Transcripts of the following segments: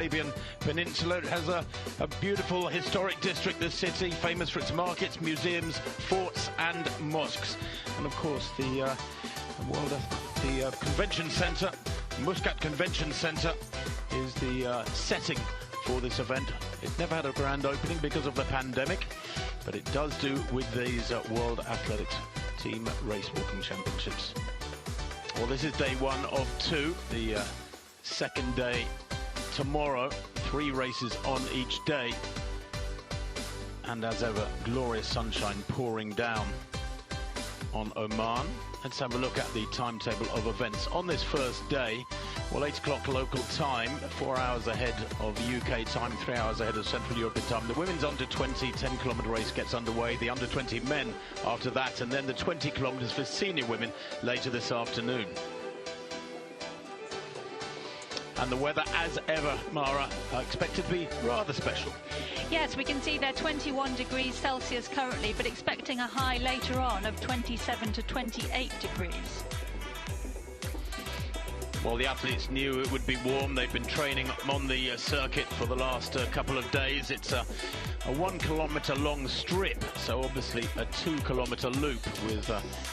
Arabian Peninsula. It has a beautiful historic district, the city, famous for its markets, museums, forts and mosques. And of course the convention centre, Muscat Convention Centre, is the setting for this event. It never had a grand opening because of the pandemic, but it does do with these World Athletics Team Race Walking Championships. Well, this is day one of two. The second day tomorrow, 3 races on each day, and as ever, glorious sunshine pouring down on Oman. Let's have a look at the timetable of events on this first day. Well, 8 o'clock local time, 4 hours ahead of UK time, 3 hours ahead of Central European time. The women's under 20 10-kilometre race gets underway, the under 20 men after that, and then the 20 kilometres for senior women later this afternoon. And the weather, as ever, Mara, expected to be rather special. Yes, we can see there 21 degrees Celsius currently, but expecting a high later on of 27 to 28 degrees. Well, the athletes knew it would be warm. They've been training on the circuit for the last couple of days. It's a 1 kilometre long strip, so obviously a 2 kilometre loop with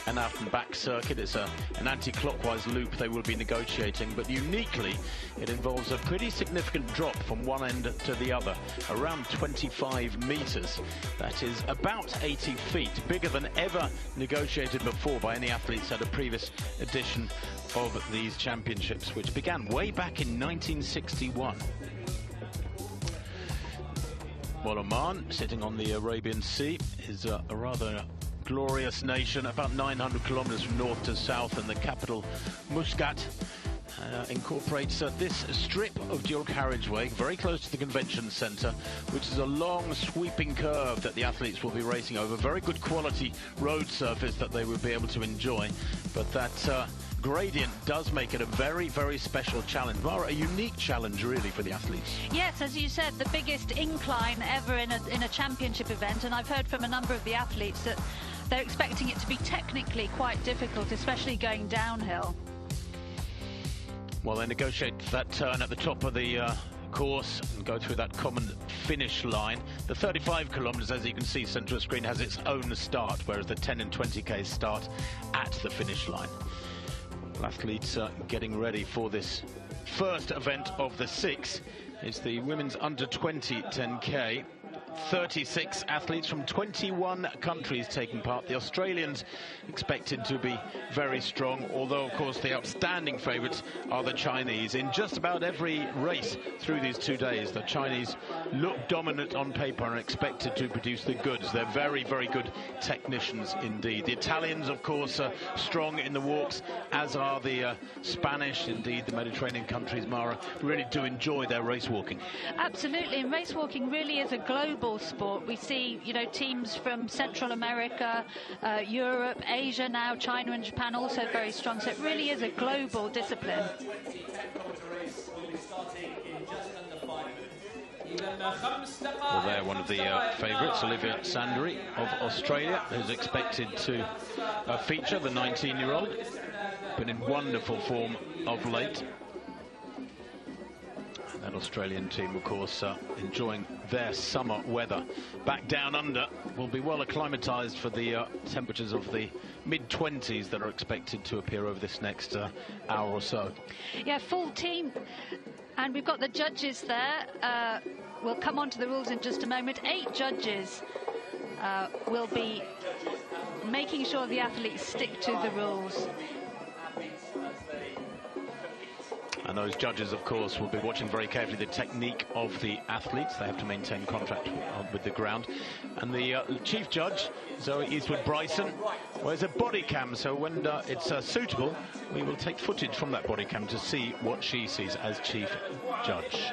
an out and back circuit. It's an anti-clockwise loop they will be negotiating, but uniquely it involves a pretty significant drop from one end to the other, around 25 metres. That is about 80 feet, bigger than ever negotiated before by any athletes at a previous edition of these championships, which began way back in 1961. Well, Oman, sitting on the Arabian Sea, is a rather glorious nation, about 900 kilometers from north to south, and the capital, Muscat, incorporates this strip of dual carriageway very close to the convention centre, which is a long sweeping curve that the athletes will be racing over. Very good quality road surface that they will be able to enjoy, but that gradient does make it a very, very special challenge. Mara, a unique challenge really for the athletes. Yes, as you said, the biggest incline ever in a championship event, and I've heard from a number of the athletes that they're expecting it to be technically quite difficult, especially going downhill. Well, they negotiate that turn at the top of the course and go through that common finish line. The 35 kilometres, as you can see, central screen has its own start, whereas the 10 and 20k start at the finish line. Athletes getting ready for this first event of the 6. It's the women's under 20 10k. 36 athletes from 21 countries taking part. The Australians expected to be very strong, although of course the outstanding favourites are the Chinese. In just about every race through these 2 days, the Chinese look dominant on paper and expected to produce the goods. They're very, very good technicians indeed. The Italians, of course, are strong in the walks, as are the Spanish, indeed the Mediterranean countries, Mara, really do enjoy their race walking. Absolutely, and race walking really is a global sport. We see, you know, teams from Central America, Europe, Asia now, China and Japan also very strong, so it really is a global discipline. Well, they're one of the favourites, Olivia Sandry of Australia, who's expected to feature, the 19-year-old. Been in wonderful form of late. That Australian team, of course, enjoying their summer weather. Back down under, will be well acclimatised for the temperatures of the mid-20s that are expected to appear over this next hour or so. Yeah, full team. And we've got the judges there. We'll come on to the rules in just a moment. 8 judges will be making sure the athletes stick to the rules. And those judges, of course, will be watching very carefully the technique of the athletes. They have to maintain contact with the ground. And the chief judge, Zoe Eastwood-Bryson, wears a body cam, so when it's suitable, we will take footage from that body cam to see what she sees as chief judge.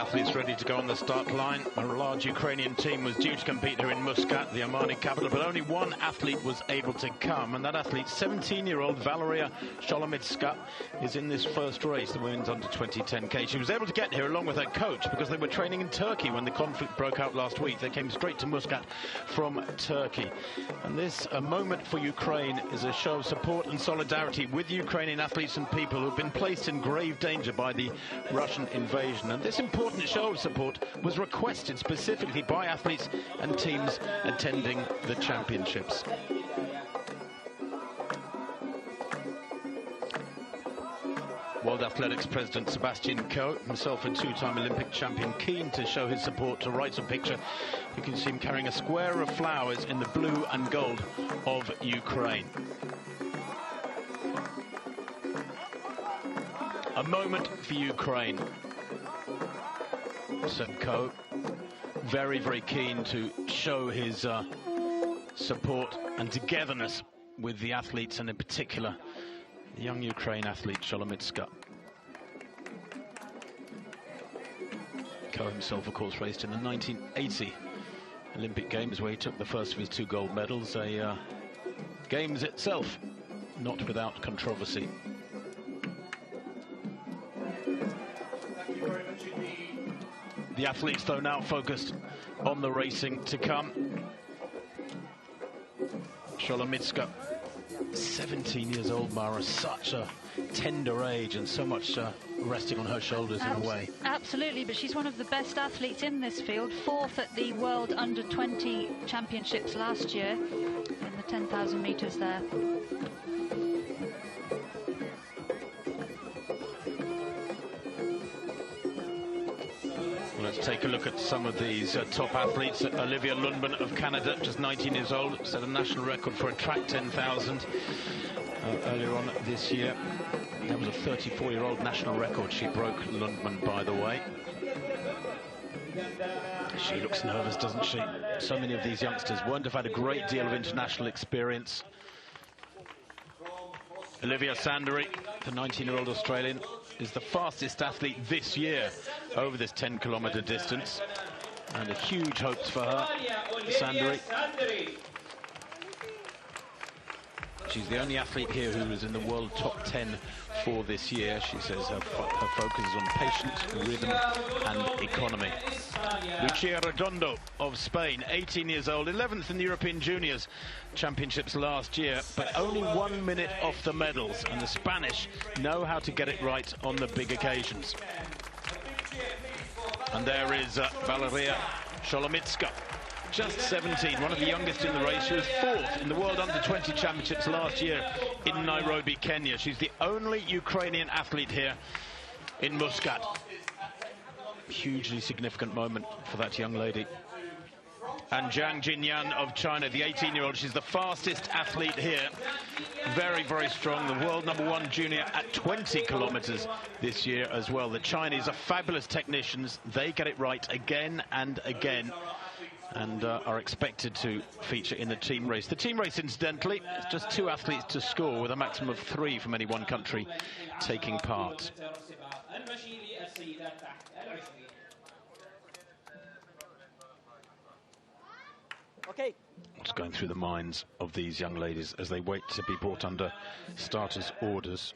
athletes ready to go on the start line. A large Ukrainian team was due to compete here in Muscat, the Omani capital, but only one athlete was able to come, and that athlete, 17-year-old Valeria Sholomitska, is in this first race, the women's under-20 10K. She was able to get here along with her coach because they were training in Turkey when the conflict broke out last week. They came straight to Muscat from Turkey. And this, a moment for Ukraine, is a show of support and solidarity with Ukrainian athletes and people who have been placed in grave danger by the Russian invasion. And this important show of support was requested specifically by athletes and teams attending the championships. World Athletics President Sebastian Coe, himself a two-time Olympic champion, keen to show his support to write a picture. You can see him carrying a square of flowers in the blue and gold of Ukraine. A moment for Ukraine. Seb Coe, very, very keen to show his support and togetherness with the athletes, and in particular the young Ukraine athlete Sholomitska. Coe himself, of course, raced in the 1980 Olympic Games, where he took the first of his 2 gold medals. A Games itself not without controversy. The athletes, though, now focused on the racing to come. Sholomitska, 17 years old, Mara, such a tender age and so much resting on her shoulders in a way. Absolutely, but she's one of the best athletes in this field. 4th at the World Under-20 Championships last year in the 10,000 metres there. Let's take a look at some of these top athletes. Olivia Lundman of Canada, just 19 years old, set a national record for a track 10,000 earlier on this year. That was a 34-year-old national record she broke, Lundman, by the way. She looks nervous, doesn't she? So many of these youngsters won't have had a great deal of international experience. Olivia Sandary, the 19-year-old Australian, is the fastest athlete this year over this 10-kilometre distance, and a huge hopes for her. Sandary. She's the only athlete here who is in the world top 10 for this year. She says her focus is on patience, rhythm and economy. Lucia Redondo of Spain, 18 years old, 11th in the European Juniors Championships last year, but only 1 minute off the medals, and the Spanish know how to get it right on the big occasions. And there is Valeria Sholomitska, just 17, one of the youngest in the race. She was 4th in the World Under-20 Championships last year in Nairobi, Kenya. She's the only Ukrainian athlete here in Muscat. Hugely significant moment for that young lady. And Zhang Jinyan of China, the 18-year-old, she's the fastest athlete here. Very, very strong. The world #1 junior at 20 kilometers this year as well. The Chinese are fabulous technicians. They get it right again and again, and are expected to feature in the team race. The team race, incidentally, is just 2 athletes to score, with a maximum of 3 from any one country taking part. Okay. What's going through the minds of these young ladies as they wait to be brought under starters' orders?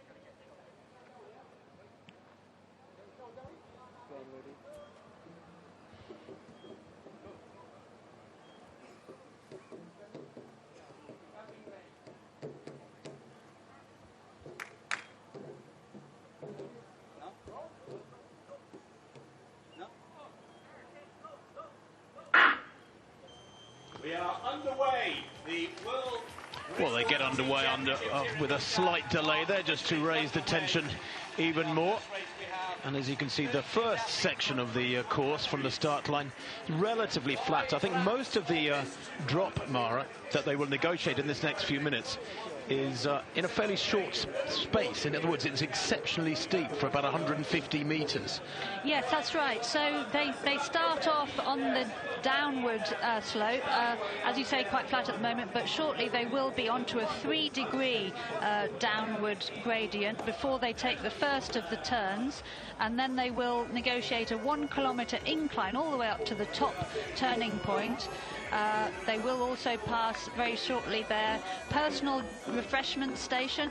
We are underway. Well, they get underway with a slight delay there, just to raise the tension even more. And as you can see, the first section of the course from the start line is relatively flat. I think most of the drop, Mara, that they will negotiate in this next few minutes is in a fairly short space. In other words, it's exceptionally steep for about 150 metres. Yes, that's right. So they start off on the downward slope, as you say, quite flat at the moment, but shortly they will be onto a 3-degree downward gradient before they take the first of the turns, and then they will negotiate a 1-kilometre incline all the way up to the top turning point. They will also pass very shortly their personal refreshment station,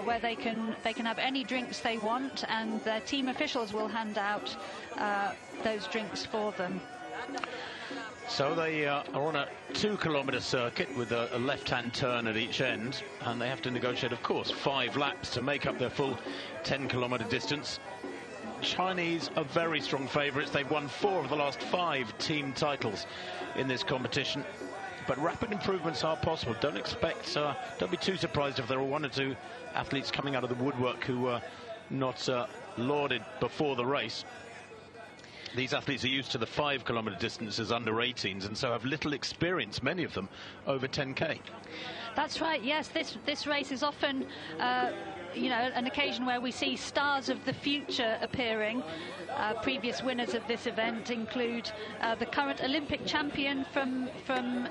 where they can have any drinks they want, and their team officials will hand out those drinks for them. So they are on a 2-kilometre circuit with a left-hand turn at each end, and they have to negotiate, of course, 5 laps to make up their full 10-kilometre distance. Chinese are very strong favourites. They've won 4 of the last 5 team titles in this competition, but rapid improvements are possible. Don't be too surprised if there are 1 or 2 athletes coming out of the woodwork who were not lauded before the race. These athletes are used to the 5-kilometre distances under 18s, and so have little experience, many of them, over 10k. That's right, yes. This race is often an occasion where we see stars of the future appearing. Previous winners of this event include the current Olympic champion from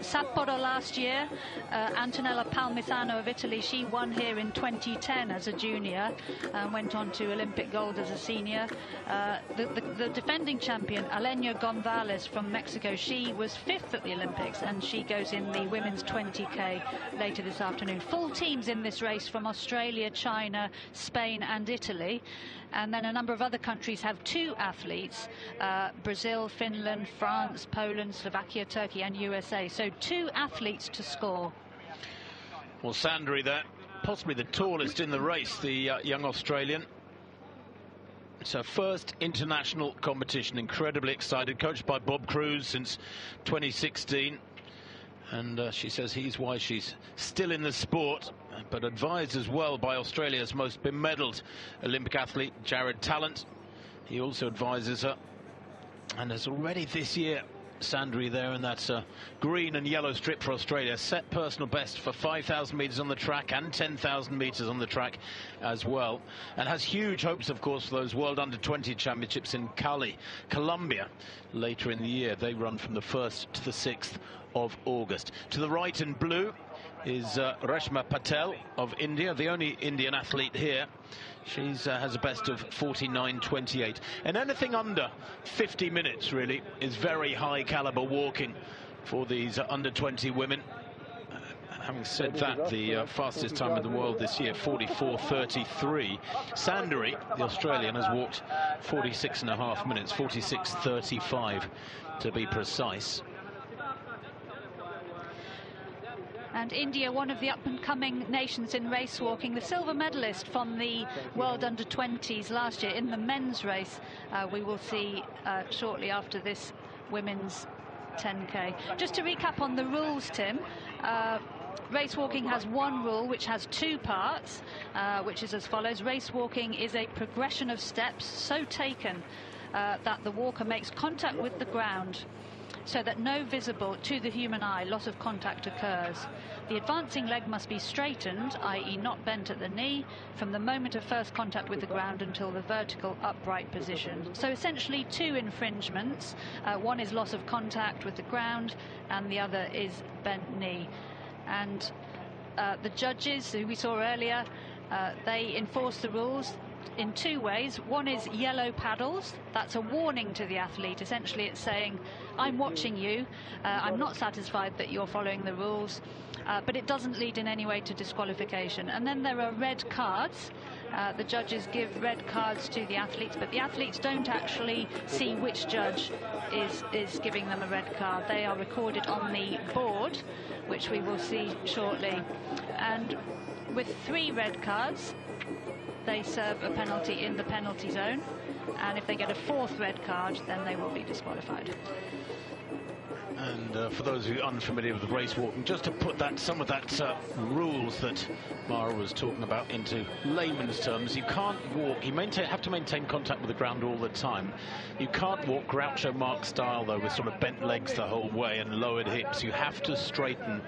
Sapporo last year, Antonella Palmisano of Italy. She won here in 2010 as a junior and went on to Olympic gold as a senior. The defending champion, Aleña Gonzalez from Mexico, she was 5th at the Olympics, and she goes in the women's 20k later this afternoon. Full teams in this race from Australia, China, Spain and Italy. And then a number of other countries have 2 athletes, Brazil, Finland, France, Poland, Slovakia, Turkey and USA. So 2 athletes to score. Well, Sandri there, possibly the tallest in the race, the young Australian. It's her first international competition, incredibly excited, coached by Bob Cruz since 2016. And she says he's why she's still in the sport, but advised as well by Australia's most bemedalled Olympic athlete, Jared Talent. He also advises her, and has already this year, Sandri there in that green and yellow strip for Australia, set personal best for 5,000 metres on the track and 10,000 metres on the track as well, and has huge hopes, of course, for those World Under-20 Championships in Cali, Colombia, later in the year. They run from the 1st to the 6th of August. To the right in blue is Reshma Patel of India, the only Indian athlete here. She has a best of 49.28, and anything under 50 minutes really is very high caliber walking for these under 20 women. Having said that, the fastest time in the world this year, 44.33. Sandri, the Australian, has walked 46.5 minutes, 46.35 to be precise. And India, one of the up-and-coming nations in race walking, the silver medalist from the World Under-20s last year in the men's race, we will see shortly after this women's 10k. Just to recap on the rules, Tim, race walking has 1 rule which has 2 parts, which is as follows. Race walking is a progression of steps so taken that the walker makes contact with the ground, so that no visible to the human eye loss of contact occurs. The advancing leg must be straightened, i.e. not bent at the knee, from the moment of first contact with the ground until the vertical upright position. So essentially 2 infringements. One is loss of contact with the ground and the other is bent knee. And the judges, who we saw earlier, they enforce the rules in 2 ways. One is yellow paddles. That's a warning to the athlete. Essentially it's saying, I'm watching you, I'm not satisfied that you're following the rules, but it doesn't lead in any way to disqualification. And then there are red cards. The judges give red cards to the athletes, but the athletes don't actually see which judge is giving them a red card. They are recorded on the board, which we will see shortly. And with 3 red cards, they serve a penalty in the penalty zone, and if they get a 4th red card, then they will be disqualified. And for those who are unfamiliar with the race walking, just to put some of that rules that Mara was talking about into layman's terms, you can't walk, you have to maintain contact with the ground all the time. You can't walk Groucho Marx style, though, with sort of bent legs the whole way and lowered hips. You have to straighten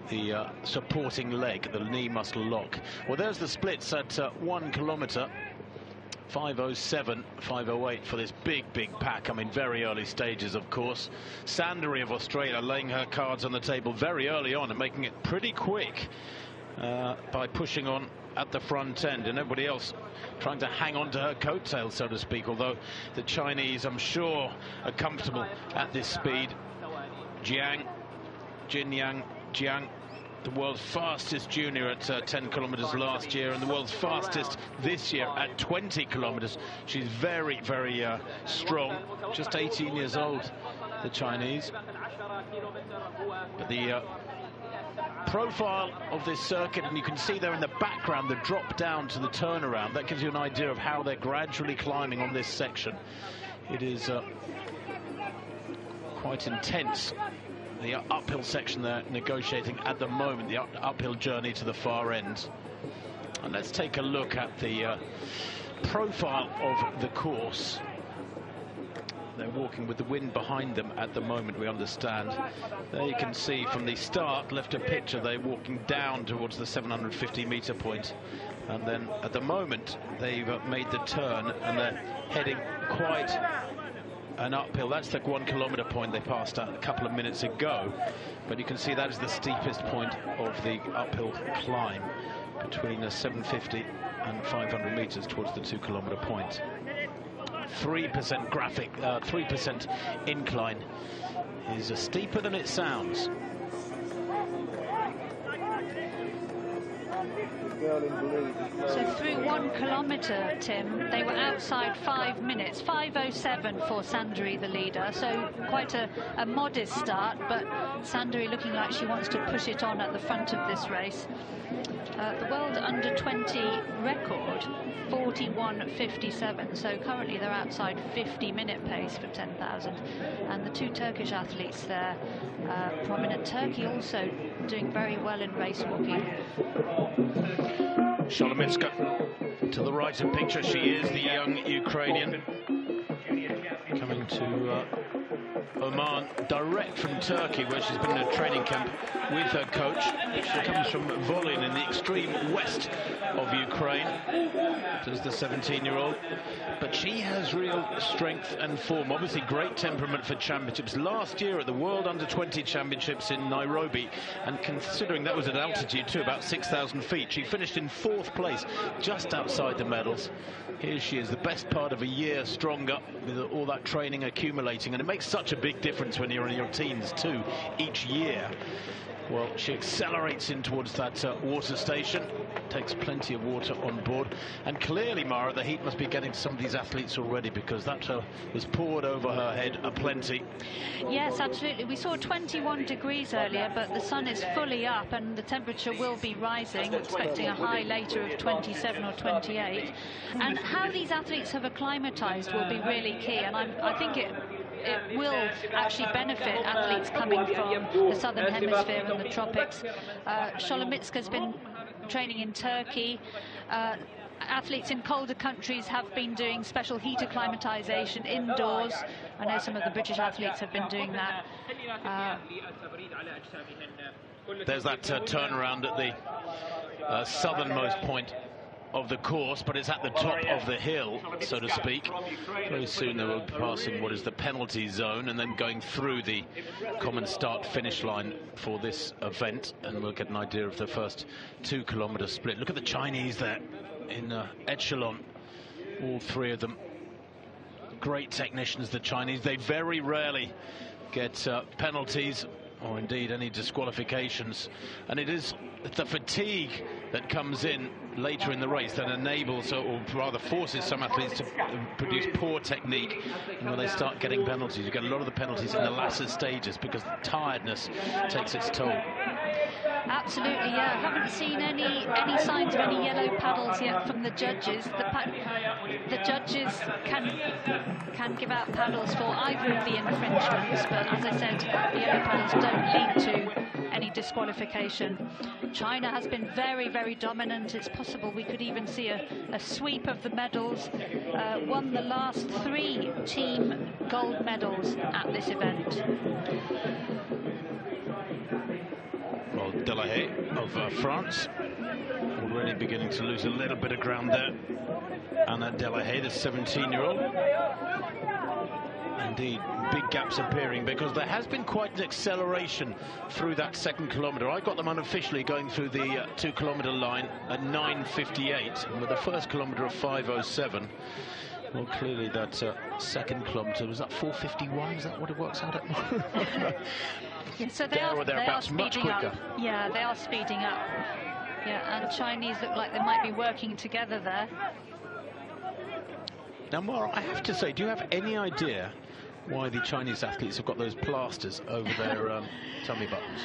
the supporting leg, the knee muscle lock. Well, there's the splits at 1 kilometre. 5:07, 5:08 for this big pack. I mean, very early stages, of course. Sandary of Australia laying her cards on the table very early on and making it pretty quick by pushing on at the front end, and everybody else trying to hang on to her coattails, so to speak, although the Chinese, I'm sure, are comfortable at this speed. Jinyang Jiang, the world's fastest junior at 10 kilometres last year, and the world's fastest this year at 20 kilometres. She's very strong, just 18 years old, the Chinese. But the profile of this circuit, and you can see there in the background the drop down to the turnaround, that gives you an idea of how they're gradually climbing on this section. It is quite intense. The uphill section they're negotiating at the moment, the uphill journey to the far end. And let's take a look at the profile of the course. They're walking with the wind behind them at the moment, we understand. There you can see from the start, left a picture, they're walking down towards the 750-metre point. And then at the moment, they've made the turn and they're heading quite an uphill. That's the 1 kilometre point they passed a couple of minutes ago. But you can see that is the steepest point of the uphill climb, between 750 and 500 metres towards the 2 kilometre point. 3% 3% incline is steeper than it sounds. So through 1 kilometre, Tim, they were outside 5 minutes, 5:07 for Sandary, the leader. So quite a modest start, but Sandary looking like she wants to push it on at the front of this race. The world under-20 record, 41:57. So currently they're outside 50-minute pace for 10,000. And the two Turkish athletes there, prominent. Turkey also doing very well in race walking. Sholomitska to the right of picture. She is the young Ukrainian coming to Oman direct from Turkey, where she's been in a training camp with her coach. She comes from Volyn in the extreme west of Ukraine. Does the 17-year-old, but she has real strength and form. Obviously great temperament for championships. Last year at the World Under-20 Championships in Nairobi, and considering that was at altitude too, about 6,000 feet, she finished in 4th place, just outside the medals. Here she is, the best part of a year stronger, with all that training accumulating, and it makes such a big difference when you're in your teens too, each year. Well, she accelerates in towards that water station, takes plenty of water on board, and clearly, Mara, the heat must be getting to some of these athletes already, because that was poured over her head aplenty. Yes, absolutely. We saw 21 degrees earlier, but the sun is fully up and the temperature will be rising, expecting a high later of 27 or 28. And how these athletes have acclimatized will be really key, and I think it will actually benefit athletes coming from the southern hemisphere and the tropics. Sholomitska's been training in Turkey. Athletes in colder countries have been doing special heat acclimatization indoors. I know some of the British athletes have been doing that. There's that turnaround at the southernmost point of the course, but it's at the top of the hill, so to speak. Very soon they will be passing what is the penalty zone and then going through the common start-finish line for this event, and we'll get an idea of the first 2 kilometre split. Look at the Chinese there in echelon, all three of them. Great technicians, the Chinese. They very rarely get penalties or indeed any disqualifications, and it is the fatigue that comes in later in the race that enables, or rather forces, some athletes to produce poor technique, and when they start getting penalties, you get a lot of the penalties in the latter stages because the tiredness takes its toll. Absolutely, yeah. I haven't seen any signs of any yellow paddles yet from the judges. The judges can give out paddles for either of the infringements, but as I said, the yellow paddles don't lead to any disqualification. China has been very dominant. It's possible we could even see a sweep of the medals. Won the last 3 team gold medals at this event. Well, Delahaye of France. Already beginning to lose a little bit of ground there. Anna Delahaye, the 17-year-old. Indeed, big gaps appearing because there has been quite an acceleration through that second kilometre. I got them unofficially going through the 2 kilometre line at 9:58, and with the first kilometre of 5:07. Well, clearly that second kilometre was at 4:51. Is that what it works out at? Yeah, so they are speeding up. Yeah, they are speeding up. Yeah, and Chinese look like they might be working together there. Now, Mara, I have to say, do you have any idea why the Chinese athletes have got those plasters over their tummy buttons?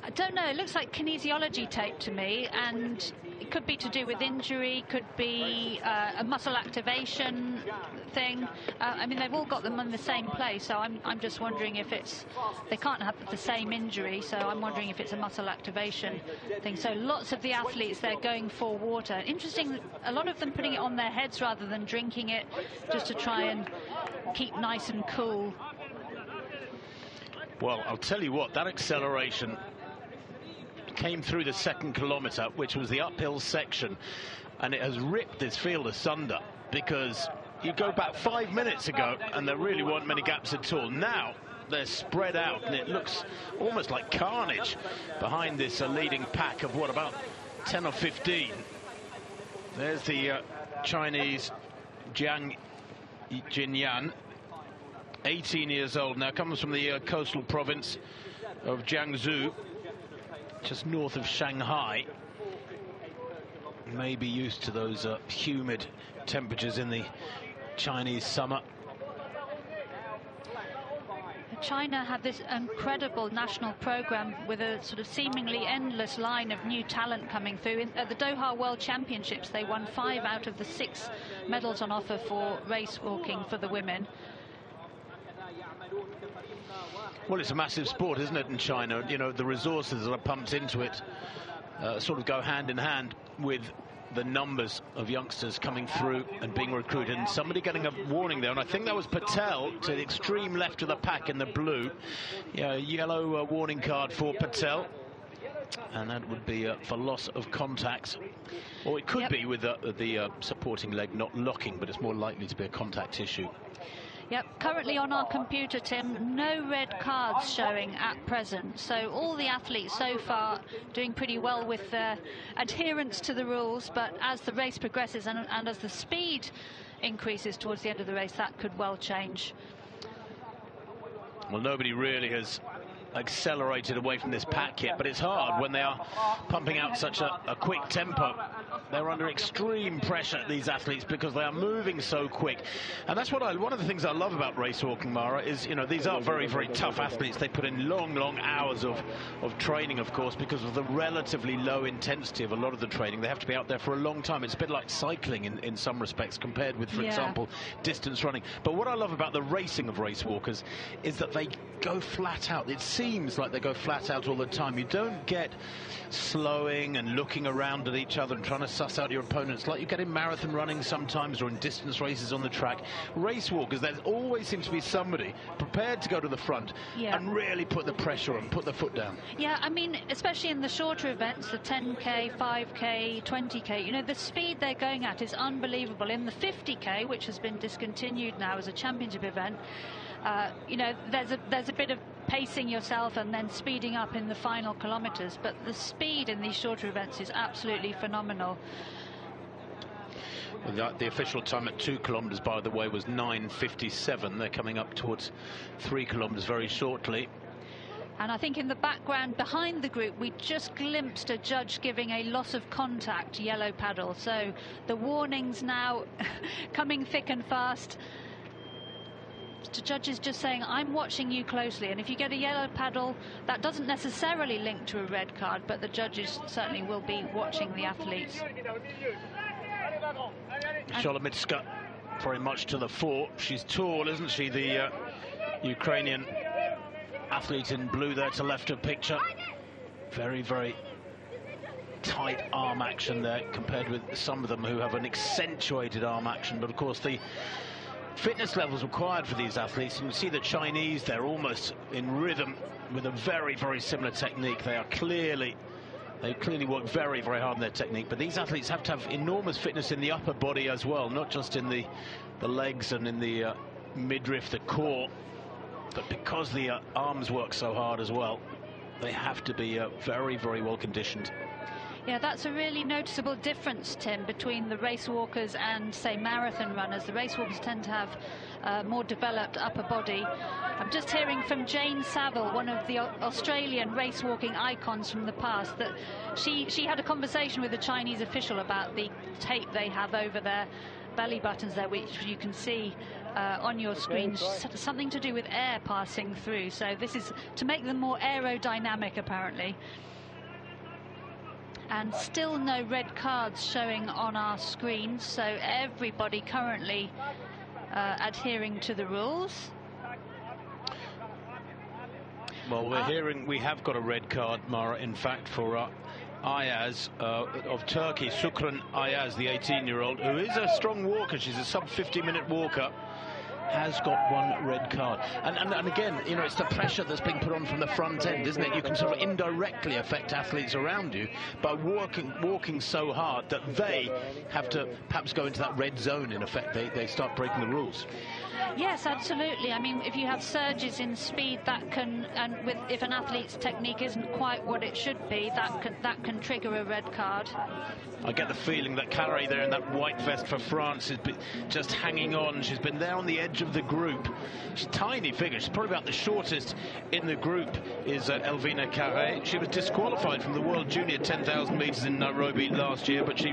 I don't know. It looks like kinesiology tape to me, and it could be to do with injury, could be a muscle activation thing. I mean, they've all got them in the same place, so I'm just wondering if it's... They can't have the same injury, so I'm wondering if it's a muscle activation thing. So lots of the athletes, they're going for water. Interesting, a lot of them putting it on their heads rather than drinking it, just to try and keep nice and cool. Well, I'll tell you what, that acceleration came through the second kilometre, which was the uphill section, and it has ripped this field asunder, because you go back 5 minutes ago and there really weren't many gaps at all. Now they're spread out and it looks almost like carnage behind this leading pack of what, about 10 or 15. There's the Chinese Jiang Jinyan, 18 years old now, comes from the coastal province of Jiangsu, just north of Shanghai. May be used to those humid temperatures in the Chinese summer. China had this incredible national program with a sort of seemingly endless line of new talent coming through. At the Doha World Championships, they won 5 out of the 6 medals on offer for race walking for the women. Well, it's a massive sport, isn't it, in China? You know, the resources that are pumped into it sort of go hand in hand with the numbers of youngsters coming through and being recruited. And somebody getting a warning there, and I think that was Patel to the extreme left of the pack in the blue. Yeah, yellow warning card for Patel. And that would be for loss of contact. Or it could be with the supporting leg not locking, but it's more likely to be a contact issue. Yep, currently on our computer, Tim, no red cards showing at present. So all the athletes so far doing pretty well with their adherence to the rules, but as the race progresses and as the speed increases towards the end of the race, that could well change. Well, nobody really has accelerated away from this pack yet, but it's hard when they are pumping out such a quick tempo. They're under extreme pressure, these athletes, because they are moving so quick. And that's what one of the things I love about race walking, Mara, is, you know, these are very, very tough athletes. They put in long, long hours of training, of course, because of the relatively low intensity of a lot of the training. They have to be out there for a long time. It's a bit like cycling in some respects compared with, for example, distance running. But what I love about the racing of race walkers is that they go flat out. It seems like they go flat out all the time. You don't get slowing and looking around at each other and trying to suss out your opponents like you get in marathon running sometimes, or in distance races on the track. Race walkers, there always seems to be somebody prepared to go to the front and really put the pressure on, put the foot down. Yeah, I mean, especially in the shorter events, the 10k, 5k, 20k, you know, the speed they're going at is unbelievable. In the 50k, which has been discontinued now as a championship event, you know, there's a bit of pacing yourself and then speeding up in the final kilometres, but the speed in these shorter events is absolutely phenomenal. The official time at 2 kilometres, by the way, was 9:57. They're coming up towards 3 kilometres very shortly. And I think in the background behind the group, we just glimpsed a judge giving a loss of contact yellow paddle. So the warnings now coming thick and fast. To judges just saying, I'm watching you closely, and if you get a yellow paddle, that doesn't necessarily link to a red card, but the judges certainly will be watching the athletes. Muscat very much to the fore. She's tall, isn't she, the Ukrainian athlete in blue there to left of picture. Very, very tight arm action there compared with some of them who have an accentuated arm action. But of course the fitness levels required for these athletes. You can see the Chinese, they're almost in rhythm with a very, very similar technique. They clearly work very, very hard on their technique. But these athletes have to have enormous fitness in the upper body as well, not just in the legs and in the midriff, the core, but because the arms work so hard as well, they have to be very, very well conditioned. Yeah, that's a really noticeable difference, Tim, between the race walkers and, say, marathon runners. The race walkers tend to have more developed upper body. I'm just hearing from Jane Saville, one of the Australian race walking icons from the past, that she had a conversation with a Chinese official about the tape they have over their belly buttons there, which you can see on your screen, something to do with air passing through. So this is to make them more aerodynamic, apparently. And still no red cards showing on our screen, so everybody currently adhering to the rules. Well, we're hearing we have got a red card, Mara, in fact, for Ayaz of Turkey, Sukran Ayaz, the 18-year-old, who is a strong walker. She's a sub-50-minute walker. Has got one red card, and again, you know, it's the pressure that's being put on from the front end, isn't it? You can sort of indirectly affect athletes around you by walking so hard that they have to perhaps go into that red zone. In effect, they start breaking the rules. Yes, absolutely. I mean, if you have surges in speed, that can, if an athlete's technique isn't quite what it should be, that can trigger a red card. I get the feeling that Carré there in that white vest for France is just hanging on. She's been there on the edge of the group. She's a tiny figure. She's probably about the shortest in the group is Elvina Carré. She was disqualified from the World Junior 10,000 metres in Nairobi last year, but she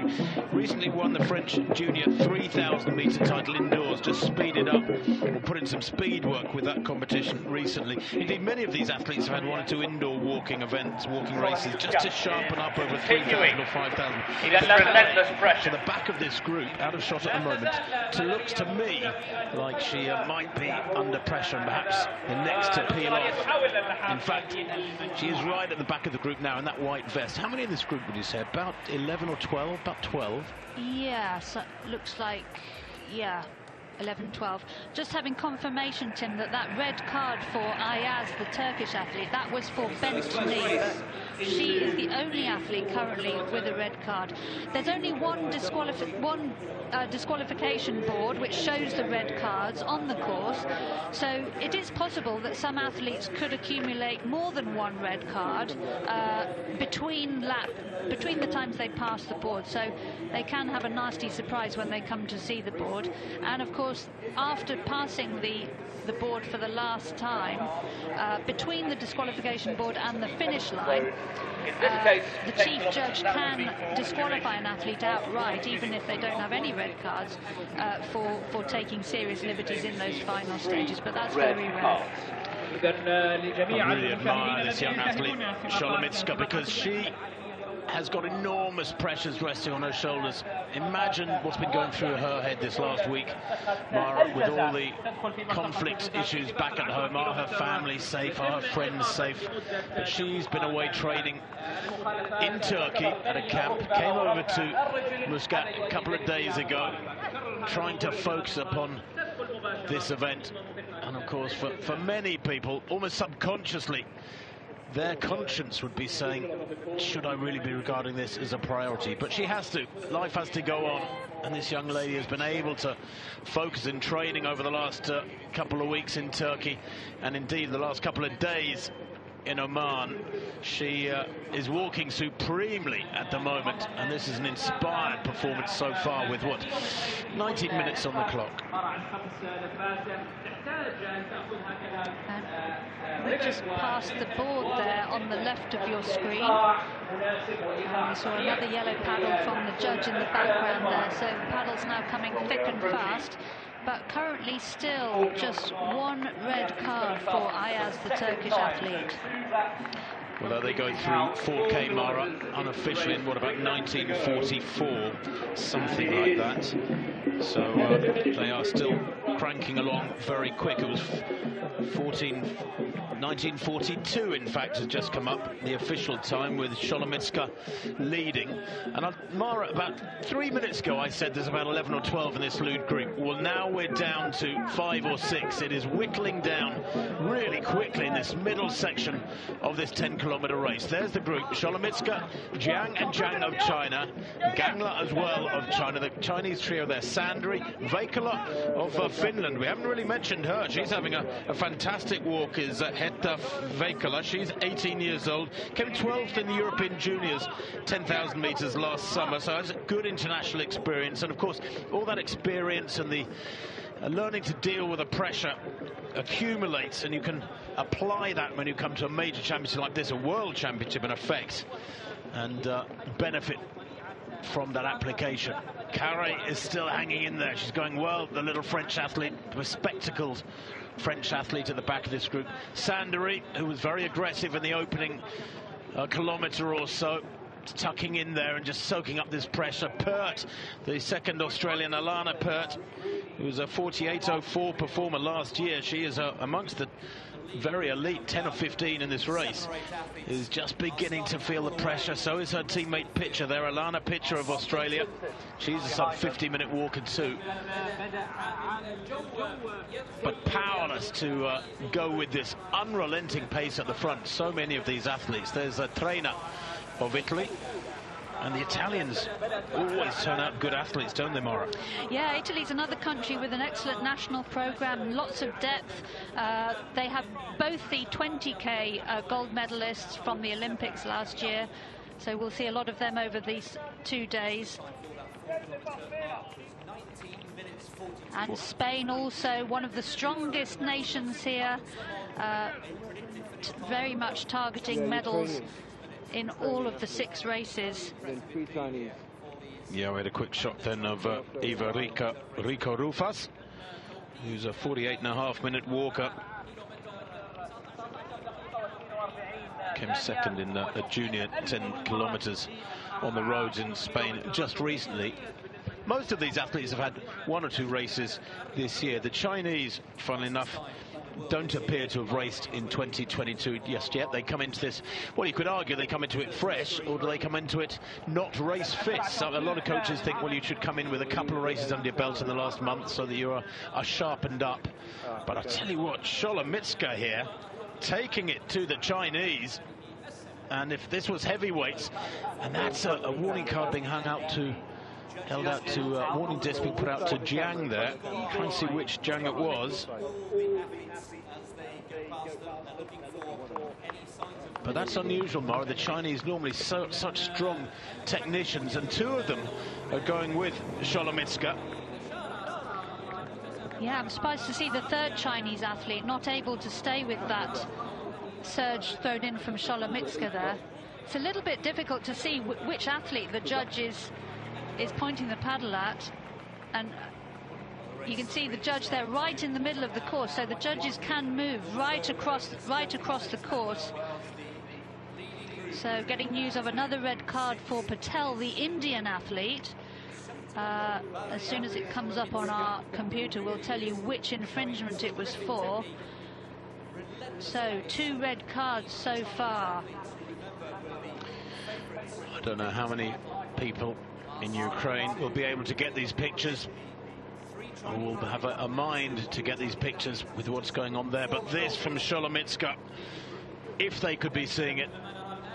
recently won the French Junior 3,000 metre title indoors, just speeded up or put in some speed work with that competition recently. Indeed, many of these athletes have had 1 or 2 indoor walking events, walking races, just to sharpen up over 3,000 or 5,000. Relentless pressure. To the back of this group, out of shot at the moment, looks to me like she might be under pressure and perhaps the next to peel off. In fact, she is right at the back of the group now in that white vest. How many in this group would you say? About 11 or 12? About 12? Yeah, so looks like, yeah, 11, 12. Just having confirmation, Tim, that red card for Ayaz, the Turkish athlete, that was for bent knee. She is the only athlete currently with a red card. There's only one disqualification board which shows the red cards on the course, so it is possible that some athletes could accumulate more than one red card between the times they pass the board, so they can have a nasty surprise when they come to see the board. And of course, after passing the board for the last time, between the disqualification board and the finish line, the chief judge can disqualify an athlete outright, even if they don't have any red cards, for taking serious liberties in those final stages, but that's very rare. I really admire this young athlete, Solomitska, because she has got enormous pressures resting on her shoulders. Imagine what's been going through her head this last week, Mara, with all the conflict issues back at home. Are her family safe? Are her friends safe? But she's been away training in Turkey at a camp, came over to Muscat a couple of days ago, trying to focus upon this event. And of course, for many people, almost subconsciously, their conscience would be saying, should I really be regarding this as a priority? But she has to. Life has to go on. And this young lady has been able to focus in training over the last couple of weeks in Turkey, and indeed the last couple of days in Oman. She is walking supremely at the moment, and this is an inspired performance so far with, 19 minutes on the clock. We just passed the board there on the left of your screen. We saw another yellow paddle from the judge in the background there, so the paddle's now coming thick and fast. But currently still just one red card for Ayaz, the Turkish athlete. Well, they go through 4K, Mara, unofficially in, about 1944, something like that. So they are still cranking along very quick. It was 1942, in fact, has just come up, the official time, with Solomitska leading. And Mara, about 3 minutes ago, I said there's about 11 or 12 in this lead group. Well, now we're down to 5 or 6. It is whittling down really quickly in this middle section of this 10-kilometer race. There's the group: Solomitska, Jiang and Zhang of China, Gangla as well of China. The Chinese trio there: Sandri, Veikala of Finland. We haven't really mentioned her. She's having a fantastic walk, is Hetta Veikala. She's 18 years old, came 12th in the European Juniors 10,000 meters last summer, so has a good international experience. And of course, all that experience and the learning to deal with the pressure accumulates, and you can apply that when you come to a major championship like this, a world championship in effect, and benefit from that application. Carré is still hanging in there. She's going well, the little French athlete, bespectacled French athlete at the back of this group. Sandri, who was very aggressive in the opening kilometre or so, tucking in there and just soaking up this pressure. Pert, the second Australian, Alana Pert, who was a 48.04 performer last year. She is amongst the very elite 10 or 15 in this race, is just beginning to feel the pressure. So is her teammate Pitcher there, Alana Pitcher of Australia. She's a sub 50-minute walker too, but powerless to go with this unrelenting pace at the front. So many of these athletes. There's a trainer of Italy, and the Italians always turn out good athletes, don't they, Mara? Yeah, Italy's another country with an excellent national programme, lots of depth. They have both the 20k gold medalists from the Olympics last year, so we'll see a lot of them over these 2 days. And Spain also, one of the strongest nations here, very much targeting medals in all of the 6 races. Yeah, we had a quick shot then of Eva Rico Rufas, who's a 48.5-minute walker. Came second in the junior 10 kilometers on the roads in Spain just recently. Most of these athletes have had 1 or 2 races this year. The Chinese, funnily enough, don't appear to have raced in 2022 just yet. They come into this, well, you could argue they come into it fresh, or do they come into it not race fit? So a lot of coaches think, well, you should come in with a couple of races under your belt in the last month so that you are sharpened up. But I tell you what, Solomitska here, taking it to the Chinese. And if this was heavyweights, and that's a warning card being held out to warning disc being put out to Jiang there. Trying to see which Jiang it was. But that's unusual, Mara. The Chinese normally such strong technicians, and 2 of them are going with Solomitska. Yeah, I'm surprised to see the 3rd Chinese athlete not able to stay with that surge thrown in from Solomitska there. It's a little bit difficult to see which athlete the judge is pointing the paddle at, and you can see the judge there right in the middle of the course, so the judges can move right across the course. So getting news of another red card for Patel, the Indian athlete. As soon as it comes up on our computer, we'll tell you which infringement it was for. So 2 red cards so far. I don't know how many people in Ukraine will be able to get these pictures, or will have a mind to get these pictures with what's going on there. But this from Solomitska, if they could be seeing it,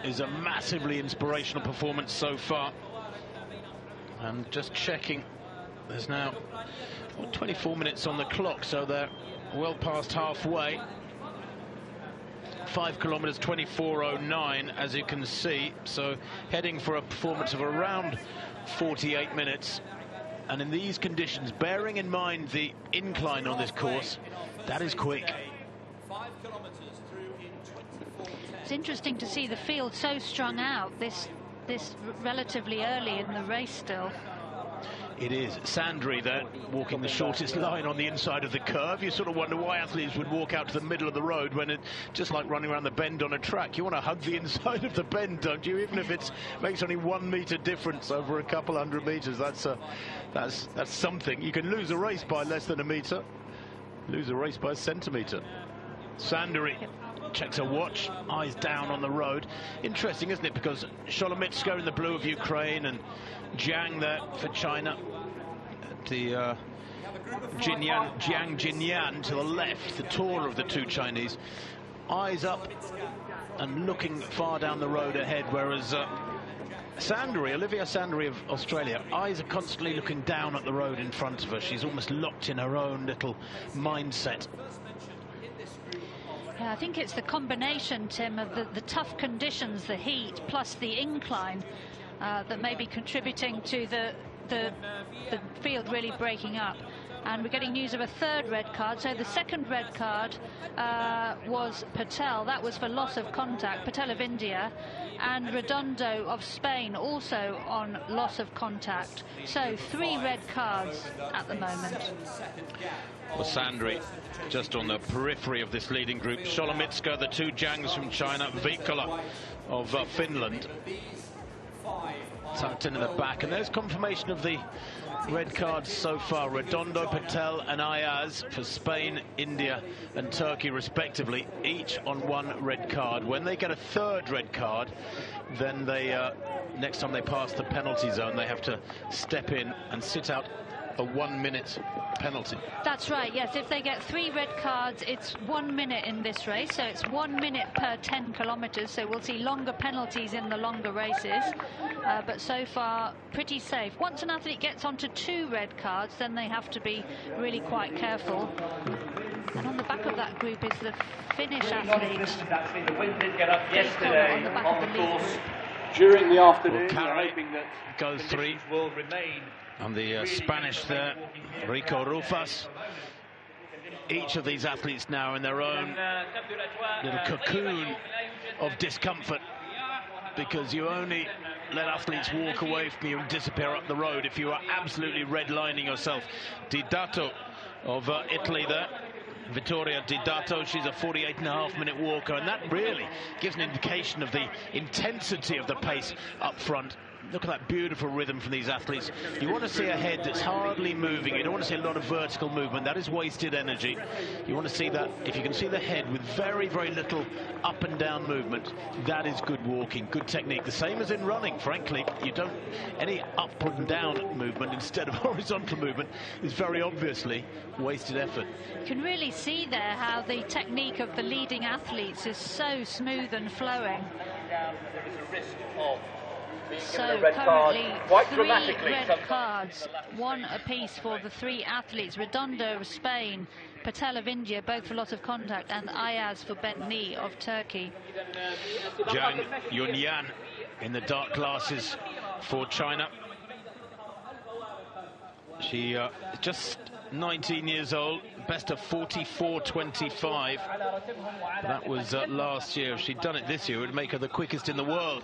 is a massively inspirational performance so far. And just checking, there's now 24 minutes on the clock, so they're well past halfway. 5 kilometers 24:09, as you can see, so heading for a performance of around 48 minutes. And in these conditions, bearing in mind the incline on this course, that is quick. It's interesting to see the field so strung out this relatively early in the race still. It is. Sandri there, walking the shortest line on the inside of the curve. You sort of wonder why athletes would walk out to the middle of the road when it's just like running around the bend on a track. You want to hug the inside of the bend, don't you? Even if it makes only 1 metre difference over a couple hundred metres. That's something. You can lose a race by less than a metre. Lose a race by a centimetre. Sandri checks her watch, eyes down on the road. Interesting, isn't it? Because Sholomitska in the blue of Ukraine and Jiang there for China. The Jiang Jinyan to the left, the taller of the two Chinese. Eyes up and looking far down the road ahead, whereas Olivia Sandri of Australia, eyes are constantly looking down at the road in front of her. She's almost locked in her own little mindset. Yeah, I think it's the combination, Tim, of the tough conditions, the heat, plus the incline that may be contributing to the field really breaking up. And we're getting news of a third red card. So the second red card was Patel. That was for loss of contact. Patel of India. And Redondo of Spain also on loss of contact. So 3 red cards at the moment. Well, Sandri just on the periphery of this leading group. Sholomitska, the two Jiangs from China. Vikala of Finland. Tucked in the back. And there's confirmation of the red cards so far. Redondo, Patel and Ayaz for Spain, India and Turkey respectively, each on 1 red card. When they get a third red card, then they next time they pass the penalty zone, they have to step in and sit out a 1 minute penalty. That's right, yes. If they get 3 red cards, it's 1 minute in this race, so it's 1 minute per 10 kilometres, so we'll see longer penalties in the longer races, but so far pretty safe. Once an athlete gets onto 2 red cards, then they have to be really quite careful. And on the back of that group is the Finnish athlete. The wind did get up yesterday on the course during the afternoon. Well, hoping that goes 3 will remain. And the Spanish there, Rico Rufas. Each of these athletes now in their own little cocoon of discomfort, because you only let athletes walk away from you and disappear up the road if you are absolutely redlining yourself. Didato of Italy there, Vittoria Didato, she's a 48.5-minute walker, and that really gives an indication of the intensity of the pace up front. Look at that beautiful rhythm from these athletes. You want to see a head that's hardly moving. You don't want to see a lot of vertical movement. That is wasted energy. You want to see that, if you can see the head with very, very little up and down movement, that is good walking, good technique. The same as in running, frankly. You don't, any up and down movement instead of horizontal movement is very obviously wasted effort. You can really see there how the technique of the leading athletes is so smooth and flowing. So currently 3 red cards, 1 apiece for the 3 athletes. Redondo of Spain, Patel of India, both for loss of contact, and Ayaz for bent knee of Turkey. Jiang Yunyan in the dark glasses for China. She just 19 years old, best of 44.25. That was last year. If she'd done it this year, it would make her the quickest in the world.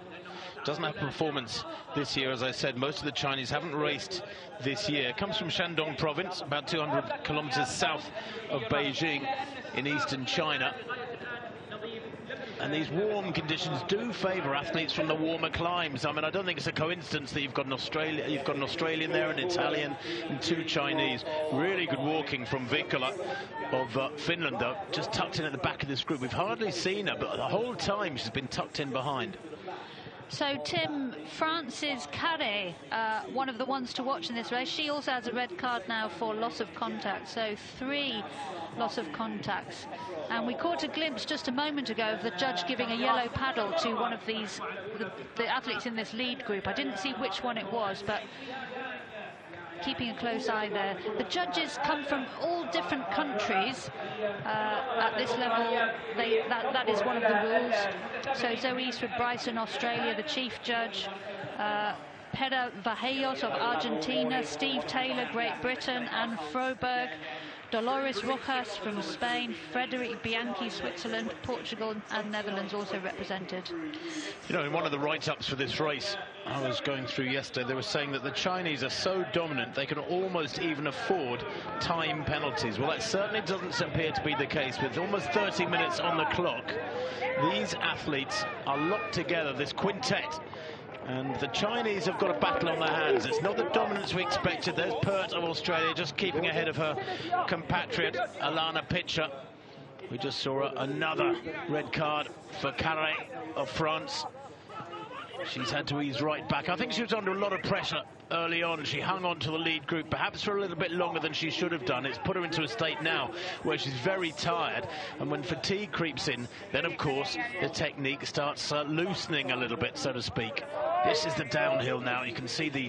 Doesn't have performance this year, as I said. Most of the Chinese haven't raced this year. Comes from Shandong province, about 200 kilometers south of Beijing in eastern China. And these warm conditions do favour athletes from the warmer climes. I mean, I don't think it's a coincidence that you've got an Australian there, an Italian and 2 Chinese. Really good walking from Vikala of Finland, though, just tucked in at the back of this group. We've hardly seen her, but the whole time she's been tucked in behind. So, Tim, Frances Carré, one of the ones to watch in this race, she also has a red card now for loss of contact. So 3 loss of contacts. And we caught a glimpse just a moment ago of the judge giving a yellow paddle to one of these, the athletes in this lead group. I didn't see which one it was, but keeping a close eye there. The judges come from all different countries at this level. That is one of the rules. So Zoe Eastwood Bryson, Australia, the chief judge. Pera Vallejos of Argentina, Steve Taylor, Great Britain, Anne Froberg, Dolores Rojas from Spain, Frederic Bianchi, Switzerland, Portugal and Netherlands also represented. You know, in one of the write-ups for this race I was going through yesterday, they were saying that the Chinese are so dominant they can almost even afford time penalties. Well, that certainly doesn't appear to be the case. With almost 30 minutes on the clock, these athletes are locked together, this quintet. And the Chinese have got a battle on their hands. It's not the dominance we expected. There's Pert of Australia just keeping ahead of her compatriot Alana Pitcher. We just saw another red card for Carré of France. She's had to ease right back. I think she was under a lot of pressure early on. She hung on to the lead group, perhaps for a little bit longer than she should have done. It's put her into a state now where she's very tired. And when fatigue creeps in, then, of course, the technique starts loosening a little bit, so to speak. This is the downhill now. You can see the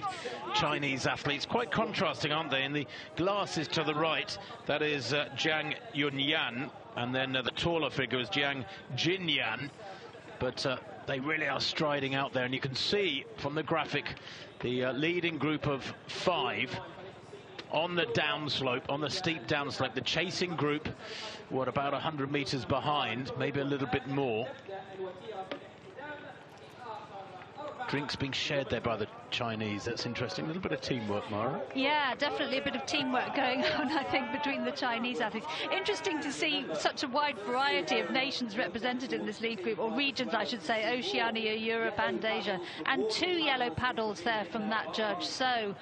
Chinese athletes quite contrasting, aren't they? In the glasses to the right, that is Jiang Yunyan, and then the taller figure is Jiang Jinyan. But they really are striding out there, and you can see from the graphic the leading group of 5 on the downslope, on the steep downslope. The chasing group, what, about 100 meters behind, maybe a little bit more. Drinks being shared there by the Chinese. That's interesting. A little bit of teamwork, Mara. Yeah, definitely a bit of teamwork going on, I think, between the Chinese athletes. Interesting to see such a wide variety of nations represented in this lead group, or regions, I should say, Oceania, Europe and Asia. And 2 yellow paddles there from that judge. So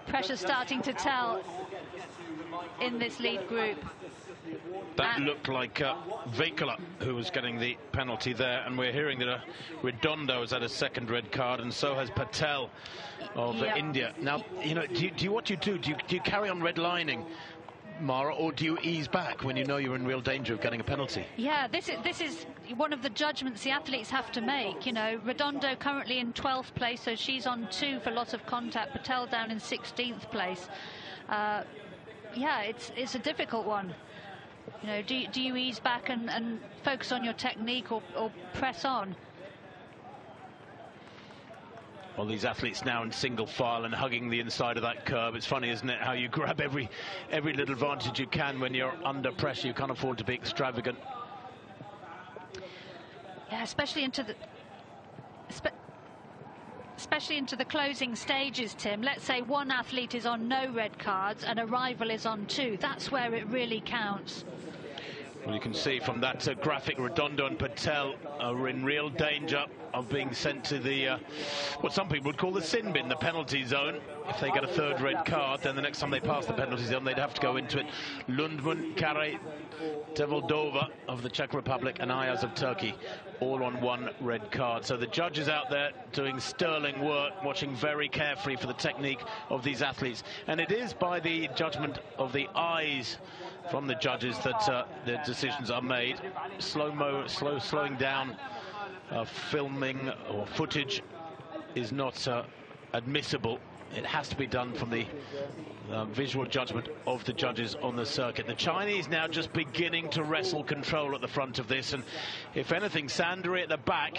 pressure starting to tell in this lead group. That looked like Veikala who was getting the penalty there, and we're hearing that Redondo has had a second red card, and so has Patel of India. Now, you know, do you carry on redlining, Mara, or do you ease back when you know you're in real danger of getting a penalty? Yeah, this is one of the judgments the athletes have to make. You know, Redondo currently in 12th place, so she's on 2 for loss of contact. Patel down in 16th place. Yeah, it's a difficult one. You know, do you ease back and focus on your technique, or press on? Well, these athletes now in single file and hugging the inside of that curb. It's funny, isn't it, how you grab every little advantage you can when you're under pressure. You can't afford to be extravagant. Yeah, especially into the closing stages, Tim. Let's say one athlete is on no red cards and a rival is on 2. That's where it really counts. Well, you can see from that graphic, Redondo and Patel are in real danger of being sent to the what some people would call the sin bin, the penalty zone. If they get a 3rd red card, then the next time they pass the penalty zone, they'd have to go into it. Lundman, Carré, Devoldova of the Czech Republic and Ayaz of Turkey, all on 1 red card. So the judges out there doing sterling work, watching very carefully for the technique of these athletes. And it is by the judgment of the eyes from the judges that the decisions are made. Slowing down filming or footage is not admissible. It has to be done from the visual judgment of the judges on the circuit. The Chinese now just beginning to wrestle control at the front of this, and if anything, Sandari at the back,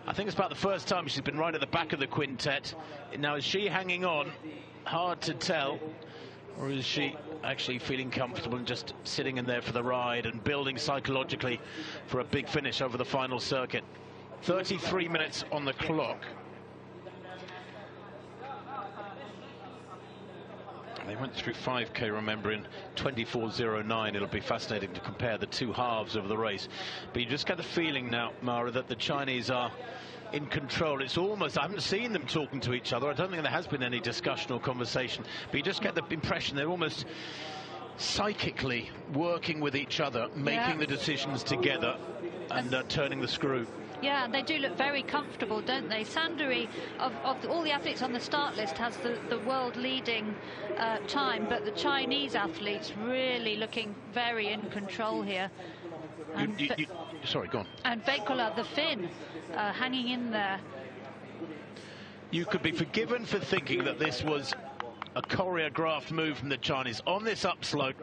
I think it's about the first time she's been right at the back of the quintet. Now, is she hanging on? Hard to tell. Or is she actually feeling comfortable and just sitting in there for the ride and building psychologically for a big finish over the final circuit? 33 minutes on the clock. They went through 5K, remember, in 24:09. It'll be fascinating to compare the 2 halves of the race. But you just get the feeling now, Mara, that the Chinese are in control. It's almost, I haven't seen them talking to each other. I don't think there has been any discussion or conversation. But you just get the impression they're almost psychically working with each other, making the decisions together and turning the screw. Yeah, they do look very comfortable, don't they? Sandari, of all the athletes on the start list, has the world-leading time, but the Chinese athletes really looking very in control here. Sorry, go on. And Veikala, the Finn, hanging in there. You could be forgiven for thinking that this was a choreographed move from the Chinese. On this upslope,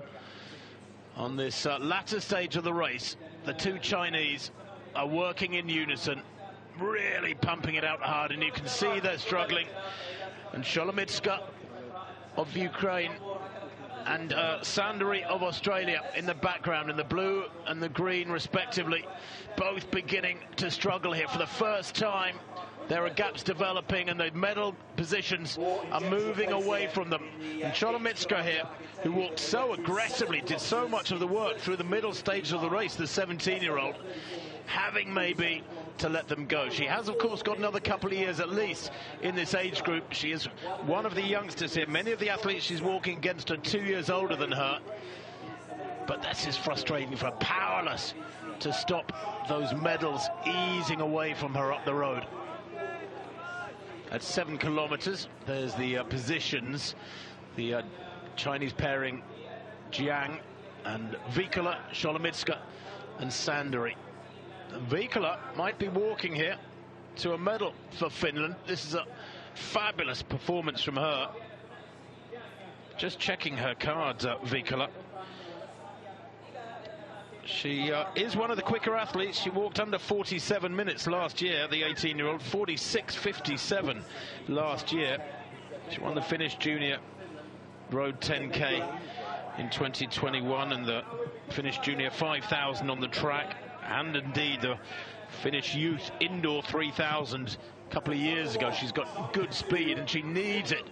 on this latter stage of the race, the 2 Chinese are working in unison, really pumping it out hard, and you can see they're struggling. And Sholomytska of Ukraine and Sandary of Australia in the background, in the blue and the green respectively, both beginning to struggle here for the first time. There are gaps developing and the medal positions are moving away from them. And Sholomytska here, who walked so aggressively, did so much of the work through the middle stage of the race, the 17-year-old, having maybe to let them go. She has, of course, got another couple of years at least in this age group. She is one of the youngsters here. Many of the athletes she's walking against are 2 years older than her. But this is frustrating for her, powerless to stop those medals easing away from her up the road. At 7 kilometers, there's the positions. The Chinese pairing Jiang and Vikala, Sholomytska and Sandary. Vikala might be walking here to a medal for Finland. This is a fabulous performance from her. Just checking her cards, Vikala. She is one of the quicker athletes. She walked under 47 minutes last year, the 18-year-old, 46.57 last year. She won the Finnish Junior Road 10K in 2021 and the Finnish Junior 5,000 on the track, and indeed the Finnish Youth Indoor 3,000 a couple of years ago. She's got good speed and she needs it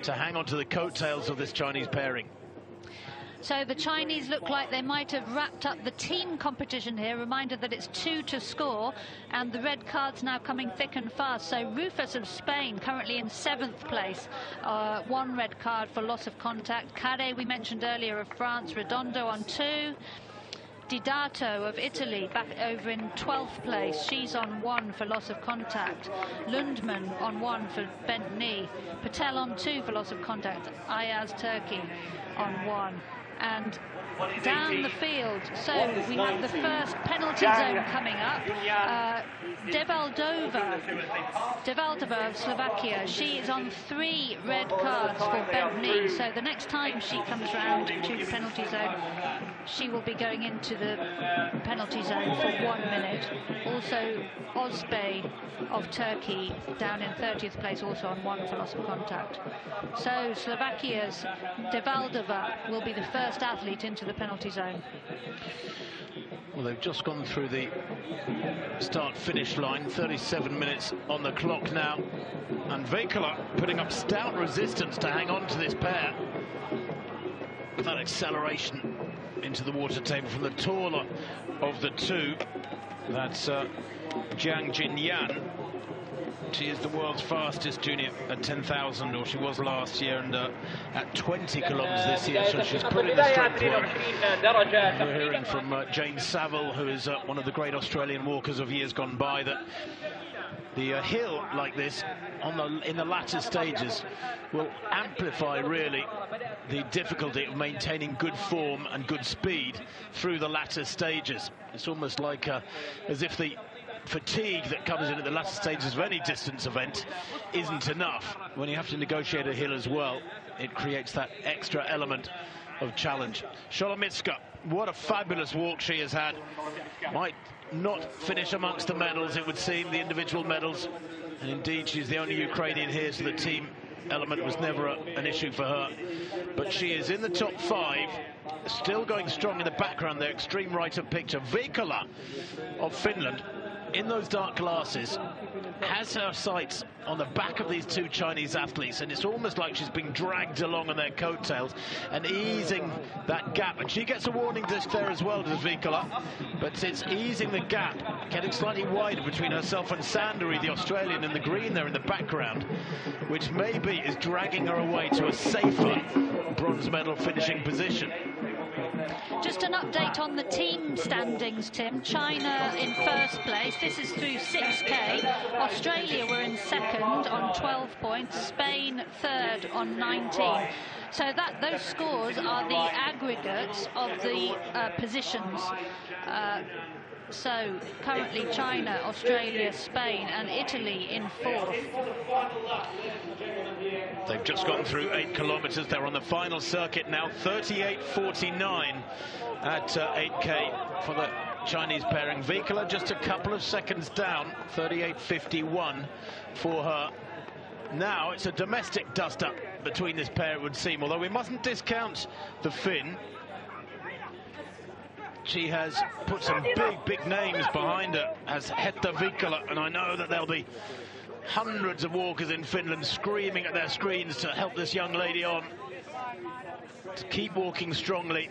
to hang on to the coattails of this Chinese pairing. So the Chinese look like they might have wrapped up the team competition here. Reminder that it's 2 to score, and the red cards now coming thick and fast. So Rufus of Spain currently in 7th place, 1 red card for loss of contact. Carre, we mentioned earlier, of France. Redondo on 2. Didato of Italy back over in 12th place. She's on 1 for loss of contact. Lundman on 1 for bent knee. Patel on 2 for loss of contact. Ayaz Turkey on 1. And down the field, so we have the first penalty zone coming up. Devaldova of Slovakia, she is on 3 red cards for bent knee, so the next time she comes round to the penalty zone, she will be going into the penalty zone for 1 minute. Also Ozbey of Turkey down in 30th place, also on 1 for loss of contact. So Slovakia's Devaldova will be the first athlete into the penalty zone. Well, they've just gone through the start-finish line, 37 minutes on the clock now, and Vikala putting up stout resistance to hang on to this pair. That acceleration into the water table from the taller of the two. That's Jiang Jinyan. She is the world's fastest junior at 10,000, or she was last year, and at 20 kilometers this year, so she's put in the strength work. We're hearing from Jane Saville, who is one of the great Australian walkers of years gone by, that the hill like this in the latter stages will amplify really the difficulty of maintaining good form and good speed through the latter stages. It's almost like as if the fatigue that comes in at the latter stages of any distance event isn't enough. When you have to negotiate a hill as well, it creates that extra element of challenge. Sholomytska, what a fabulous walk she has had. Might not finish amongst the medals, it would seem, the individual medals, and indeed she's the only Ukrainian here, so the team element was never an issue for her. But she is in the top 5, still going strong in the background there, extreme right of picture. Vikala of Finland, in those dark glasses, has her sights on the back of these two Chinese athletes, and it's almost like she's being dragged along on their coattails and easing that gap. And she gets a warning disc there as well, does Vikala, but it's easing the gap, getting slightly wider between herself and Sandary, the Australian, in the green there in the background, which maybe is dragging her away to a safer bronze medal finishing position. Just an update on the team standings, Tim. China in 1st place. This is through 6K. Australia were in 2nd on 12 points. Spain 3rd on 19. So those scores are the aggregates of the positions. So currently China, Australia, Spain and Italy in 4th. They've just gone through 8 kilometers. They're on the final circuit now. 38.49 at 8K for the Chinese pairing. Vikala just a couple of seconds down, 38.51 for her. Now it's a domestic dust-up between this pair, it would seem, although we mustn't discount the Finn. She has put some big names behind her as Hetta Vikala, and I know that there'll be hundreds of walkers in Finland screaming at their screens to help this young lady on, to keep walking strongly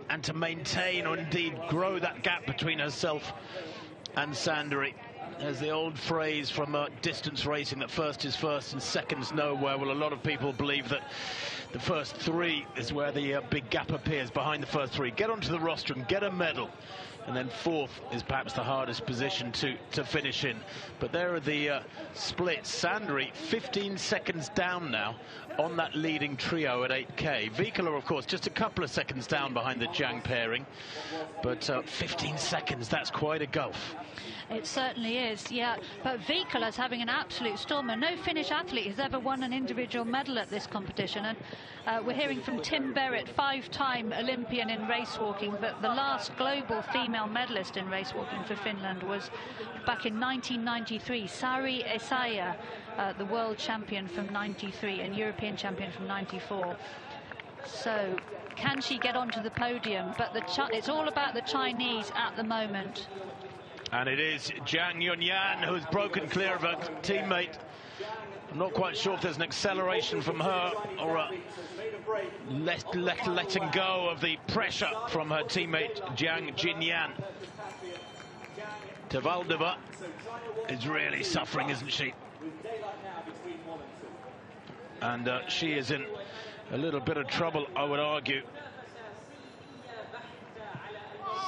and to maintain or indeed grow that gap between herself and Sandri. There's the old phrase from distance racing that first is first and second's nowhere. Well, a lot of people believe that the first three is where the big gap appears, behind the first three. Get onto the roster and get a medal. And then fourth is perhaps the hardest position to finish in. But there are the splits. Sandri 15 seconds down now on that leading trio at 8K. Vikala, of course, just a couple of seconds down behind the Jiang pairing. But 15 seconds, that's quite a gulf. It certainly is, yeah. But Vikala's having an absolute stormer. No Finnish athlete has ever won an individual medal at this competition. And we're hearing from Tim Berrett, 5-time Olympian in race walking, that the last global female medalist in race walking for Finland was back in 1993. Sari Essayah, the world champion from 93 and European champion from 94. So can she get onto the podium? But it's all about the Chinese at the moment. And it is Jiang Yunyan who's broken clear of her teammate. I'm not quite sure if there's an acceleration from her or a letting go of the pressure from her teammate Jiang Jinyan. Devaldova is really suffering, isn't she? And she is in a little bit of trouble, I would argue.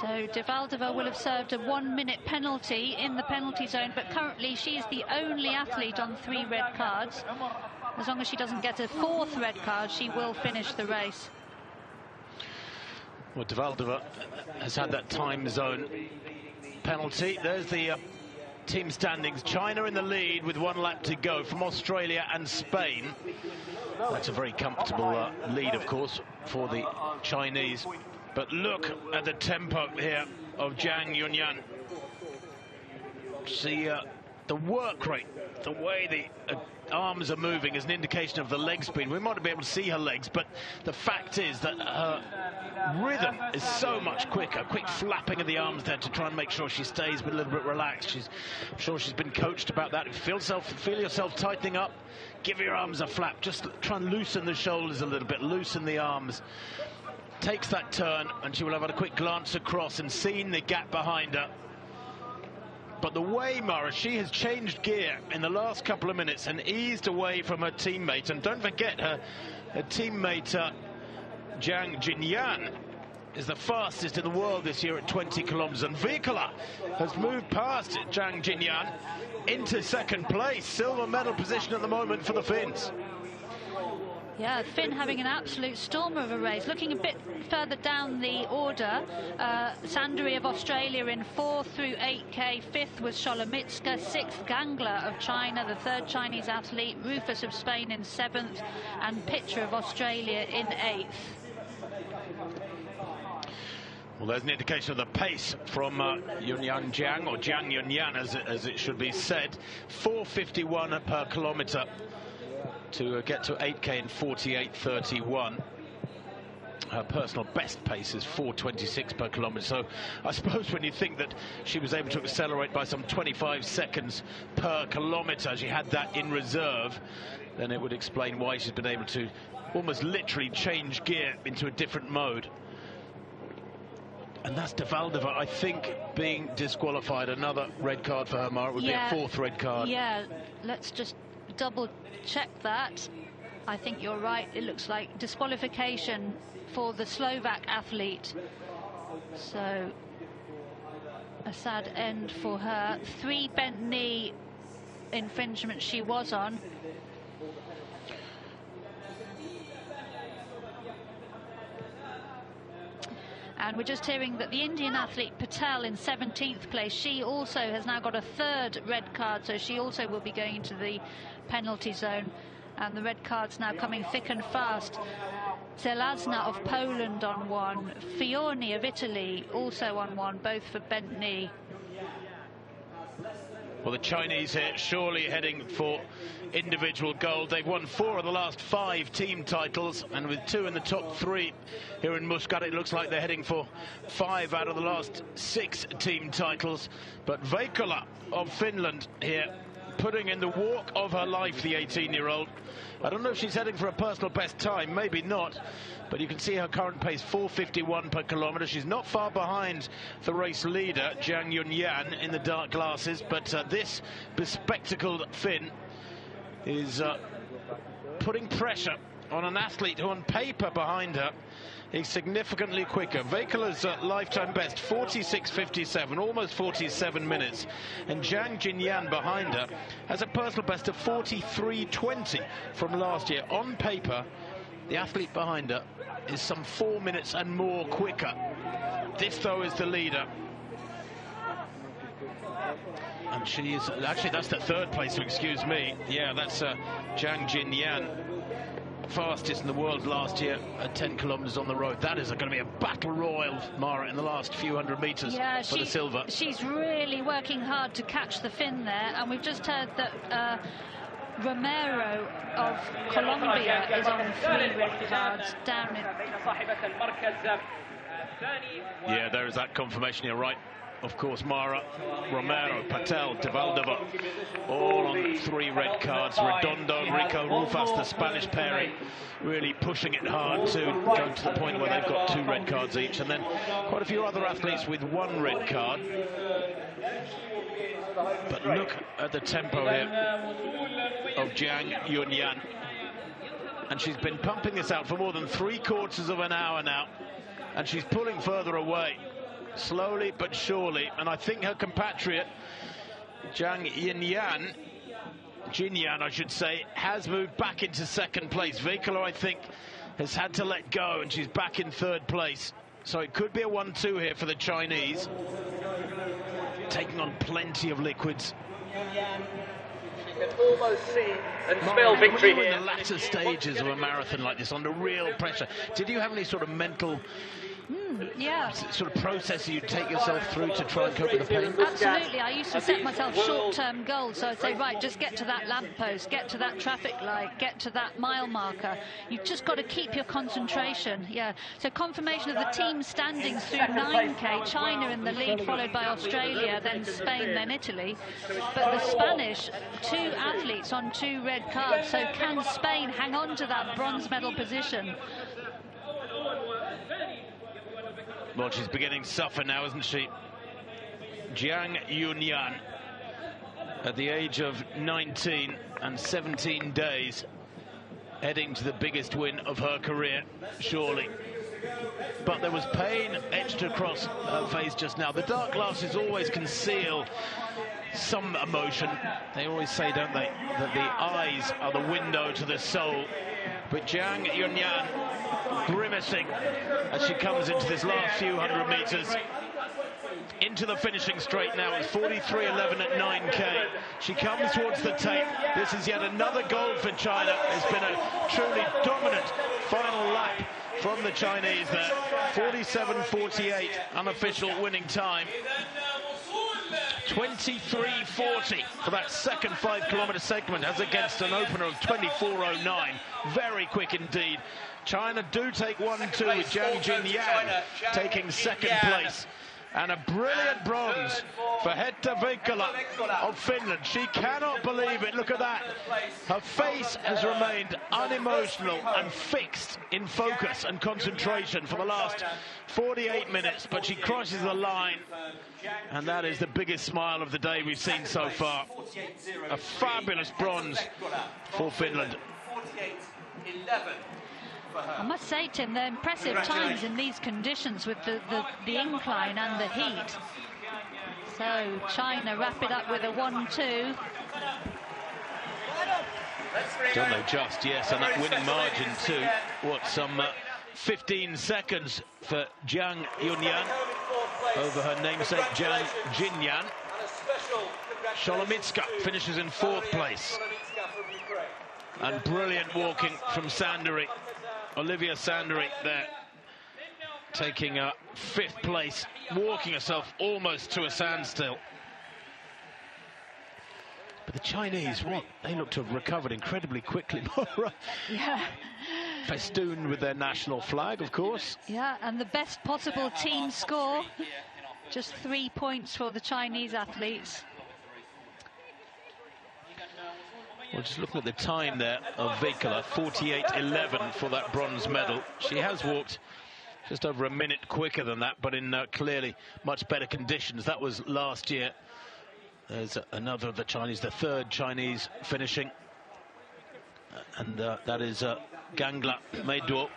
So Devaldova will have served a 1-minute penalty in the penalty zone, but currently she is the only athlete on 3 red cards. As long as she doesn't get a 4th red card, she will finish the race. Well, Devaldova has had that time zone penalty. There's the team standings. China in the lead with 1 lap to go from Australia and Spain. That's a very comfortable lead, of course, for the Chinese. But look at the tempo here of Jiang Yunyan. See the work rate, the way the arms are moving is an indication of the leg speed. We might not be able to see her legs, but the fact is that her rhythm is so much quicker. Quick flapping of the arms there to try and make sure she stays a little bit relaxed. I'm sure she's been coached about that. Feel yourself tightening up. Give your arms a flap. Just try and loosen the shoulders a little bit. Loosen the arms. Takes that turn, and she will have had a quick glance across and seen the gap behind her. But the way, Mara, she has changed gear in the last couple of minutes and eased away from her teammate. And don't forget, her teammate Jiang Jinyan is the fastest in the world this year at 20 kilometers. And Vikala has moved past Jiang Jinyan into second place. Silver medal position at the moment for the Finns. Yeah, Finn having an absolute stormer of a race. Looking a bit further down the order, Sandri of Australia in 4th through 8K. 5th was Solomitska. 6th, Gangler of China, the 3rd Chinese athlete. Rufus of Spain in 7th, and Pitcher of Australia in 8th. Well, there's an indication of the pace from Yunyan Jiang, or Jiang Yunyan as it should be said. 4:51 per kilometre to get to 8K in 48.31. Her personal best pace is 4:26 per kilometre. So I suppose when you think that she was able to accelerate by some 25 seconds per kilometre, she had that in reserve, then it would explain why she's been able to almost literally change gear into a different mode. And that's Devaldova, I think, being disqualified. Another red card for her, Mara. It would be a 4th red card. Yeah, let's just double check that. I think you're right. It looks like disqualification for the Slovak athlete. So a sad end for her. 3 bent knee infringements she was on. And we're just hearing that the Indian athlete Patel in 17th place, she also has now got a 3rd red card, so she also will be going into the penalty zone. And the red cards now coming thick and fast. Zelazna of Poland on 1, Fiorni of Italy also on 1, both for bent knee. Well, the Chinese here surely heading for individual gold. They've won 4 of the last 5 team titles, and with 2 in the top 3 here in Muscat, it looks like they're heading for 5 out of the last 6 team titles. But Veikkola of Finland here, putting in the walk of her life, the 18-year-old. I don't know if she's heading for a personal best time, maybe not, but you can see her current pace, 4:51 per kilometre. She's not far behind the race leader, Zhang Yunyan, in the dark glasses, but this bespectacled Finn is putting pressure on an athlete who on paper behind her is significantly quicker. Veikkola's lifetime best, 46:57, almost 47 minutes. And Zhang Jinyan behind her has a personal best of 43:20 from last year. On paper, the athlete behind her is some 4 minutes and more quicker. This, though, is the leader. And she is, actually, that's the 3rd place, excuse me. Yeah, that's Zhang Jinyan. Fastest in the world last year at 10 kilometres on the road. That is going to be a battle royal, Mara, in the last few hundred metres for the silver. She's really working hard to catch the Finn there, and we've just heard that Romero of Colombia is on 3 red cards down in. Yeah, there is that confirmation, you're right. Of course, Mara, Romero, Patel, Devaldova, all on 3 red cards. Redondo, Rico, Rufas, the Spanish pairing, really pushing it hard to go to the point where they've got 2 red cards each. And then quite a few other athletes with 1 red card. But look at the tempo here of Zhang Yunyan. And she's been pumping this out for more than 3/4 of an hour now. And she's pulling further away, slowly but surely. And I think her compatriot, Zhang Jinyan, I should say, has moved back into 2nd place. Veikkola, I think, has had to let go, and she's back in 3rd place. So it could be a 1-2 here for the Chinese, taking on plenty of liquids. You can almost see and smell victory here. In the latter stages of a marathon like this, under real pressure, did you have any sort of mental sort of process you take yourself through to try and cope with the pain? Absolutely. I used to set myself short-term goals, so I'd say, right, just get to that lamppost, get to that traffic light, get to that mile marker. You've just got to keep your concentration. Yeah. So confirmation of the team standings through 9K. China in the lead, followed by Australia, then Spain, then Italy. But the Spanish, 2 athletes on 2 red cards. So can Spain hang on to that bronze medal position? Well, she's beginning to suffer now, isn't she? Zhang Yunyan, at the age of 19 and 17 days, heading to the biggest win of her career, surely. But there was pain etched across her face just now. The dark glasses always conceal some emotion. They always say, don't they, that the eyes are the window to the soul. But Zhang Yunyan grimacing as she comes into this last few hundred metres. Into the finishing straight now. It's 43:11 at 9K. She comes towards the tape. This is yet another gold for China. It's been a truly dominant final lap from the Chinese there. 47:48 unofficial winning time. 23:40 for that second 5-kilometre segment, as against an opener of 24:09. Very quick indeed. China do take 1-2 with Zhang Jinyan taking 2nd place. And a brilliant bronze for Hetta Veikkola of Finland. She cannot believe it. Look at that. Her face has remained unemotional and fixed in focus and concentration for the last 48 minutes. But she crosses the line. And that is the biggest smile of the day we've seen so far. A fabulous bronze for Finland. 48:11. I must say, Tim, they're impressive times in these conditions with the incline and the heat. So China wrap it up with a 1-2. Don't they just, yes, and that winning margin too. What, some 15 seconds for Zhang Yunyan over her namesake Zhang Jinyan. Sholomitska finishes in 4th place. And brilliant walking from Sandari Olivia Sandry there, taking 5th place, walking herself almost to a standstill. But the Chinese, they look to have recovered incredibly quickly. Yeah. Festooned with their national flag, of course. Yeah, and the best possible team score. Just 3 points for the Chinese athletes. Well, just looking at the time there of Vikala, 48.11 for that bronze medal. She has walked just over a minute quicker than that, but in clearly much better conditions. That was last year. There's another of the Chinese, the 3rd Chinese finishing. And that is Gangla Meiduo,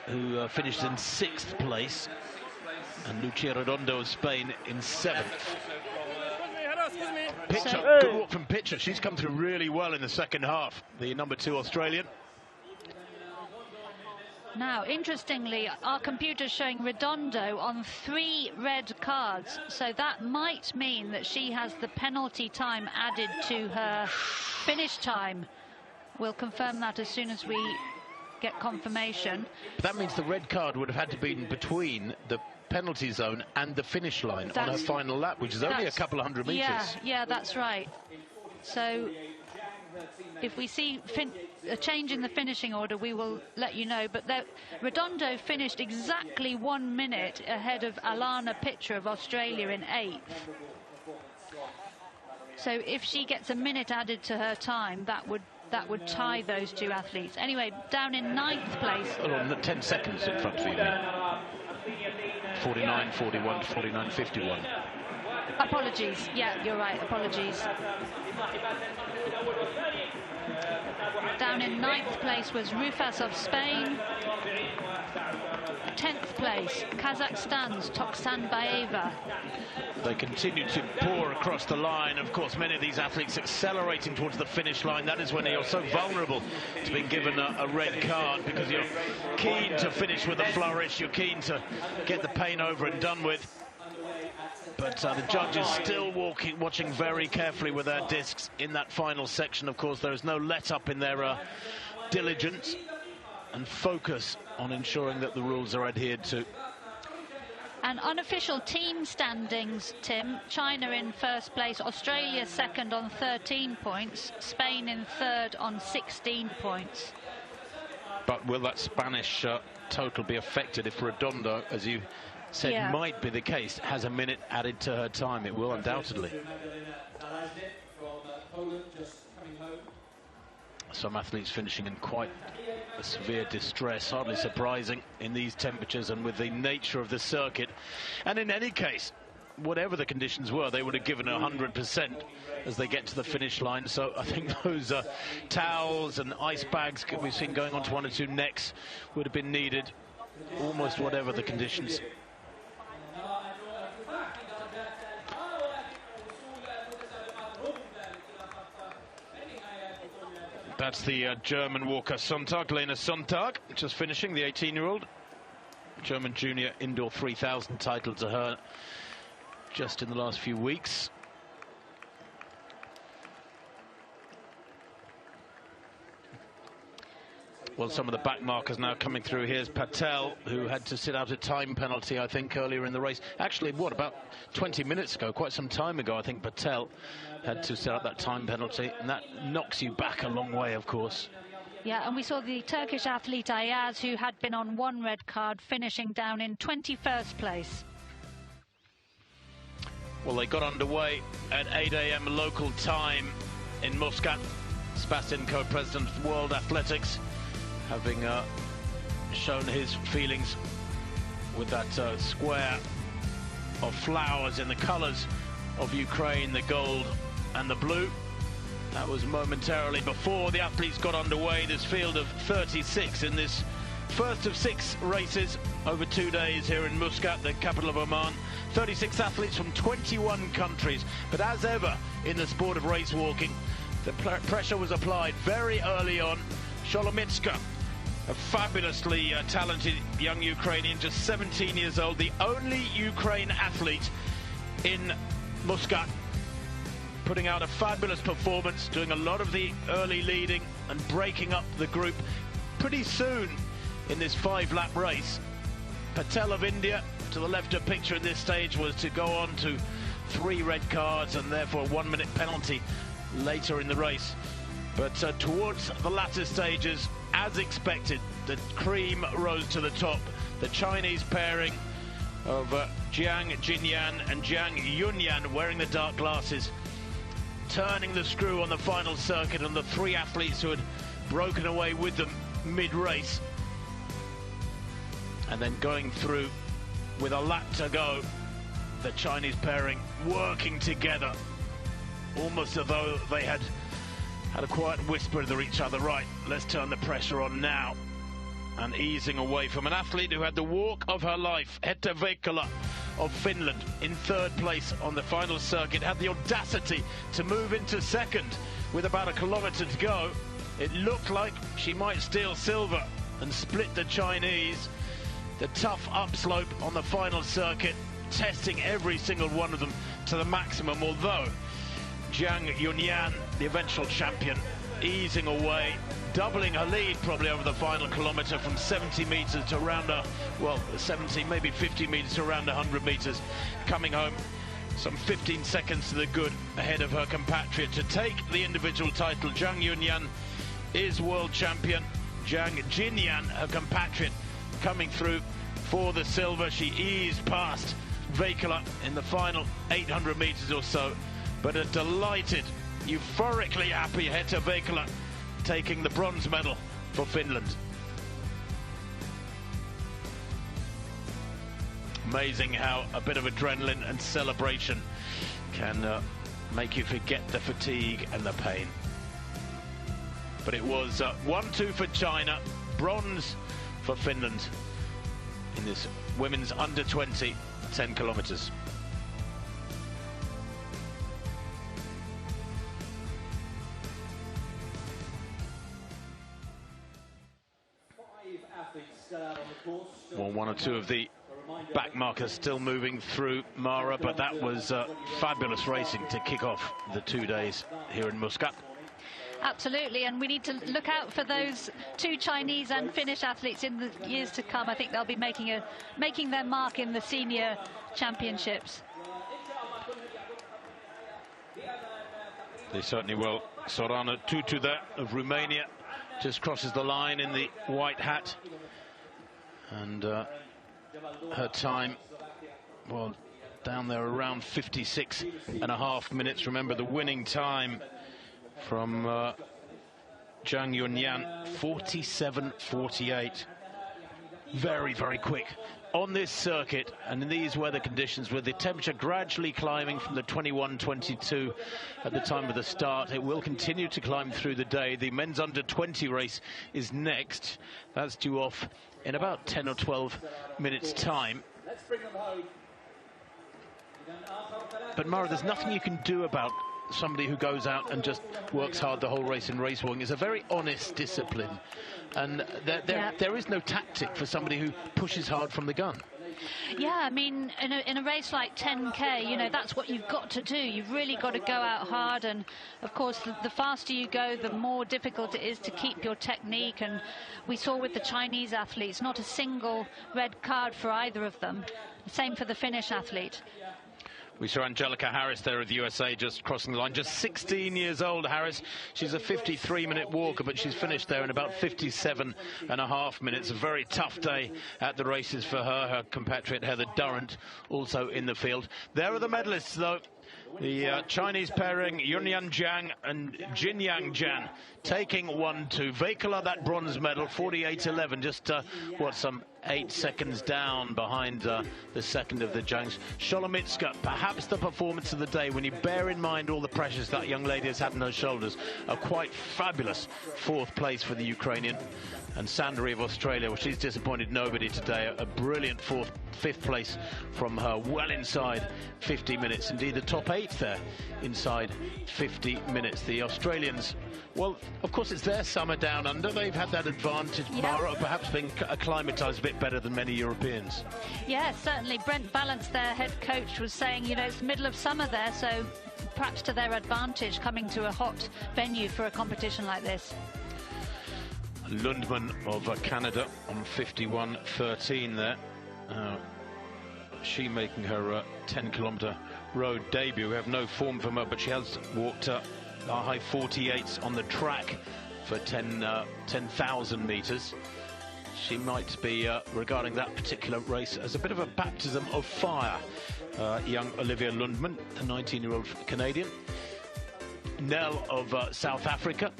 who finished in 6th place. And Lucia Redondo of Spain in 7th. Pitcher, good walk from Pitcher. She's come through really well in the second half, the number 2 Australian. Now, interestingly, our computer's showing Redondo on 3 red cards, so that might mean that she has the penalty time added to her finish time. We'll confirm that as soon as we get confirmation. But that means the red card would have had to be between the penalty zone and the finish line on her final lap, which is only a couple of hundred meters. Yeah, that's right. So if we see a change in the finishing order, we will let you know. But Redondo finished exactly 1 minute ahead of Alana Pitcher of Australia in 8th. So if she gets a minute added to her time, that would tie those 2 athletes. Anyway, down in 9th place. Well, on 10 seconds in front of you. 49.41 to 49.51. Apologies. Yeah, you're right. Apologies. Down in 9th place was Rufas of Spain. 10th place, Kazakhstan's Toksanbayeva. They continue to pour across the line. Of course, many of these athletes accelerating towards the finish line. That is when you're so vulnerable to being given a red card, because you're keen to finish with a flourish. You're keen to get the pain over and done with. But the judges still watching very carefully with their discs in that final section. Of course, there is no let-up in their diligence and focus on ensuring that the rules are adhered to. And unofficial team standings, Tim: China in 1st place, Australia 2nd on 13 points, Spain in 3rd on 16 points. But will that Spanish total be affected if Redondo, as you said, might be the case, has a minute added to her time? It will undoubtedly. Some athletes finishing in quite a severe distress, hardly surprising in these temperatures and with the nature of the circuit. And in any case, whatever the conditions were, they would have given 100% as they get to the finish line. So I think those towels and ice bags we've seen going on to 1 or 2 necks would have been needed, almost whatever the conditions. That's the German walker Sonntag, Lena Sonntag, just finishing, the 18-year-old. German junior indoor 3,000 title to her just in the last few weeks. Well, some of the back markers now coming through. Here's Patel, who had to sit out a time penalty, I think, earlier in the race. Actually, about 20 minutes ago, quite some time ago, I think Patel had to sit out that time penalty, and that knocks you back a long way, of course. Yeah, and we saw the Turkish athlete Ayaz, who had been on 1 red card, finishing down in 21st place. Well, they got underway at 8 a.m. local time in Muscat. Sebastian Coe, president of World Athletics, having shown his feelings with that square of flowers in the colours of Ukraine, the gold and the blue. That was momentarily before the athletes got underway. This field of 36 in this first of 6 races over 2 days here in Muscat, the capital of Oman. 36 athletes from 21 countries. But as ever in the sport of race walking, the pressure was applied very early on. Sholomitska, a fabulously talented young Ukrainian, just 17 years old, the only Ukraine athlete in Muscat, putting out a fabulous performance, doing a lot of the early leading and breaking up the group pretty soon in this 5-lap race. Patel of India, to the left of picture at this stage, was to go on to 3 red cards and therefore a 1-minute penalty later in the race. But towards the latter stages, as expected, the cream rose to the top. The Chinese pairing of Jiang Jinyan and Jiang Yunyan, wearing the dark glasses, turning the screw on the final circuit on the 3 athletes who had broken away with them mid-race. And then going through with a lap to go, the Chinese pairing working together, almost as though they had a quiet whisper to each other. Right, let's turn the pressure on now. And easing away from an athlete who had the walk of her life, Hetta Veikkola of Finland, in 3rd place on the final circuit, had the audacity to move into 2nd with about 1 kilometre to go. It looked like she might steal silver and split the Chinese. The tough upslope on the final circuit, testing every single one of them to the maximum, although Jiang Yunyan, the eventual champion, easing away, doubling her lead probably over the final kilometre from 70 metres to around 70, maybe 50 metres to around 100 metres, coming home some 15 seconds to the good ahead of her compatriot to take the individual title. Jiang Yunyan is world champion. Jiang Jinyan, her compatriot, coming through for the silver. She eased past Veikkola in the final 800 metres or so, but a delighted, euphorically happy Hetta Veikkola taking the bronze medal for Finland. Amazing how a bit of adrenaline and celebration can make you forget the fatigue and the pain. But it was 1-2 for China, bronze for Finland in this women's under-20 10 kilometres. Well, 1 or 2 of the back markers still moving through Mara, but that was fabulous racing to kick off the 2 days here in Muscat. Absolutely, and we need to look out for those 2 Chinese and Finnish athletes in the years to come. I think they'll be making their mark in the senior championships. They certainly will. Sorana Tutu there of Romania just crosses the line in the white hat, and her time, well, down there around 56.5 minutes. Remember the winning time from Jiang Yunyan, 47.48. Very, very quick on this circuit and in these weather conditions, with the temperature gradually climbing from the 21-22 at the time of the start. It will continue to climb through the day. The men's under-20 race is next. That's due off in about 10 or 12 minutes time. But Mara, there's nothing you can do about somebody who goes out and just works hard the whole race in race walking. It's a very honest discipline, and there is no tactic for somebody who pushes hard from the gun. Yeah, I mean, in a race like 10K, you know, that's what you've got to do. You've really got to go out hard, and of course the faster you go, the more difficult it is to keep your technique. And we saw with the Chinese athletes, not a single red card for either of them. Same for the Finnish athlete. We saw Angelica Harris there of the USA just crossing the line. Just 16 years old, Harris. She's a 53-minute walker, but she's finished there in about 57.5 minutes. A very tough day at the races for her. Her compatriot Heather Durrant also in the field. There are the medalists, though. The Chinese pairing, Yunyan Jiang and Jinyang Jian, taking 1-2. Veikkola, that bronze medal, 48.11, just, some 8 seconds down behind the second of the Jiangs. Solomitska, perhaps the performance of the day, when you bear in mind all the pressures that young lady has had on her shoulders. A quite fabulous 4th place for the Ukrainian. And Sandri of Australia, well, she's disappointed nobody today. A brilliant 5th place from her, well inside 50 minutes. Indeed, the top 8 there inside 50 minutes. The Australians, well, of course, it's their summer down under. They've had that advantage, Mara, of perhaps being acclimatised a bit better than many Europeans. Yeah, certainly. Brent Balance, their head coach, was saying, you know, it's the middle of summer there, so perhaps to their advantage coming to a hot venue for a competition like this. Lundman of Canada on 51.13 there. She making her 10-kilometer road debut. We have no form from her, but she has walked high 48s on the track for 10,000 meters. She might be regarding that particular race as a bit of a baptism of fire. Young Olivia Lundman, the 19-year-old Canadian. Nell of South Africa,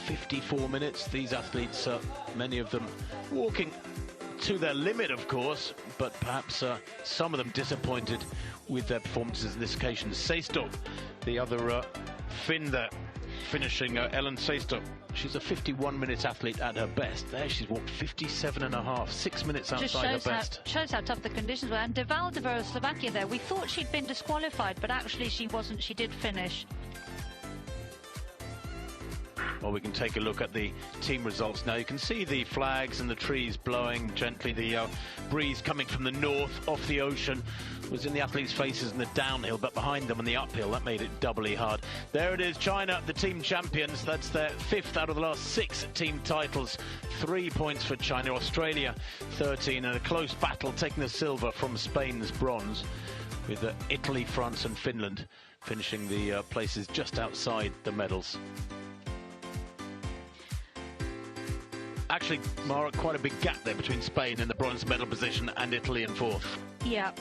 54 minutes. These athletes, many of them walking to their limit, of course, but perhaps some of them disappointed with their performances in this occasion. Seistorp, the other Finn there, finishing Ellen Seistorp. She's a 51-minute athlete at her best. There she's walked 57.5, 6 minutes outside her best. Shows how tough the conditions were. And De Valdeva of Slovakia there, we thought she'd been disqualified, but actually she wasn't. She did finish. Well, we can take a look at the team results now. You can see the flags and the trees blowing gently. The breeze coming from the north off the ocean was in the athletes' faces in the downhill, but behind them in the uphill, that made it doubly hard. There it is, China, the team champions. That's their 5th out of the last 6 team titles. 3 points for China. Australia 13, and a close battle taking the silver from Spain's bronze, with Italy, France and Finland finishing the places just outside the medals. Actually, Mara, quite a big gap there between Spain in the bronze medal position and Italy in 4th. Yeah.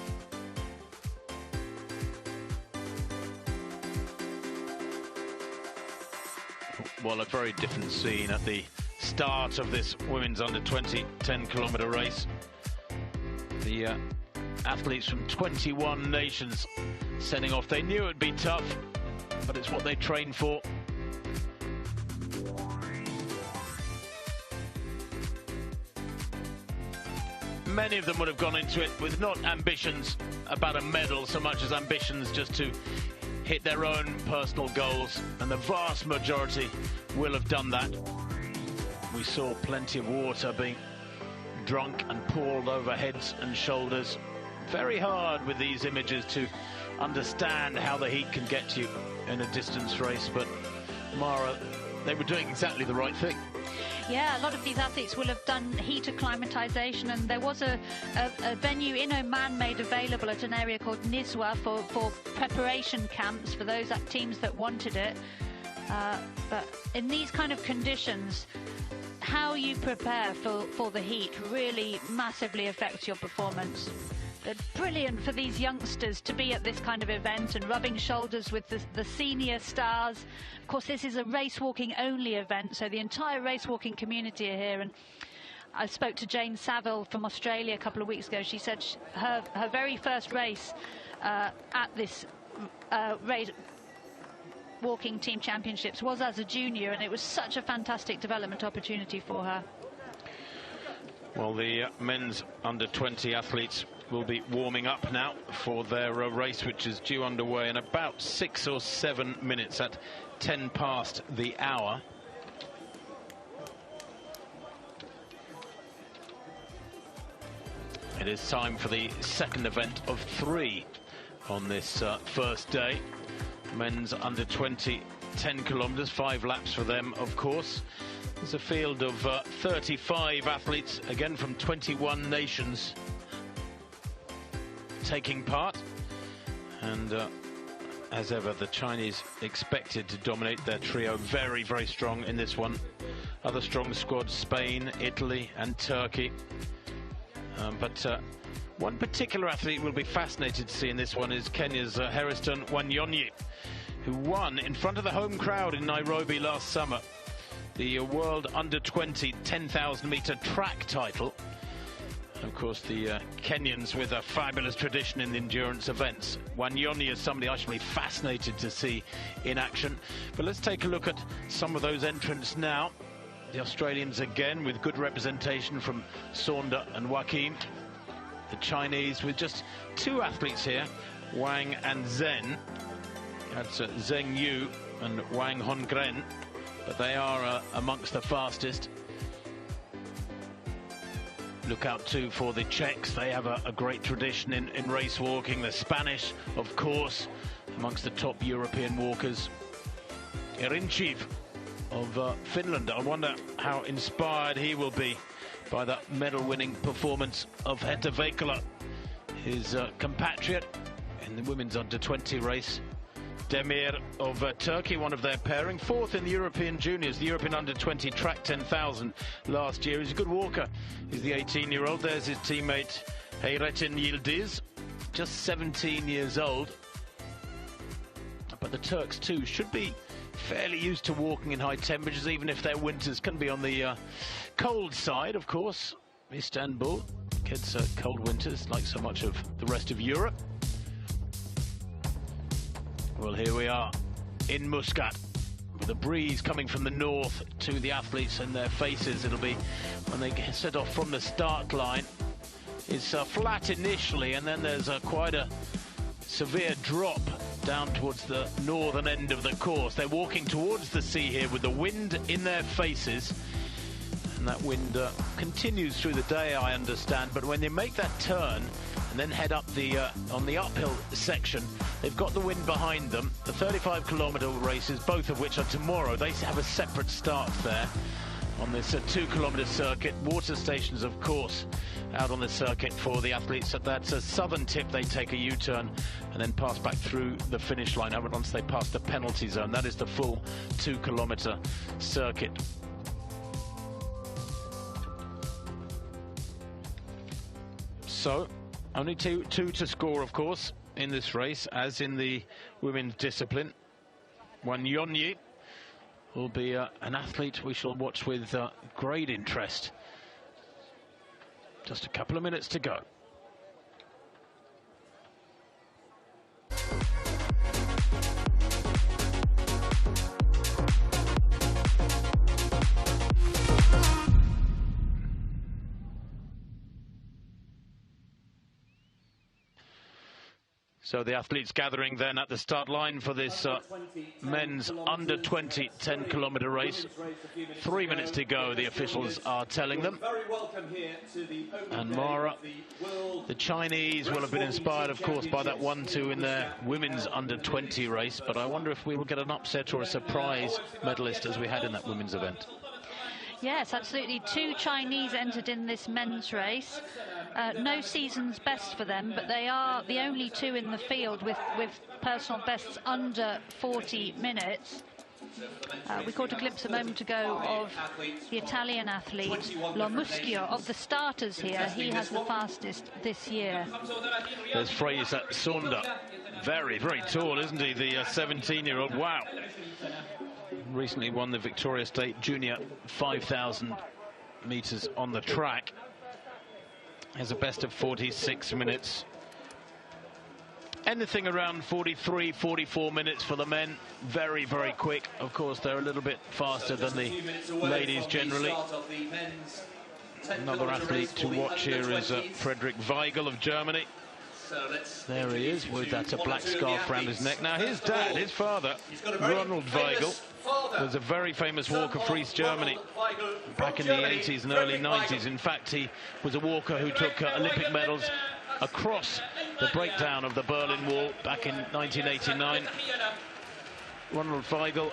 Well, a very different scene at the start of this women's under-20 10-kilometer race. The athletes from 21 nations setting off. They knew it'd be tough, but it's what they trained for. Many of them would have gone into it with not ambitions about a medal so much as ambitions just to hit their own personal goals, and the vast majority will have done that. We saw plenty of water being drunk and poured over heads and shoulders. Very hard with these images to understand how the heat can get you in a distance race, but Mara, they were doing exactly the right thing. Yeah, a lot of these athletes will have done heat acclimatization, and there was a venue in Oman made available at an area called Nizwa for preparation camps for those teams that wanted it. But in these kind of conditions, how you prepare for the heat really massively affects your performance. But brilliant for these youngsters to be at this kind of event and rubbing shoulders with the senior stars. Of course, this is a race walking only event, so the entire race walking community are here. And I spoke to Jane Saville from Australia a couple of weeks ago. She said her very first race at this race walking team championships was as a junior, and it was such a fantastic development opportunity for her. Well, the men's under-20 athletes will be warming up now for their race, which is due underway in about 6 or 7 minutes at 10 past the hour. It is time for the second event of 3 on this first day. Men's under-20 10 kilometres, 5 laps for them, of course. There's a field of 35 athletes, again from 21 nations, taking part. And as ever, the Chinese expected to dominate their trio. Very, very strong in this one. Other strong squads, Spain, Italy and Turkey. But one particular athlete we'll be fascinated to see in this one is Kenya's Hairiston Wanyonyi, who won in front of the home crowd in Nairobi last summer the World Under-20 10,000 metre track title. Of course, the Kenyans with a fabulous tradition in the endurance events. Wanyonyi is somebody I shall be fascinated to see in action. But let's take a look at some of those entrants now. The Australians again with good representation from Saunder and Joaquim. The Chinese with just 2 athletes here, Wang and Zhen. That's Zheng Yu and Wang Hongren, but they are amongst the fastest. Look out too for the Czechs. They have a great tradition in race walking. The Spanish, of course, amongst the top European walkers. Irinchiv of Finland. I wonder how inspired he will be by that medal-winning performance of Hetta Veikkola, his compatriot in the women's under-20 race. Demir of Turkey, one of their pairing, fourth in the European Juniors, the European under-20 track 10,000 last year. He's a good walker. He's the 18-year-old. There's his teammate Hayrettin Yildiz, just 17 years old. But the Turks too should be fairly used to walking in high temperatures, even if their winters can be on the cold side, of course. Istanbul gets cold winters like so much of the rest of Europe. Well, here we are in Muscat with a breeze coming from the north to the athletes and their faces. It'll be when they set off from the start line. It's flat initially, and then there's quite a severe drop down towards the northern end of the course. They're walking towards the sea here with the wind in their faces, and that wind continues through the day, I understand. But when they make that turn and then head up the on the uphill section, they've got the wind behind them. The 35-kilometer races, both of which are tomorrow, they have a separate start there on this 2-kilometer circuit. Water stations, of course, out on the circuit for the athletes. At that southern tip, they take a U-turn and then pass back through the finish line once they pass the penalty zone. That is the full 2-kilometer circuit. So, only two to score, of course, in this race, as in the women's discipline. Wanyonyi will be an athlete we shall watch with great interest. Just a couple of minutes to go. So the athletes gathering then at the start line for this men's under-20 10-kilometer race. 3 minutes to go, the officials are telling them. And Mara, the Chinese, will have been inspired, of course, by that 1-2 in their women's under-20 race. But I wonder if we will get an upset or a surprise medalist as we had in that women's event. Yes, absolutely. 2 Chinese entered in this men's race. No season's best for them, but they are the only 2 in the field with personal bests under 40 minutes. We caught a glimpse a moment ago of the Italian athlete Muschio of the starters here. He has the fastest this year. There's Fraser Sonda. Very, very tall, isn't he? The 17-year-old. Wow. Recently won the Victoria State Junior 5,000 meters on the track. Has a best of 46 minutes. Anything around 43, 44 minutes for the men. Very, very quick. Of course, they're a little bit faster than the ladies generally. Another athlete to watch here is Frederick Weigel of Germany. There he is with that black scarf around his neck. Now his dad, his father, Ronald Weigel, was a very famous walker for East Germany back in the 80s and early 90s. In fact, he was a walker who took Olympic medals across the breakdown of the Berlin Wall back in 1989.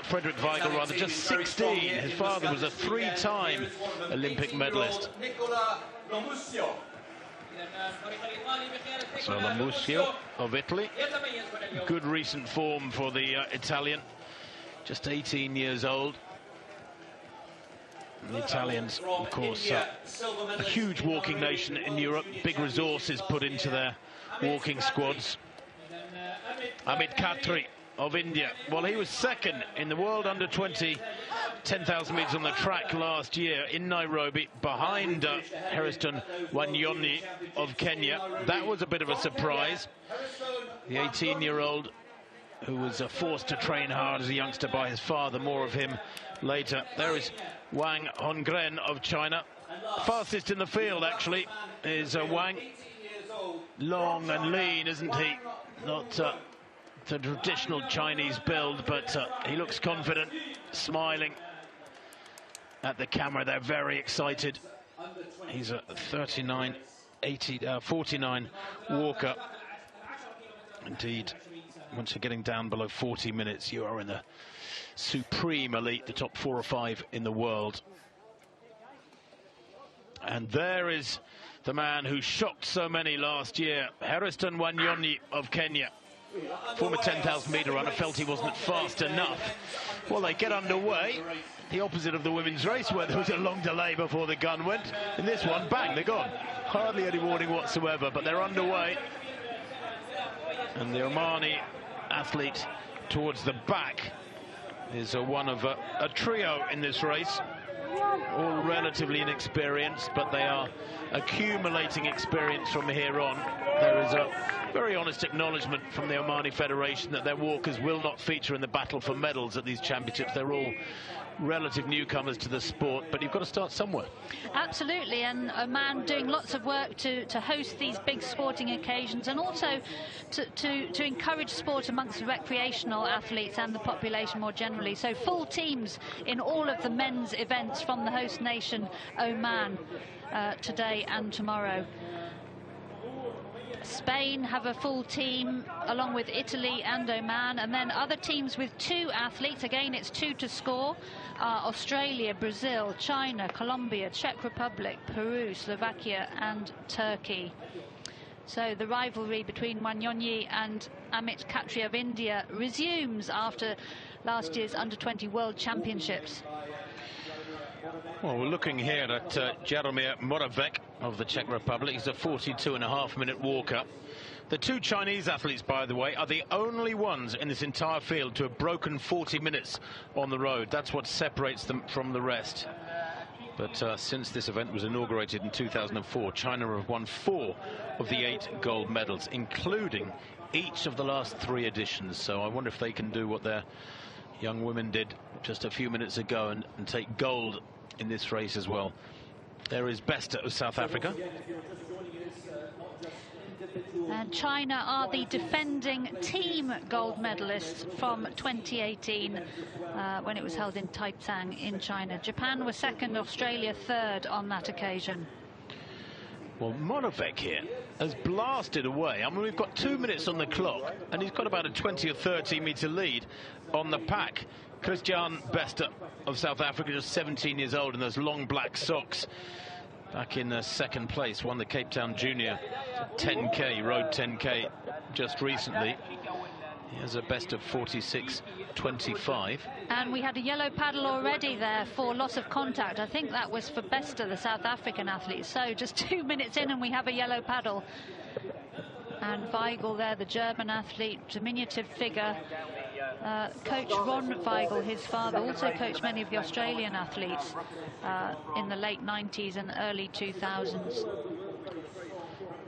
Frederick Weigel, rather, just 16. His father was a 3-time Olympic medalist. So Muschio of Italy, good recent form for the Italian, just 18 years old. The Italians, of course, a huge walking nation in Europe, big resources put into their walking squads. Amit Khatri of India, well, he was second in the world under-20 10,000 meters on the track last year in Nairobi, behind Hayrettin Wanyonyi of Kenya. That was a bit of a surprise. The 18-year-old who was forced to train hard as a youngster by his father. More of him later. There is Wang Hongren of China. Fastest in the field, actually, is Wang. Long and lean, isn't he? Not the traditional Chinese build, but he looks confident, smiling at the camera. They're very excited. He's a 49 walker. Indeed, once you're getting down below 40 minutes, you are in the supreme elite, the top 4 or 5 in the world. And there is the man who shocked so many last year, Hairiston Wanyonyi of Kenya. Former 10,000 metre runner, felt he wasn't fast enough. Well, they get underway, the opposite of the women's race where there was a long delay before the gun went. In this one, bang, they're gone. Hardly any warning whatsoever, but they're underway. And the Omani athlete towards the back is one of a trio in this race. All relatively inexperienced, but they are accumulating experience from here on. There is a very honest acknowledgement from the Omani Federation that their walkers will not feature in the battle for medals at these championships. They're all relative newcomers to the sport, but you've got to start somewhere. Absolutely, and Oman doing lots of work to host these big sporting occasions, and also to encourage sport amongst the recreational athletes and the population more generally. So full teams in all of the men's events from the host nation Oman today and tomorrow. Spain have a full team along with Italy and Oman, and then other teams with 2 athletes. Again, it's 2 to score. Australia, Brazil, China, Colombia, Czech Republic, Peru, Slovakia and Turkey. So the rivalry between Wanyonyi and Amit Khatri of India resumes after last year's Under-20 World Championships. Well, we're looking here at Jaromir Moravec of the Czech Republic. He's a 42.5-minute walker. The 2 Chinese athletes, by the way, are the only ones in this entire field to have broken 40 minutes on the road. That's what separates them from the rest. But since this event was inaugurated in 2004, China have won 4 of the 8 gold medals, including each of the last 3 editions. So I wonder if they can do what their young women did just a few minutes ago and take gold in this race as well. There is Bester of South Africa. And China are the defending team gold medalists from 2018 when it was held in Taipei in China. Japan was second, Australia third on that occasion. Well, Moravec here has blasted away. I mean, we've got 2 minutes on the clock, and he's got about a 20 or 30 metre lead on the pack. Christian Bester of South Africa, just 17 years old in those long black socks. Back in second place, won the Cape Town Junior 10K, road 10K just recently. He has a best of 46.25. And we had a yellow paddle already there for loss of contact. I think that was for Bester, the South African athlete. So just 2 minutes in and we have a yellow paddle. And Weigel there, the German athlete, diminutive figure. Coach Ron Weigel, his father, also coached many of the Australian athletes in the late 90s and early 2000s.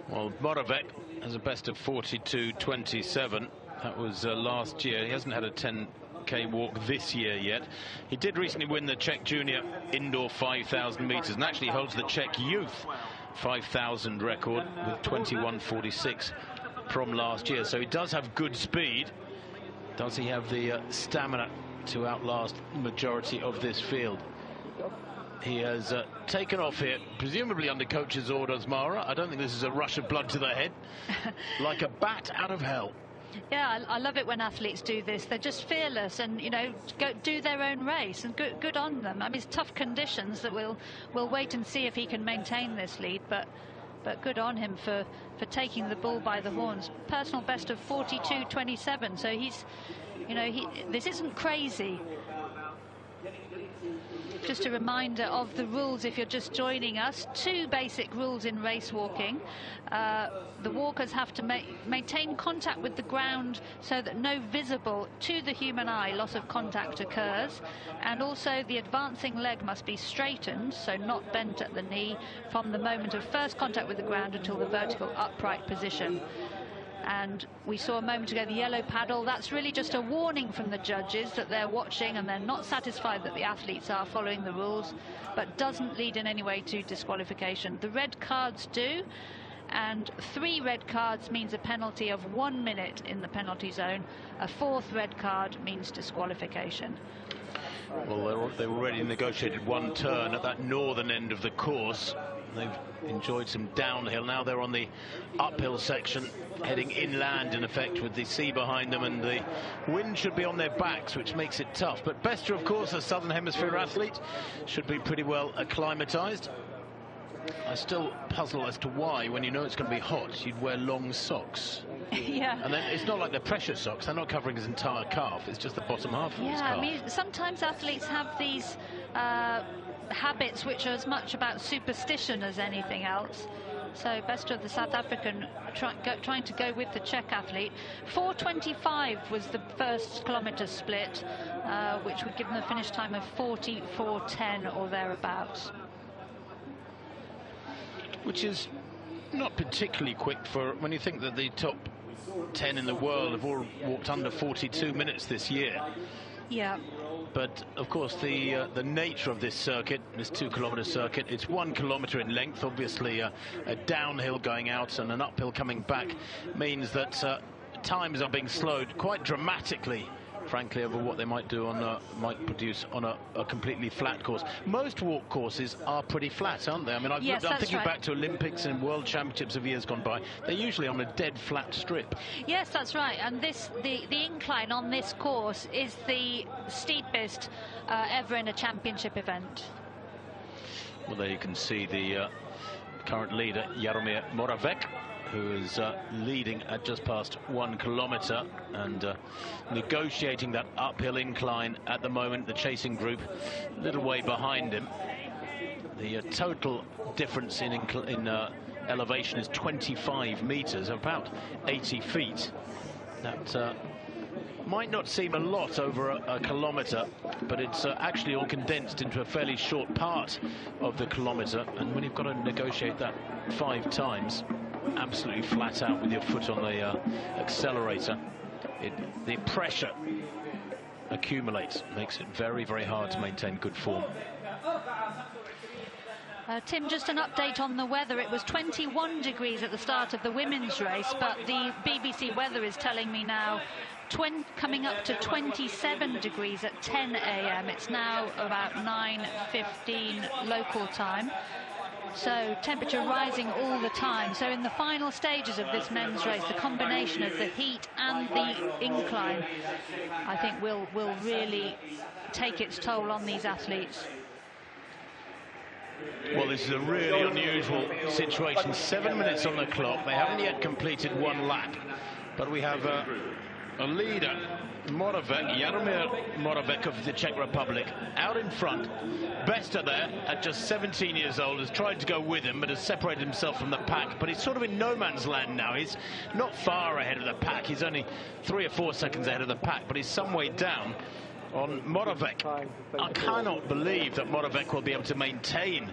Well, Moravec has a best of 42.27. That was last year. He hasn't had a 10K walk this year yet. He did recently win the Czech Junior Indoor 5,000 metres and actually holds the Czech Youth 5,000 record with 21.46 from last year. So he does have good speed. Does he have the stamina to outlast the majority of this field? He has taken off here, presumably under coach's orders, Mara. I don't think this is a rush of blood to the head. Like a bat out of hell. Yeah, I love it when athletes do this. They're just fearless and, you know, go do their own race, and good on them. I mean, it's tough conditions that we'll wait and see if he can maintain this lead, but good on him for taking the bull by the horns. Personal best of 42.27, so he's, you know, this isn't crazy. Just a reminder of the rules if you're just joining us. 2 basic rules in race walking. The walkers have to maintain contact with the ground so that no visible to the human eye loss of contact occurs, and also the advancing leg must be straightened, so not bent at the knee, from the moment of first contact with the ground until the vertical upright position. And we saw a moment ago the yellow paddle. That's really just a warning from the judges that they're watching and they're not satisfied that the athletes are following the rules, but doesn't lead in any way to disqualification. The red cards do, and 3 red cards means a penalty of 1 minute in the penalty zone. A 4th red card means disqualification. Well, they already negotiated 1 turn at that northern end of the course. They've enjoyed some downhill. Now they're on the uphill section, heading inland in effect, with the sea behind them, and the wind should be on their backs, which makes it tough. But Bester, of course, a Southern Hemisphere athlete, should be pretty well acclimatized. I still puzzle as to why, when you know it's going to be hot, you'd wear long socks. Yeah. And then it's not like they're pressure socks. They're not covering his entire calf. It's just the bottom half of his calf. I mean, sometimes athletes have these habits which are as much about superstition as anything else. So Bester, the South African, trying to go with the Czech athlete. 4:25 was the first kilometre split, which would give them a finish time of 44:10 or thereabouts. Which is not particularly quick for when you think that the top 10 in the world have all walked under 42 minutes this year. Yeah. But of course the nature of this circuit, this 2-kilometre circuit, it's 1 kilometre in length. Obviously a downhill going out and an uphill coming back means that times are being slowed quite dramatically, frankly, over what they might do on might produce on a completely flat course. Most walk courses are pretty flat, aren't they? I mean, I'm thinking back to Olympics and World Championships of years gone by. They're usually on a dead flat strip. Yes, that's right. And the incline on this course is the steepest ever in a championship event. Well, there you can see the current leader, Jaromir Moravec, who is leading at just past 1 kilometre and negotiating that uphill incline at the moment. The chasing group a little way behind him. The total difference in elevation is 25 metres, about 80 feet. That might not seem a lot over a kilometre, but it's actually all condensed into a fairly short part of the kilometre. And when you've got to negotiate that 5 times, absolutely flat out with your foot on the accelerator, the pressure accumulates, makes it very, very hard to maintain good form. Tim, just an update on the weather. It was 21 degrees at the start of the women's race, but the BBC weather is telling me now coming up to 27 degrees at 10 a.m. It's now about 9:15 local time. So temperature rising all the time. So in the final stages of this men's race, the combination of the heat and the incline, I think will really take its toll on these athletes. Well, this is a really unusual situation. 7 minutes on the clock. They haven't yet completed 1 lap, but we have a leader, Jaromir Moravec of the Czech Republic, out in front. Bester there, at just 17 years old, has tried to go with him, but has separated himself from the pack. But he's sort of in no man's land now. He's not far ahead of the pack. He's only 3 or 4 seconds ahead of the pack, but he's some way down on Moravec. I cannot believe that Moravec will be able to maintain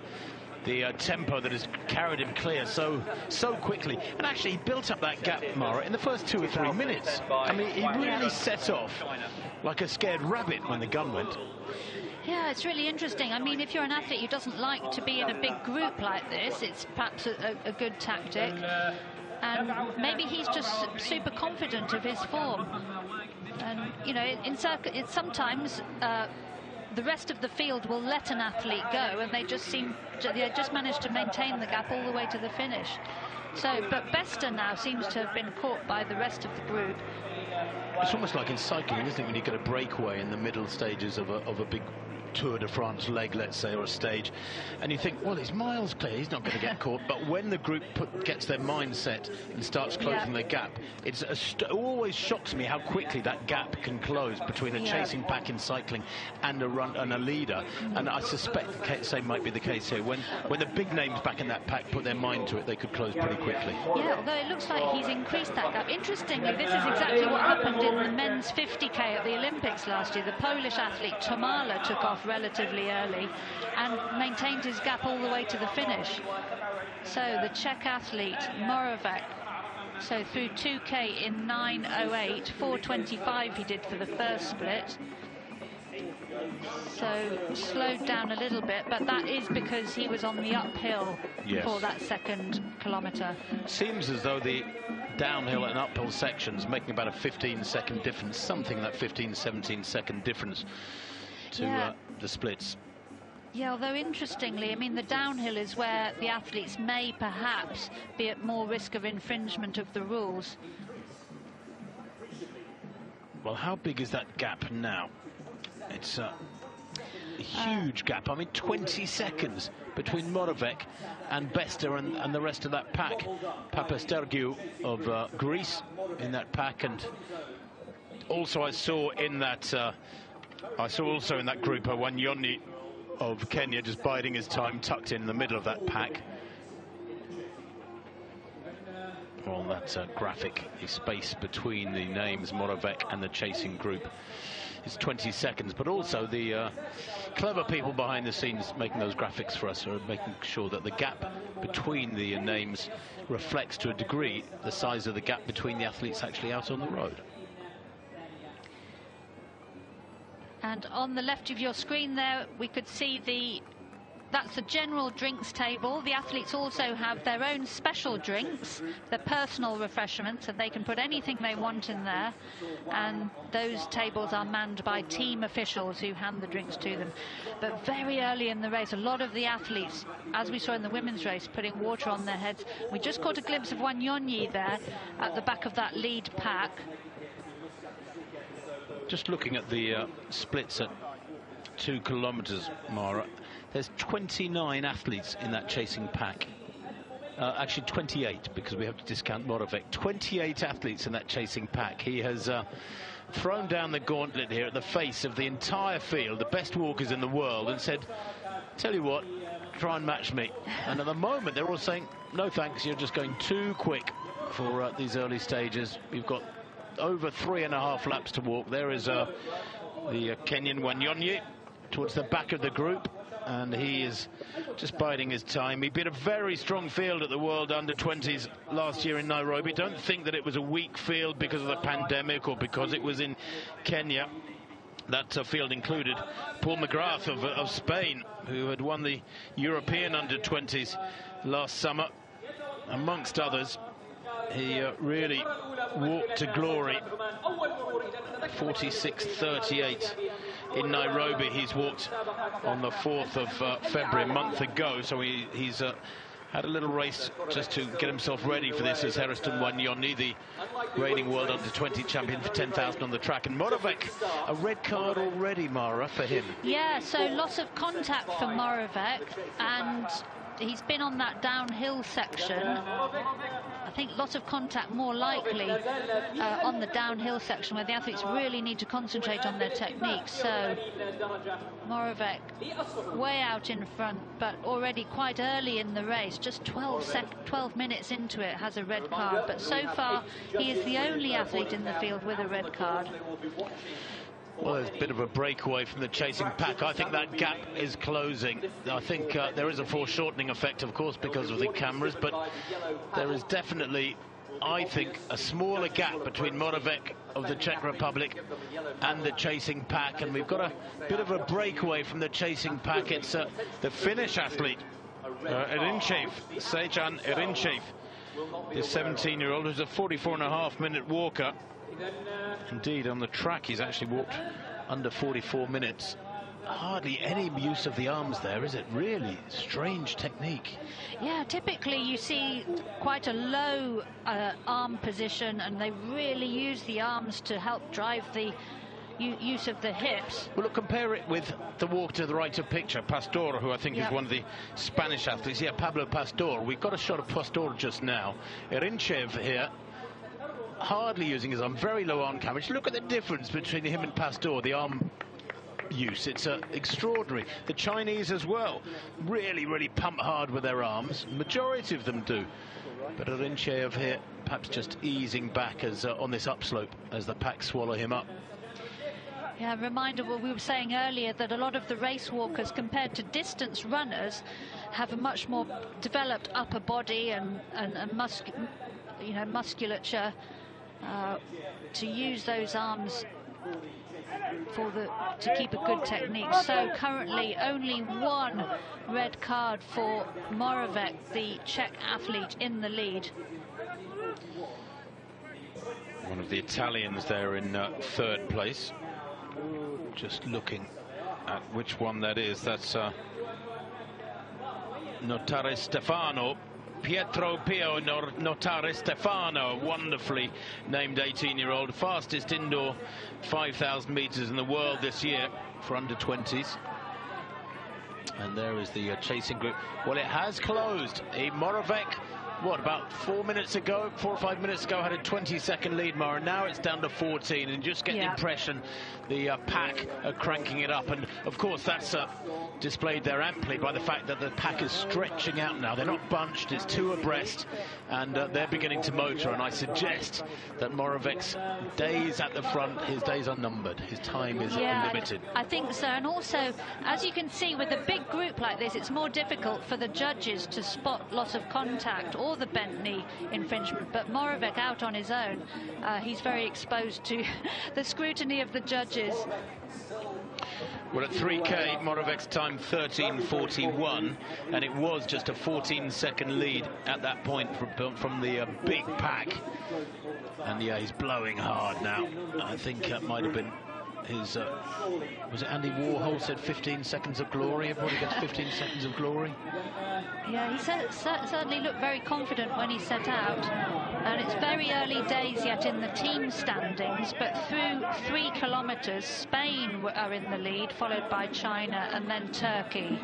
the tempo that has carried him clear so quickly. And actually, he built up that gap, Mara, in the first 2 or 3 minutes. I mean, he really set off like a scared rabbit when the gun went. Yeah, it's really interesting. I mean, if you're an athlete who doesn't like to be in a big group like this, it's perhaps a good tactic. And maybe he's just super confident of his form. And, you know, it's sometimes the rest of the field will let an athlete go, and they just manage to maintain the gap all the way to the finish. So, but Bester now seems to have been caught by the rest of the group. It's almost like in cycling, isn't it, when you get a breakaway in the middle stages of a big Tour de France leg, let's say, or a stage, and you think, well, it's miles clear, he's not going to get caught. But when the group gets their mindset and starts closing the gap, it always shocks me how quickly that gap can close between a chasing pack in cycling and a leader. And I suspect the same might be the case here. When the big names back in that pack put their mind to it, they could close pretty quickly. Yeah, although it looks like he's increased that gap. Interestingly, this is exactly what happened in the men's 50k at the Olympics last year. The Polish athlete Tomala took off relatively early and maintained his gap all the way to the finish. So the Czech athlete Moravec, so through 2k in 9:08, 4:25 he did for the first split. So slowed down a little bit, but that is because he was on the uphill for that second kilometre. Seems as though the downhill and uphill sections making about a 15-second difference, something like 15-17 second difference to the splits. Yeah, although interestingly, I mean, the downhill is where the athletes may perhaps be at more risk of infringement of the rules. Well, how big is that gap now? It's a huge gap. I mean, 20 seconds between Moravec and Bester and the rest of that pack. Papastergiou of Greece in that pack, and also I saw in that group Wanyoni of Kenya just biding his time, tucked in the middle of that pack. Well, that's a graphic. The space between the names Moravec and the chasing group is 20 seconds, but also the clever people behind the scenes making those graphics for us are making sure that the gap between the names reflects to a degree the size of the gap between the athletes actually out on the road. And on the left of your screen there, we could see that's the general drinks table. The athletes also have their own special drinks, their personal refreshments, and they can put anything they want in there. And those tables are manned by team officials who hand the drinks to them. But very early in the race, a lot of the athletes, as we saw in the women's race, putting water on their heads. We just caught a glimpse of Wanyonyi there at the back of that lead pack. Just looking at the splits at 2 kilometres, Mara, there's 29 athletes in that chasing pack. Actually 28, because we have to discount Moravec. 28 athletes in that chasing pack. He has thrown down the gauntlet here at the face of the entire field, the best walkers in the world, and said, tell you what, try and match me. And at the moment they're all saying, no thanks, you're just going too quick for these early stages. You've got over 3.5 laps to walk. There is the Kenyan Wanyonyi towards the back of the group, and he is just biding his time. He beat a very strong field at the World Under-20s last year in Nairobi. Don't think that it was a weak field because of the pandemic or because it was in Kenya. That field included Paul McGrath of Spain, who had won the European Under-20s last summer, amongst others. He really walked to glory. 46.38 in Nairobi. He's walked on the 4th of February, a month ago, so he's had a little race just to get himself ready for this, as Hairiston Wanyoni, the reigning World Under-20 champion, for 10,000 on the track. And Moravec, a red card already, Mara, for him. Yeah, so lots of contact for Moravec, and he's been on that downhill section. I think lots of contact more likely on the downhill section, where the athletes really need to concentrate on their technique. So Moravec way out in front, but already quite early in the race, just 12 minutes into it, has a red card. But so far he is the only athlete in the field with a red card. Well, there's a bit of a breakaway from the chasing pack. I think that gap is closing. I think there is a foreshortening effect, of course, because of the cameras, but there is definitely, I think, a smaller gap between Moravec of the Czech Republic and the chasing pack, and we've got a bit of a breakaway from the chasing pack. It's the Finnish athlete, Erinchev, Sejan Erinchev, the 17-year-old, who's a 44.5-minute walker. Indeed, on the track he's actually walked under 44 minutes. Hardly any use of the arms there, is it? Really strange technique. Yeah, typically you see quite a low arm position, and they really use the arms to help drive the use of the hips. Well, look, compare it with the walk to the right of picture, Pastor, who I think is one of the Spanish athletes. Yeah, Pablo Pastor. We've got a shot of Pastor just now. Erinchev here, hardly using his arm, very low arm coverage. Look at the difference between him and Pastor, the arm use. It's extraordinary. The Chinese as well really pump hard with their arms. Majority of them do. But Erinchev here perhaps just easing back as on this upslope as the pack swallow him up. Yeah, reminder what we were saying earlier, that a lot of the race walkers compared to distance runners have a much more developed upper body and musculature to use those arms to keep a good technique. So currently only one red card for Moravec, the Czech athlete, in the lead. One of the Italians there in third place. Just looking at which one that is. That's Notare Stefano. Pietro Pio Notare Stefano, wonderfully named 18-year-old, fastest indoor 5,000 meters in the world this year for under 20s. And there is the chasing group. Well, it has closed. Moravec, what, about 4 or 5 minutes ago, had a 20-second lead, Mara. Now it's down to 14, and just get the impression the pack are cranking it up. And of course, that's displayed there amply by the fact that the pack is stretching out now. They're not bunched, it's two abreast, and they're beginning to motor. And I suggest that Moravec's days at the front, his days are numbered. His time is limited. I think so. And also, as you can see, with a big group like this, it's more difficult for the judges to spot loss of contact or the bent knee infringement. But Moravec out on his own, he's very exposed to the scrutiny of the judges. Well, at 3K, Moravec's time 13:41, and it was just a 14-second lead at that point from the big pack. And yeah, he's blowing hard now. I think that might have been his, was it Andy Warhol said 15 seconds of glory? Everybody gets 15 seconds of glory. Yeah, he certainly looked very confident when he set out. And it's very early days yet in the team standings, but through 3 kilometers, Spain are in the lead, followed by China and then Turkey.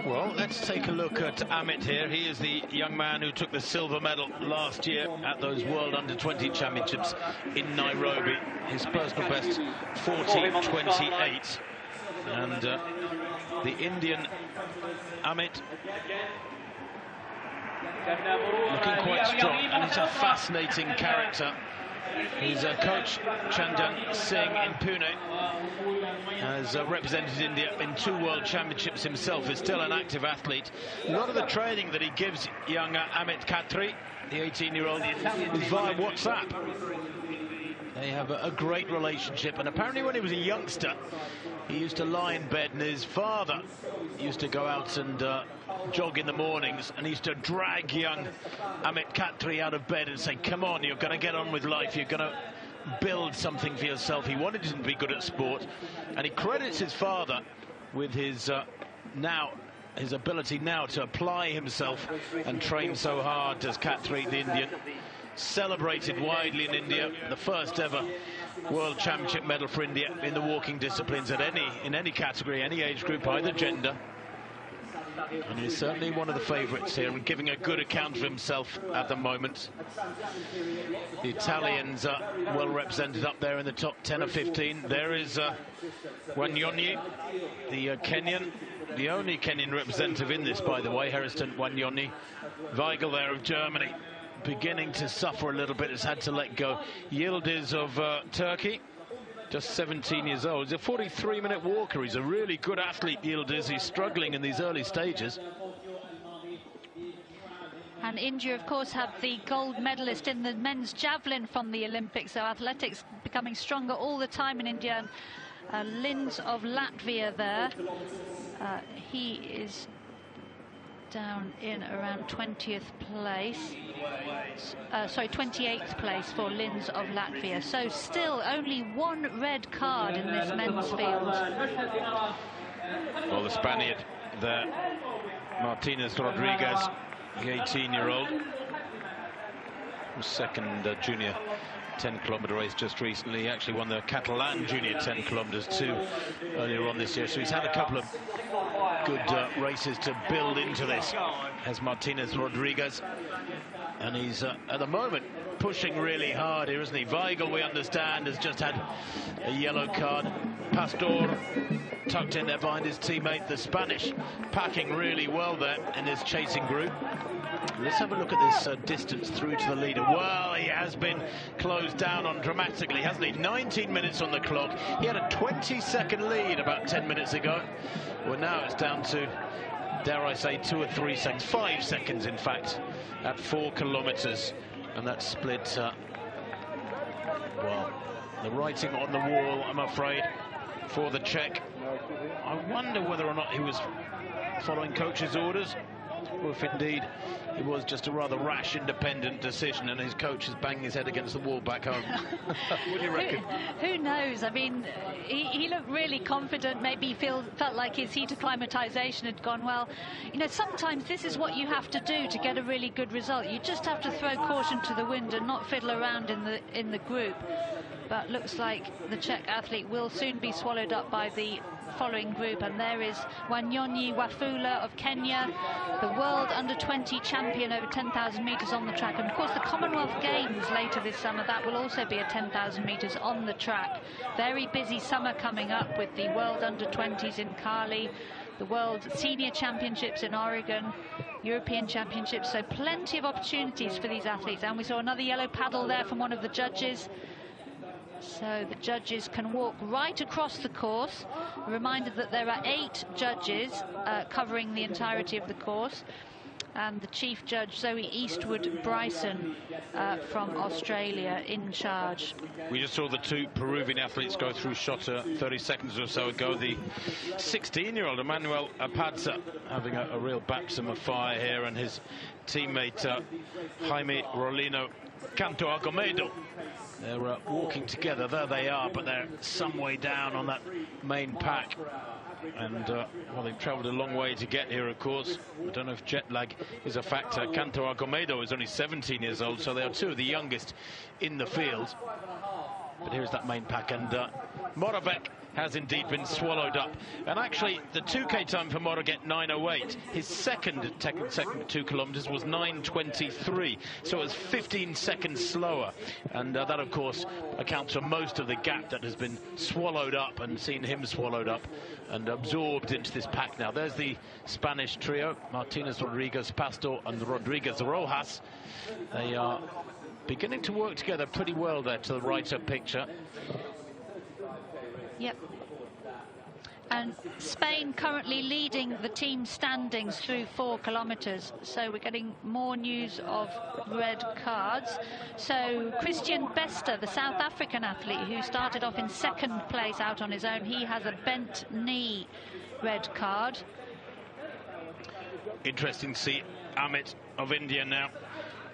Well, let's take a look at Amit here. He is the young man who took the silver medal last year at those World Under-20 Championships in Nairobi. His personal best, 40:28. And the Indian Amit looking quite strong, and he's a fascinating character. His coach, Chandan Singh in Pune, has represented India in 2 World Championships himself, is still an active athlete. A lot of the training that he gives young Amit Khatri, the 18-year-old, is via WhatsApp. They have a great relationship, and apparently when he was a youngster, he used to lie in bed, and his father used to go out and jog in the mornings, and he used to drag young Amit Khatri out of bed and say, come on, you're going to get on with life, you're going to build something for yourself. He wanted him to be good at sport, and he credits his father with his his ability now to apply himself and train so hard as Khatri, the Indian. Celebrated widely in India, the first ever World Championship medal for India in the walking disciplines in any category, any age group, either gender. And he's certainly one of the favourites here, and giving a good account of himself at the moment. The Italians are well represented up there in the top 10 or 15. There is Wanyonyi, the Kenyan, the only Kenyan representative in this, by the way, Hairston Wanyonyi. Weigel there of Germany, beginning to suffer a little bit, has had to let go. Yildiz of Turkey, just 17 years old. He's a 43-minute walker. He's a really good athlete, Yildiz. He's struggling in these early stages. And India, of course, have the gold medalist in the men's javelin from the Olympics, so athletics becoming stronger all the time in India. Linz of Latvia there. He is down in around 20th place. Sorry, 28th place for Linz of Latvia. So still only 1 red card in this men's field. Well, the Spaniard there, Martinez Rodriguez, the 18-year-old, second junior 10-kilometre race just recently. He actually won the Catalan junior 10 kilometres too earlier on this year, so he's had a couple of good races to build into this as Martinez Rodriguez, and he's at the moment pushing really hard here, isn't he? Weigel, we understand, has just had a yellow card. Pastor tucked in there behind his teammate. The Spanish packing really well there in this chasing group. Let's have a look at this distance through to the leader. Well, he has been closed down on dramatically, hasn't he? 19 minutes on the clock. He had a 20-second lead about 10 minutes ago. Well, now it's down to, dare I say, 2 or 3 seconds, 5 seconds, in fact, at 4 kilometres. And that's split, well, the writing on the wall, I'm afraid, for the Czech. I wonder whether or not he was following coach's orders. or if indeed it was just a rather rash, independent decision and his coach is banging his head against the wall back home. What do you reckon? Who knows? I mean, he looked really confident. Maybe he felt like his heat acclimatization had gone well. You know, sometimes this is what you have to do to get a really good result. You just have to throw caution to the wind and not fiddle around in the group. But looks like the Czech athlete will soon be swallowed up by the following group, and there is Wanyonyi Wafula of Kenya, the world under-20 champion over 10,000 metres on the track, and of course the Commonwealth Games later this summer, that will also be a 10,000 metres on the track. Very busy summer coming up with the world under-20s in Cali, the World Senior Championships in Oregon, European Championships, so plenty of opportunities for these athletes. And we saw another yellow paddle there from one of the judges. So the judges can walk right across the course. A reminder that there are 8 judges covering the entirety of the course. And the chief judge, Zoe Eastwood Bryson from Australia, in charge. We just saw the 2 Peruvian athletes go through Shota 30 seconds or so ago. The 16-year-old Emmanuel Apadza having a real baptism of fire here, and his teammate Jaime Rolino Canto Agomedo. They're walking together. There they are, but they're some way down on that main pack. And, well, they've travelled a long way to get here, of course. I don't know if jet lag is a factor. Canto Agomedo is only 17 years old, so they are 2 of the youngest in the field. But here's that main pack, and Moravec has indeed been swallowed up. And actually, the 2K time for Moravec, 9:08. His second 2 kilometres was 9:23, so it was 15 seconds slower. And that, of course, accounts for most of the gap that has been swallowed up and seen him swallowed up and absorbed into this pack now. There's the Spanish trio, Martinez, Rodriguez, Pastor and Rodriguez Rojas. They are beginning to work together pretty well there to the right of picture. Yep. And Spain currently leading the team standings through 4 kilometres. So we're getting more news of red cards. So Christian Bester, the South African athlete who started off in 2nd place out on his own, he has a bent knee red card. Interesting to see Amit of India now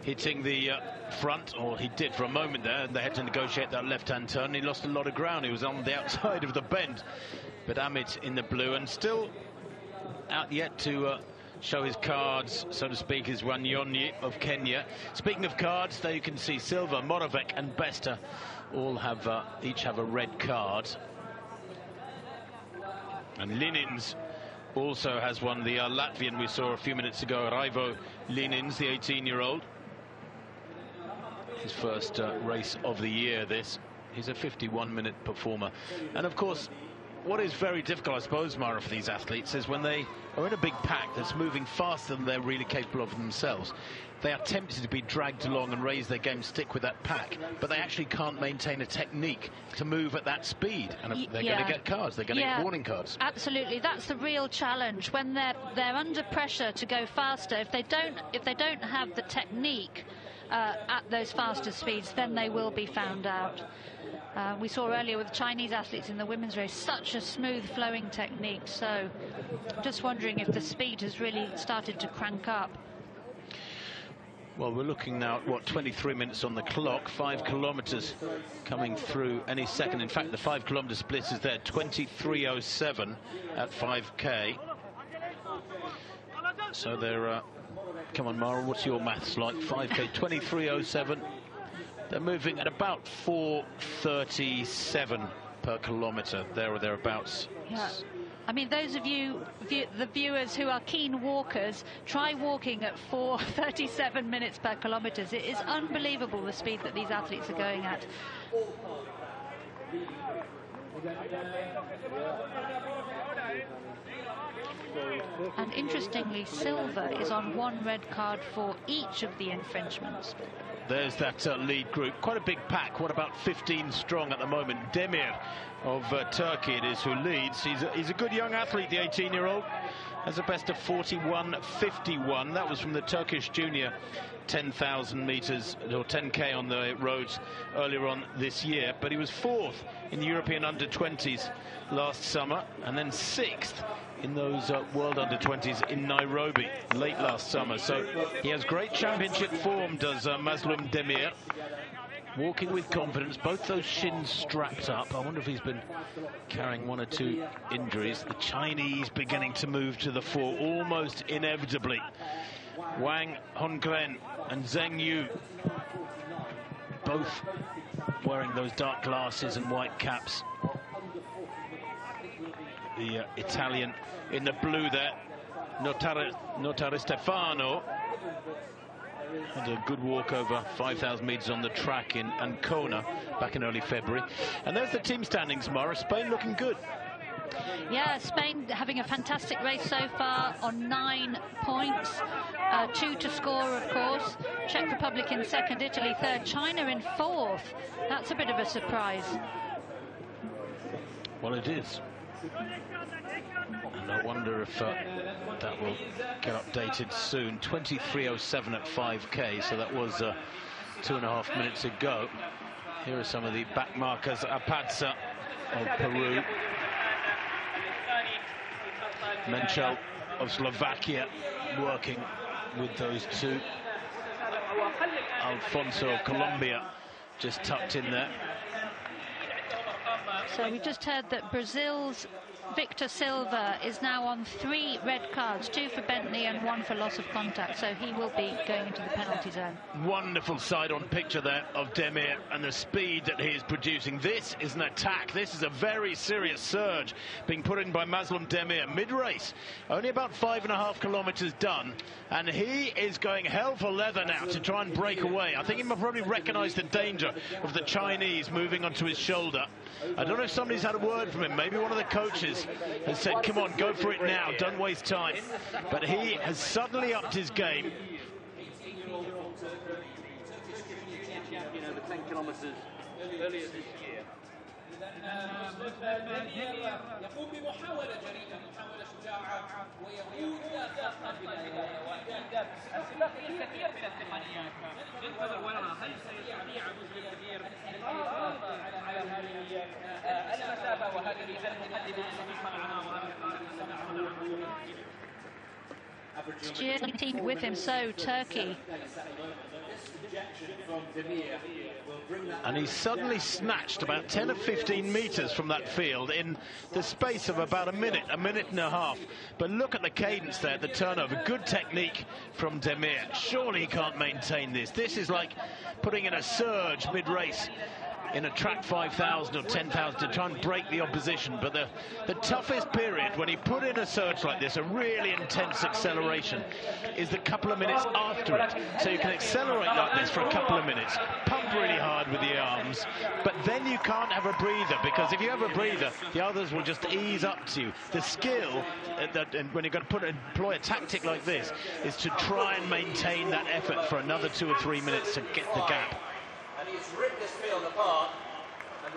hitting the front, or he did for a moment there, and they had to negotiate that left-hand turn. He lost a lot of ground. He was on the outside of the bend. But Amit in the blue, and still out yet to show his cards, so to speak, is Wanyonyi of Kenya. Speaking of cards, there you can see Silva, Moravec and Bester all have each have a red card. And Linins also has one, the Latvian we saw a few minutes ago, Raivo Linins, the 18-year-old. His first race of the year, this. He's a 51-minute performer. And of course, what is very difficult, I suppose, Mara, for these athletes is when they are in a big pack that's moving faster than they're really capable of themselves. They are tempted to be dragged along and raise their game, stick with that pack, but they actually can't maintain a technique to move at that speed. And they're going to get cards, they're going to get warning cards. Absolutely, that's the real challenge. When they're under pressure to go faster, if they don't have the technique at those faster speeds, then they will be found out. We saw earlier with Chinese athletes in the women's race, such a smooth flowing technique. So just wondering if the speed has really started to crank up. Well, we're looking now at, what, 23 minutes on the clock, 5 kilometres coming through any second. In fact, the 5 kilometre split is there, 23:07 at 5K. So they're, come on, Mara, what's your maths like? 5K, 23:07. They're moving at about 4:37 per kilometre, there or thereabouts. Yeah. I mean, those of you, the viewers who are keen walkers, try walking at 4:37 minutes per kilometre. It is unbelievable the speed that these athletes are going at. And interestingly, Silva is on 1 red card for each of the infringements. There's that lead group, quite a big pack. What, about 15 strong at the moment? Demir of Turkey it is who leads. He's a good young athlete, the 18-year-old. Has a best of 41:51. That was from the Turkish junior 10,000 metres or 10k on the roads earlier on this year, but he was 4th in the European under-20s last summer, and then 6th in those World Under-20s in Nairobi late last summer. So he has great championship form, does Mazloum Demir. Walking with confidence, both those shins strapped up. I wonder if he's been carrying 1 or 2 injuries. The Chinese beginning to move to the fore almost inevitably. Wang Hongren and Zheng Yu, both wearing those dark glasses and white caps. The Italian in the blue there, Notare Stefano, had a good walk over 5,000 metres on the track in Ancona back in early February. And there's the team standings, Mara. Spain looking good. Yeah, Spain having a fantastic race so far on 9 points. 2 to score, of course. Czech Republic in 2nd, Italy 3rd, China in 4th. That's a bit of a surprise. Well, it is. And I wonder if that will get updated soon. 23:07 at 5k, so that was 2.5 minutes ago. Here are some of the back markers. Apatza of Peru. Menchel of Slovakia working with those two. Alfonso of Colombia just tucked in there. So we just heard that Brazil's Victor Silva is now on 3 red cards, 2 for Bentley and 1 for loss of contact, so he will be going into the penalty zone. Wonderful side-on picture there of Demir and the speed that he is producing. This is an attack. This is a very serious surge being put in by Mazloum Demir mid-race. Only about 5.5 kilometres done, and he is going hell for leather now to try and break away. I think he must probably recognise the danger of the Chinese moving onto his shoulder. I don't know if somebody's had a word from him. Maybe one of the coaches has said, come on, go for it now, don't waste time. But he has suddenly upped his game. Champion over 10 kilometres earlier this year. يقوم بمحاولة جريئة، محاولة شجاعة ويقود الكثير من التقنيات ينتظر وراء. هل سيستطيع مسلم كثير الحفاظ على هذه المسافة وهذه المقدمة التي صنعناها وهذه Team with him, so Turkey. And he suddenly snatched about 10 or 15 metres from that field in the space of about a minute and a half. But look at the cadence there, the turnover. Good technique from Demir. Surely he can't maintain this. This is like putting in a surge mid-race in a track 5,000 or 10,000 to try and break the opposition. But the toughest period when he put in a surge like this, a really intense acceleration, is the couple of minutes after it. So you can accelerate like this for a couple of minutes, pump really hard with the arms, but then you can't have a breather, because if you have a breather, the others will just ease up to you. The skill and when you're going to employ a tactic like this is to try and maintain that effort for another 2 or 3 minutes to get the gap.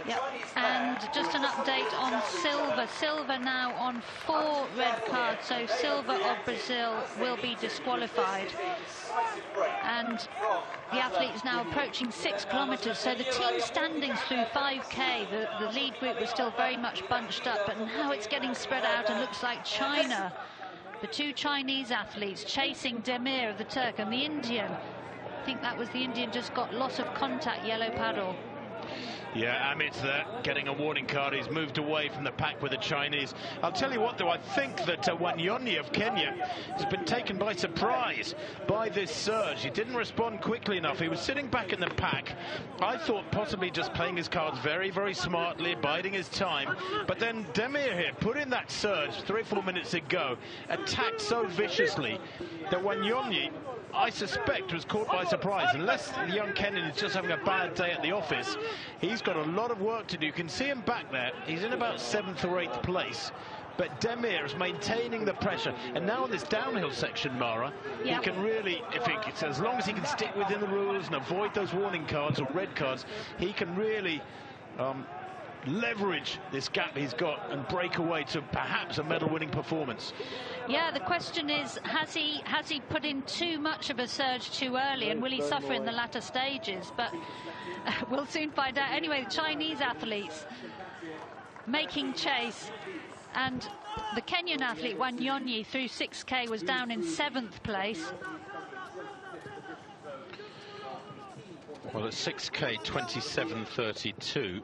Yep. And just an update on Silva. Silva now on 4 red cards, so Silva of Brazil will be disqualified. And the athlete is now approaching 6 kilometres, so the team standings through 5k, the lead group was still very much bunched up, but now it's getting spread out and looks like China, the 2 Chinese athletes chasing Demir of the Turk, and the Indian, I think that was the Indian, just got loss of contact, yellow paddle. Yeah, Amit's there, getting a warning card. He's moved away from the pack with the Chinese. I'll tell you what, though, I think that Wanyonyi of Kenya has been taken by surprise by this surge. He didn't respond quickly enough. He was sitting back in the pack. I thought possibly just playing his cards very, very smartly, biding his time. But then Demir here put in that surge 3 or 4 minutes ago, attacked so viciously that Wanyonyi, I suspect, was caught by surprise. Unless the young Kenyan is just having a bad day at the office, he's got a lot of work to do. You can see him back there. He's in about 7th or 8th place. But Demir is maintaining the pressure. And now on this downhill section, Mara, he can really, as long as he can stick within the rules and avoid those warning cards or red cards, he can really leverage this gap he's got and break away to perhaps a medal-winning performance. Yeah, the question is, has he put in too much of a surge too early, and will he suffer in the latter stages? But we'll soon find out. Anyway, the Chinese athletes making chase, and the Kenyan athlete Wang Yonyi through 6K was down in 7th place. Well, at 6K, 27:32.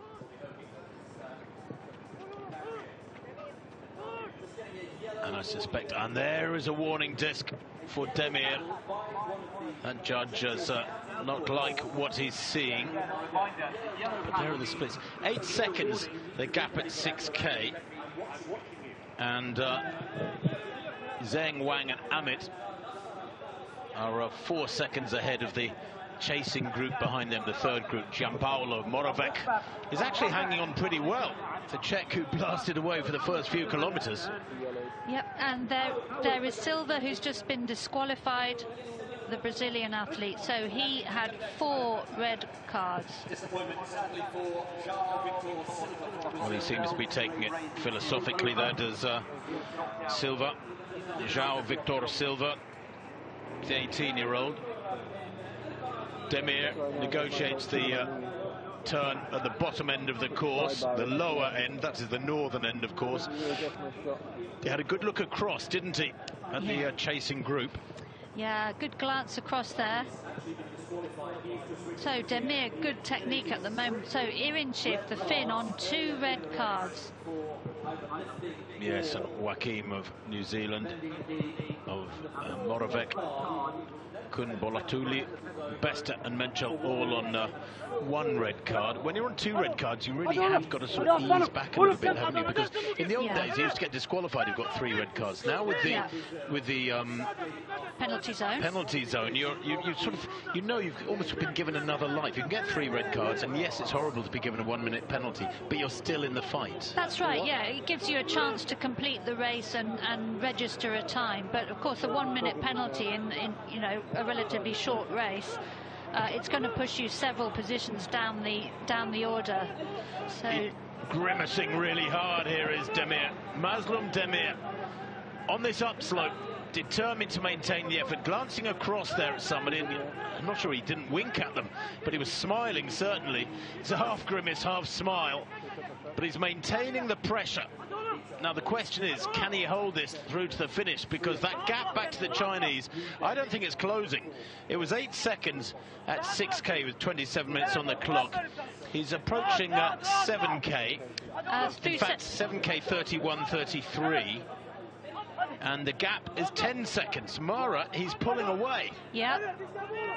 And I suspect, and there is a warning disc for Demir. That judge has not like what he's seeing. But there are the splits. 8 seconds, the gap at 6K. And Zheng, Wang and Amit are 4 seconds ahead of the chasing group behind them. The third group, Gianpaolo Moravec, is actually hanging on pretty well. The Czech who blasted away for the first few kilometres. Yep, and there is Silva, who's just been disqualified, the Brazilian athlete. So he had 4 red cards. Well, he seems to be taking it philosophically there, does Silva. João Victor Silva, the 18-year-old. Demir negotiates the turn at the bottom end of the course, the lower end, that is the northern end, of course. He had a good look across, didn't he, at the chasing group? Yeah, good glance across there. So Demir, good technique at the moment. So Irinchev, the Finn, on 2 red cards. Yes, and Joaquim of New Zealand, of Moravec, Kun Bolatuli, Besta and Menchel all on 1 red card. When you're on 2 red cards, you really have got to sort of ease back a little bit, haven't you? Because in the old days, you used to get disqualified. You've got 3 red cards. Now with the penalty zone, you sort of, you know, you've almost been given another life. You can get 3 red cards, and yes, it's horrible to be given a 1-minute penalty, but you're still in the fight. That's right. Yeah, it gives you a chance to complete the race and register a time. But of course, a 1-minute penalty in you know, a relatively short race, it's going to push you several positions down the order. So grimacing really hard here is Demir. Mazlum Demir on this upslope, determined to maintain the effort, glancing across there at somebody, and I'm not sure he didn't wink at them, but he was smiling certainly. It's a half grimace, half smile, but he's maintaining the pressure. Now the question is, can he hold this through to the finish? Because that gap back to the Chinese, I don't think it's closing. It was 8 seconds at 6K with 27 minutes on the clock. He's approaching 7K. In fact, 7K 31:33. And the gap is 10 seconds. Mara, he's pulling away. Yep.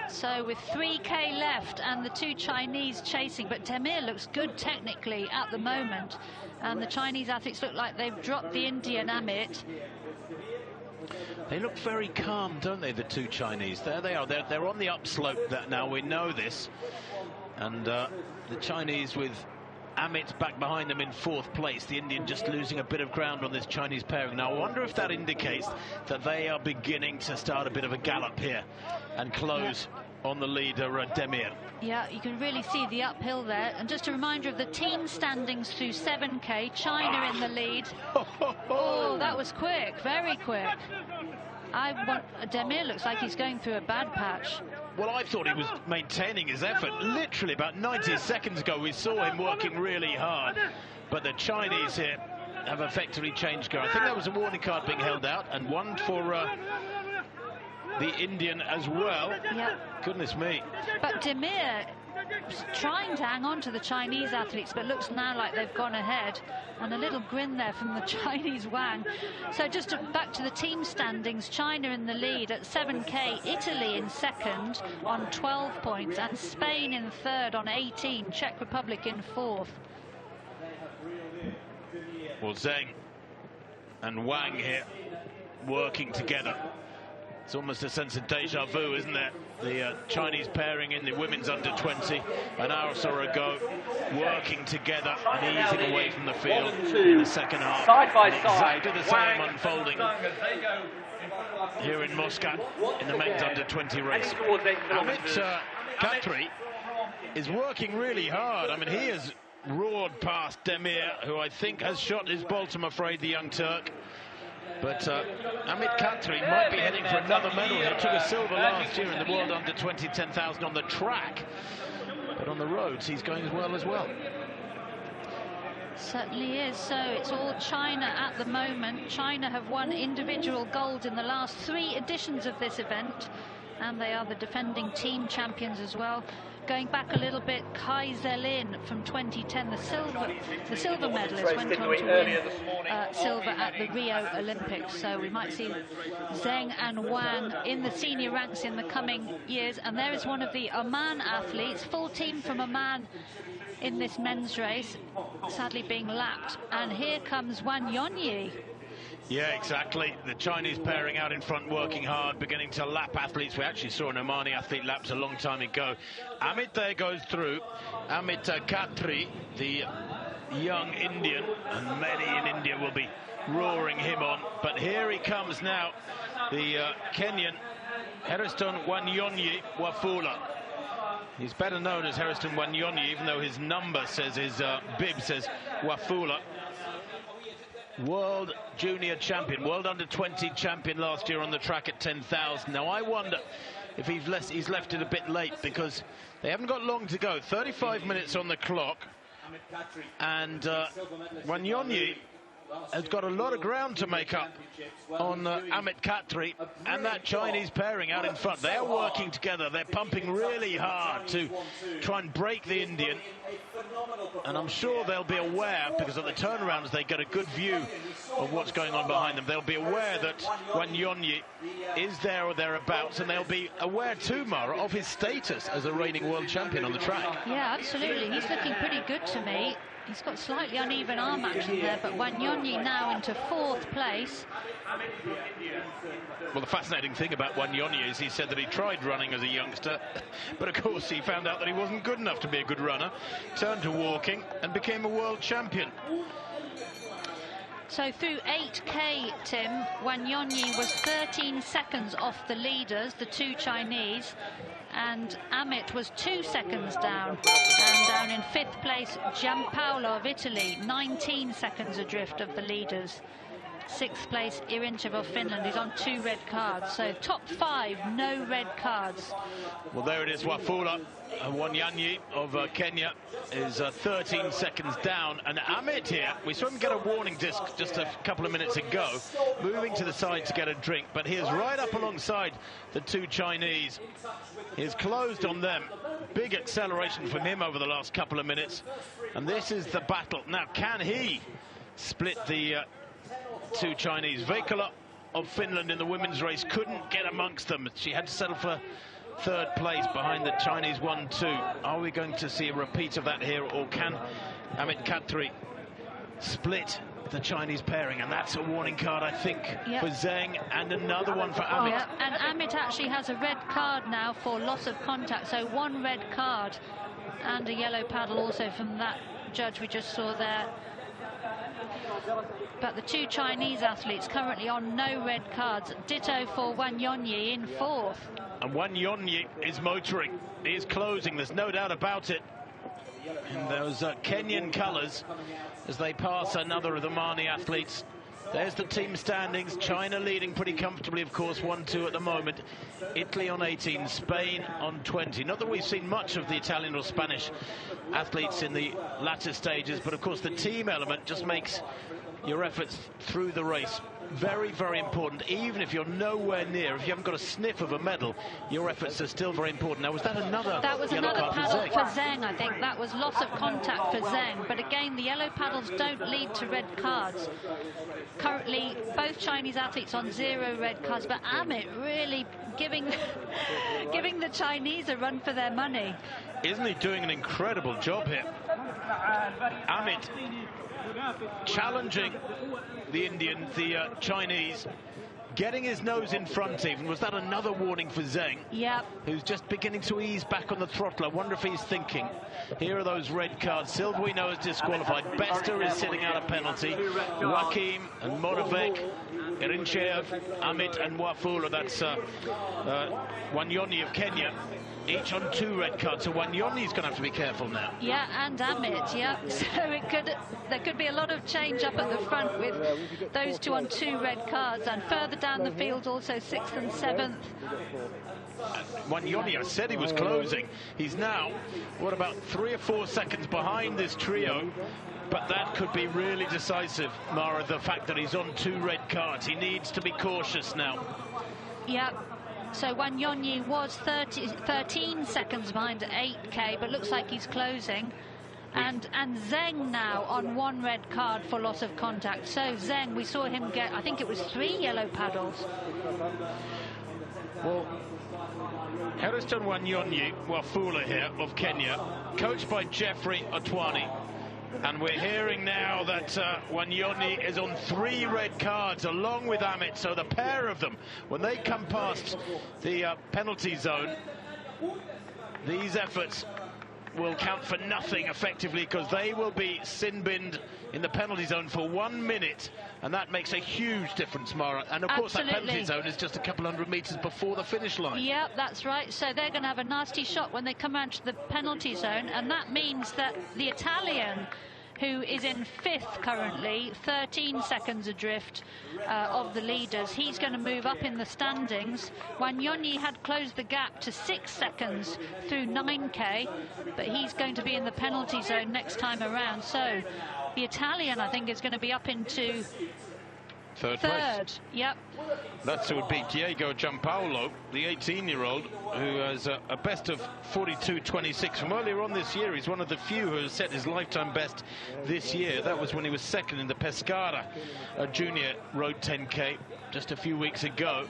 So with 3K left and the 2 Chinese chasing, but Demir looks good technically at the moment. And the Chinese athletes look like they've dropped the Indian Amit. They look very calm, don't they, the 2 Chinese? There they are. They're on the upslope now. We know this. And the Chinese with Amit back behind them in 4th place. The Indian just losing a bit of ground on this Chinese pairing. Now, I wonder if that indicates that they are beginning to start a bit of a gallop here and close on the leader, Demir. Yeah, you can really see the uphill there. And just a reminder of the team standings through 7K. China in the lead. Oh, that was quick, very quick. Demir looks like he's going through a bad patch. Well, I thought he was maintaining his effort. Literally about 90 seconds ago, we saw him working really hard. But the Chinese here have effectively changed gear. I think there was a warning card being held out, and one for the Indian as well. Yep. Goodness me. But Demir was trying to hang on to the Chinese athletes, but looks now like they've gone ahead. And a little grin there from the Chinese Wang. So just back to the team standings, China in the lead at 7K, Italy in 2nd on 12 points, and Spain in 3rd on 18, Czech Republic in 4th. Well, Zheng and Wang here working together. It's almost a sense of deja vu, isn't there? The Chinese pairing in the women's under-20 an hour or so ago, working together and easing away from the field in the second half. Side by side. Exactly the same unfolding here in Muscat in the men's under-20 race. Amit Khatri is working really hard. I mean, he has roared past Demir, who I think has shot his bolt, I'm afraid, the young Turk. But Amit Khatri might be heading for another medal. He took a silver last year in the World Under-20 10,000 on the track. But on the roads, he's going as well. Certainly is. So it's all China at the moment. China have won individual gold in the last 3 editions of this event, and they are the defending team champions as well. Going back a little bit, Kai Zelin from 2010, the silver medalist, went on to win silver at the Rio Olympics. So we might see Zheng and Wang in the senior ranks in the coming years. And there is one of the Oman athletes, full team from Oman in this men's race, sadly being lapped. And here comes Wang Yonyi. Yeah, exactly. The Chinese pairing out in front, working hard, beginning to lap athletes. We actually saw an Omani athlete lapped a long time ago. Amit there goes through. Amit Khatri, the young Indian, and many in India will be roaring him on. But here he comes now, the Kenyan, Hairiston Wanyonyi Wafula. He's better known as Hairiston Wanyonyi, even though his number says, his bib says Wafula. World Junior Champion, World Under-20 Champion last year on the track at 10,000. Now I wonder if he's left it a bit late, because they haven't got long to go. 35 minutes on the clock, and Wanyonyi has got a lot of ground to make up on Amit Khatri and that Chinese pairing out in front. They're working together. They're pumping really hard to try and break the Indian. And I'm sure they'll be aware, because at the turnarounds they get a good view of what's going on behind them. They'll be aware that Wanyonyi is there or thereabouts, and they'll be aware too, Mara, of his status as a reigning world champion on the track. Yeah, absolutely. He's looking pretty good to me. He's got slightly uneven arm action there, but Wanyonyi now into 4th place. Well, the fascinating thing about Wanyonyi is he said that he tried running as a youngster, but of course he found out that he wasn't good enough to be a good runner, turned to walking and became a world champion. So through 8K, Tim, Wanyonyi was 13 seconds off the leaders, the 2 Chinese, and Amit was 2 seconds down. And down in 5th place, Giampaolo of Italy, 19 seconds adrift of the leaders. 6th place, Irinchev of Finland, is on 2 red cards. So top 5, no red cards. Well, there it is, Wafula. Wanyonyi of Kenya is 13 seconds down, and Amit here, we saw him get a warning disc just a couple of minutes ago, moving to the side to get a drink, but he is right up alongside the 2 Chinese. He has closed on them. Big acceleration from him over the last couple of minutes, and this is the battle. Now, can he split the 2 Chinese? Veikala of Finland in the women's race couldn't get amongst them. She had to settle for 3rd place behind the Chinese 1-2. Are we going to see a repeat of that here, or can Amit Khatri split the Chinese pairing? And that's a warning card, I think, for Zheng, and another one for Amit. Yeah, and Amit actually has a red card now for loss of contact, so 1 red card and a yellow paddle also from that judge we just saw there. But the 2 Chinese athletes currently on no red cards. Ditto for Wanyonyi in 4th. And Wanyonyi is motoring. He is closing, there's no doubt about it. And those Kenyan colours as they pass another of the Omani athletes. There's the team standings. China leading pretty comfortably, of course, 1-2 at the moment. Italy on 18, Spain on 20. Not that we've seen much of the Italian or Spanish athletes in the latter stages, but of course the team element just makes your efforts through the race very, very important. Even if you're nowhere near, if you haven't got a sniff of a medal, your efforts are still very important. Now, was that another? That was another paddle for Zheng, I think. That was loss of contact for Zheng. But again, the yellow paddles don't lead to red cards. Currently, both Chinese athletes on 0 red cards, but Amit really giving the Chinese a run for their money. Isn't he doing an incredible job here? Amit challenging the Indian, the Chinese, getting his nose in front even. Was that another warning for Zheng? Yep. Who's just beginning to ease back on the throttle. I wonder if he's thinking, here are those red cards. Silva we know is disqualified. Bester is sitting out a penalty. Joachim and Moravec Irinchev, Amit and Wafula, that's Wanyonyi of Kenya, each on 2 red cards. So Wanyonyi's going to have to be careful now. Yeah, and Amit, yeah. So there could be a lot of change up at the front with those 2 on 2 red cards, and further down the field also 6th and 7th. Wanyonyi, I said he was closing. He's now, what, about 3 or 4 seconds behind this trio. But that could be really decisive, Mara, the fact that he's on 2 red cards. He needs to be cautious now. Yeah. So Wanyonyi was 13 seconds behind at 8K, but looks like he's closing. And Zheng now on 1 red card for loss of contact. So Zheng, we saw him get, I think it was 3 yellow paddles. Well, Harrison Wanyonyi Wafula here of Kenya, coached by Jeffrey Otwani. And we're hearing now that Wanyonyi is on 3 red cards along with Amit. So the pair of them, when they come past the penalty zone, these efforts will count for nothing effectively, because they will be sin-binned in the penalty zone for 1 minute, and that makes a huge difference, Mara. And of course that penalty zone is just a couple hundred meters before the finish line. Yep, that's right. So they're going to have a nasty shot when they come out to the penalty zone, and that means that the Italian, who is in 5th currently, 13 seconds adrift of the leaders, he's going to move up in the standings. Wanyonyi had closed the gap to 6 seconds through 9K, but he's going to be in the penalty zone next time around. So the Italian, I think, is going to be up into third place. Yep. That would be Diego Giampaolo, the 18-year-old, who has a best of 42.26 from earlier on this year. He's one of the few who has set his lifetime best this year. That was when he was 2nd in the Pescara junior road 10K just a few weeks ago.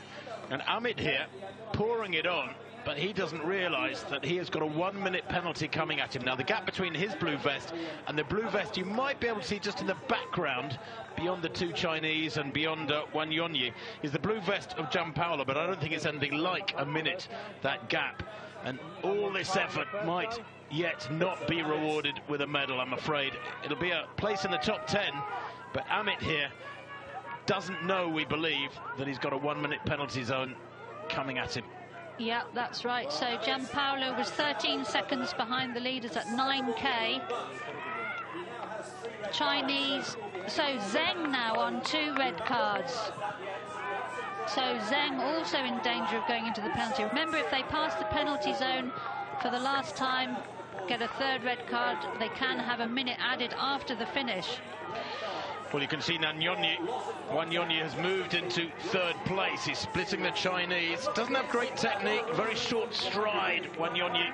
And Amit here pouring it on, but he doesn't realise that he has got a 1 minute penalty coming at him. Now the gap between his blue vest and the blue vest you might be able to see just in the background, beyond the 2 Chinese and beyond Wanyonyi, is the blue vest of Giampaolo, but I don't think it's anything like a minute, that gap. And all this effort might yet not be rewarded with a medal, I'm afraid. It'll be a place in the top 10, but Amit here doesn't know, we believe, that he's got a 1 minute penalty zone coming at him. Yeah, that's right. So Giampaolo was 13 seconds behind the leaders at 9K. Chinese, so Zheng now on 2 red cards. So Zheng also in danger of going into the penalty. Remember, if they pass the penalty zone for the last time, get a 3rd red card, they can have a minute added after the finish. Well, you can see now Wanyonyi has moved into 3rd place. He's splitting the Chinese. Doesn't have great technique, very short stride, Wanyonyi.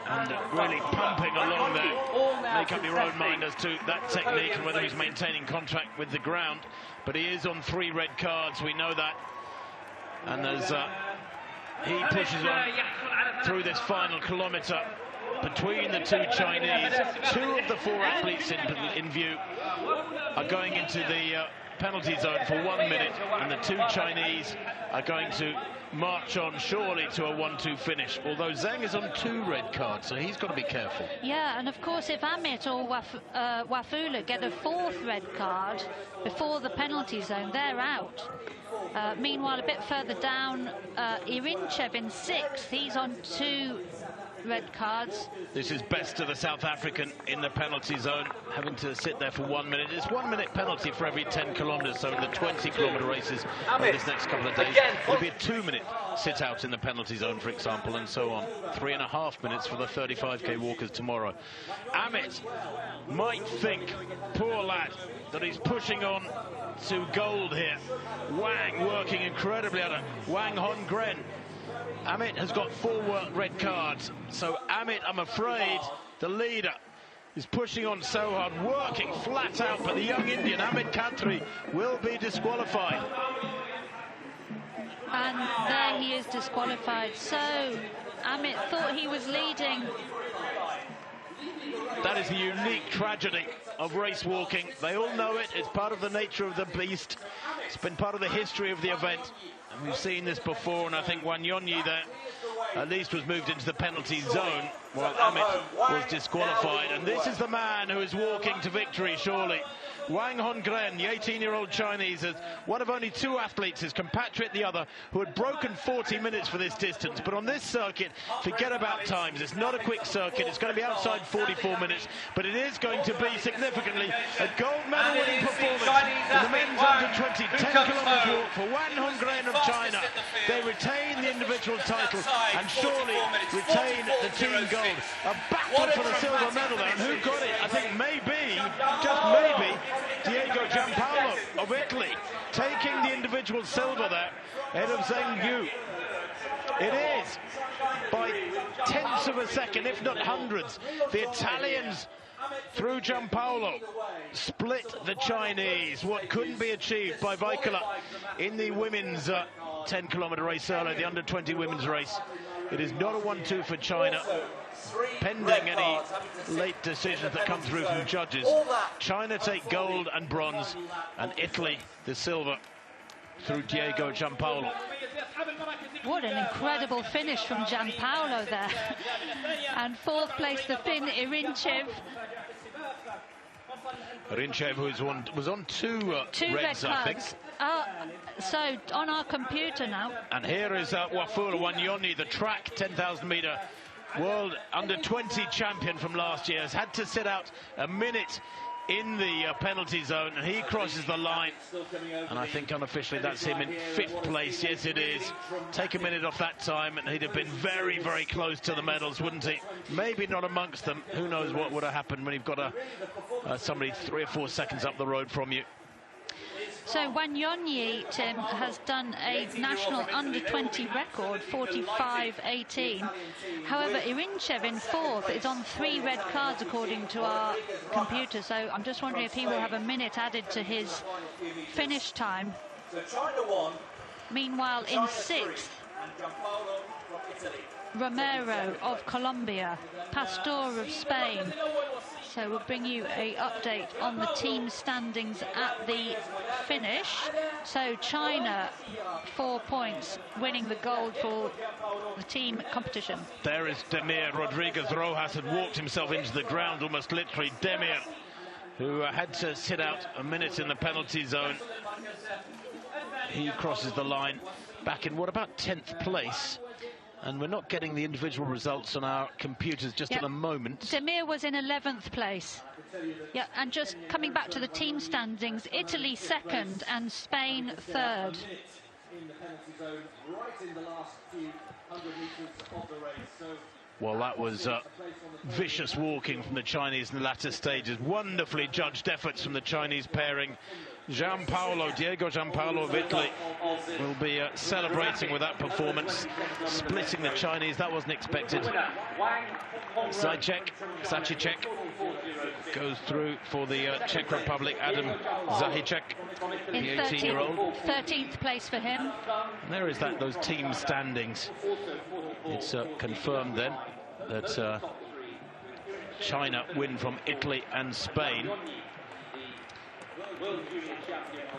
And really pumping along there. Make up your own mind as to that technique and whether he's maintaining contact with the ground. But he is on 3 red cards, we know that. And as he pushes on through this final kilometre, between the 2 Chinese, 2 of the 4 athletes in view are going into the penalty zone for 1 minute, and the 2 Chinese are going to march on surely to a 1-2 finish, although Zheng is on 2 red cards, so he's got to be careful. Yeah, and of course if Amit or Wafula get a 4th red card before the penalty zone, they're out. Meanwhile, a bit further down, Irinchev in 6th, he's on 2 red cards. This is best of the South African in the penalty zone, having to sit there for 1 minute. It's 1 minute penalty for every 10 kilometres, so in the 20-kilometre races over this next couple of days, it'll be a 2-minute sit out in the penalty zone, for example, and so on. 3.5 minutes for the 35k walkers tomorrow. Amit might think, poor lad, that he's pushing on to gold here. Wang working incredibly hard. Wang Hongren. Amit has got 4 red cards, so Amit, I'm afraid, the leader, is pushing on so hard, working flat out, but the young Indian, Amit Khatri, will be disqualified. And there he is disqualified. So Amit thought he was leading. That is the unique tragedy of race walking. They all know it. It's part of the nature of the beast. It's been part of the history of the event. And we've seen this before, and I think Wanyonyi there at least was moved into the penalty zone, while Amit was disqualified. And this is the man who is walking to victory, surely. Wang Hongren, the 18-year-old Chinese, is one of only two athletes, his compatriot the other, who had broken 40 minutes for this distance. But on this circuit, forget about times. It's not a quick circuit. It's going to be outside 44 minutes, but it is going to be significantly a gold medal winning performance in the men's under-20 10-kilometre walk for Wang Hongren of China. They retain the individual title and surely retain the team gold. A battle for the silver medal there, and who got it? I think maybe, just maybe, Diego Giampaolo of Italy, taking the individual silver there, ahead of Zheng Yu. It is, by tenths of a second, if not hundreds, the Italians, through Giampaolo, split the Chinese. What couldn't be achieved by Vaikala in the women's 10-kilometre race earlier, the under-20 women's race. It is not a 1-2 for China, pending any late decisions that come through from judges. China take gold and bronze, and Italy the silver through Diego Giampaolo. What an incredible finish from Giampaolo there. And fourth place, the Finn Irinchev. Irinchev, who was on two reds, I think. So on our computer now. And here is Wafula Wanyoni, the track 10,000-metre world under-20 champion from last year, has had to sit out a minute in the penalty zone, and he crosses the line, and I think unofficially that's him in 5th place. Yes, it is. Take a minute off that time and he'd have been very, very close to the medals, wouldn't he? Maybe not amongst them. Who knows what would have happened when you've got somebody 3 or 4 seconds up the road from you. So Wanyonyi, Tim, has done a national under-20 record, 45.18. However, Irinchev in 4th is on 3 red cards according to our computer. So I'm just wondering if he will have a minute added to his finish time. Meanwhile, in 6th, Romero of Colombia, Pastor of Spain. So we'll bring you an update on the team standings at the finish. So China, 4 points, winning the gold for the team competition. There is Demir Rodriguez Rojas, had walked himself into the ground almost literally. Demir, who had to sit out a minute in the penalty zone. He crosses the line back in, what, about 10th place? And we're not getting the individual results on our computers just at the moment. Demir was in 11th place. Yeah, and just coming back to the team standings, Italy 2nd and Spain 3rd. Well, that was vicious walking from the Chinese in the latter stages. Wonderfully judged efforts from the Chinese pairing. Giampaolo, Diego Giampaolo of Italy will be celebrating with that performance, splitting the Chinese. That wasn't expected. Zajcek goes through for the Czech Republic. Adam Zahicek, the 18-year-old. 13th place for him. And there is those team standings. It's confirmed then that China win from Italy and Spain.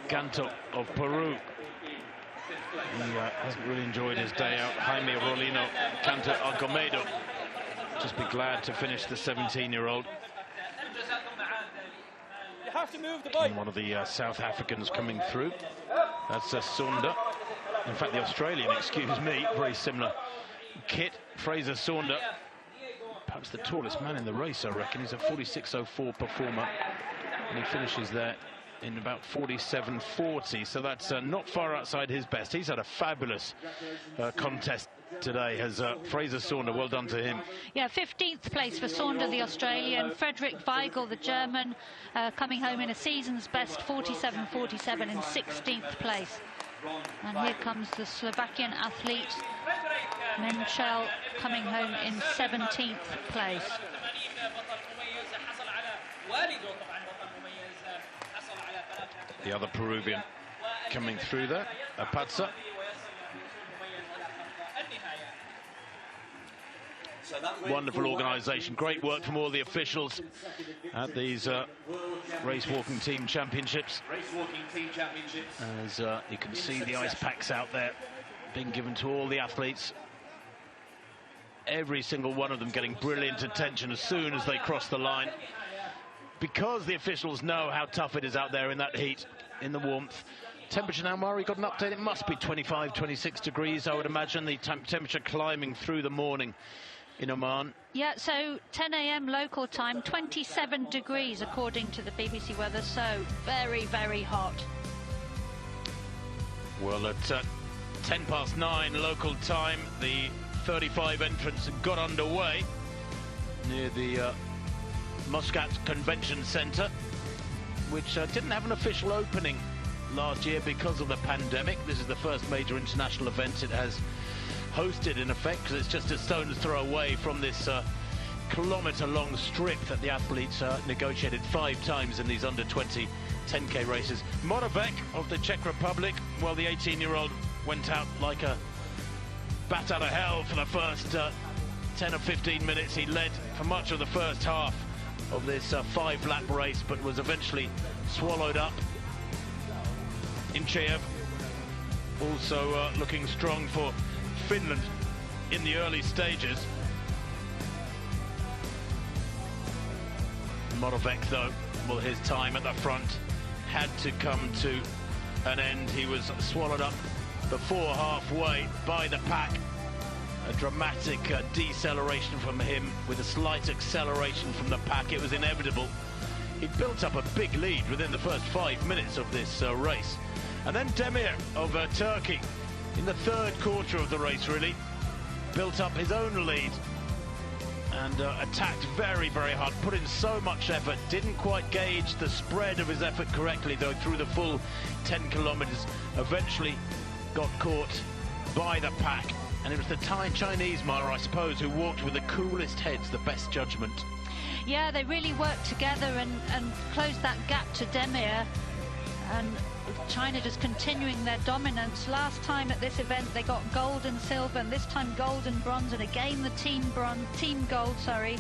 Ganto of Peru, he hasn't really enjoyed his day out. Jaime Rolino, Canto Alcomedo, just be glad to finish the 17-year-old. And one of the South Africans coming through, that's Saunda. In fact, the Australian, excuse me, very similar kit. Fraser Saunda, perhaps the tallest man in the race, I reckon. He's a 46.04 performer, and he finishes there in about 47.40, so that's not far outside his best. He's had a fabulous contest today, has Fraser Saunda. Well done to him. Yeah, 15th place for Saunda, the Australian. Frederick Weigel, the German, coming home in a season's best, 47.47 in 16th place. And here comes the Slovakian athlete, Menchel, coming home in 17th place. The other Peruvian coming through there, Apatza. Wonderful organisation, great work from all the officials at these race walking team championships. As you can see, the ice packs out there being given to all the athletes. every single one of them getting brilliant attention as soon as they cross the line, because the officials know how tough it is out there in that heat, in the warmth. Temperature now, Mari, got an update. It must be 25, 26 degrees, I would imagine. The temperature climbing through the morning in Oman. Yeah, so 10 a.m. local time, 27 degrees according to the BBC weather, so very, very hot. Well, at 10 past 9 local time, the 35 entrants got underway near the Muscat Convention Centre, which didn't have an official opening last year because of the pandemic. This is the first major international event it has hosted, in effect, because it's just a stone's throw away from this kilometre-long strip that the athletes negotiated 5 times in these under-20 10k races. Moravec of the Czech Republic, well, the 18-year-old went out like a bat out of hell for the first 10 or 15 minutes. He led for much of the first half of this 5-lap race, but was eventually swallowed up. Incheyev also looking strong for Finland in the early stages. Moravec, though, well, his time at the front had to come to an end. He was swallowed up before halfway by the pack. A dramatic deceleration from him with a slight acceleration from the pack. It was inevitable. He built up a big lead within the first 5 minutes of this race. And then Demir of Turkey, in the third quarter of the race, really built up his own lead and attacked very, very hard, put in so much effort, didn't quite gauge the spread of his effort correctly, though, through the full 10 kilometers, eventually got caught by the pack. And it was the Chinese, Mara, I suppose, who walked with the coolest heads, the best judgment. Yeah, they really worked together and closed that gap to Demir. And China just continuing their dominance. Last time at this event they got gold and silver, and this time gold and bronze, and again the team gold, sorry.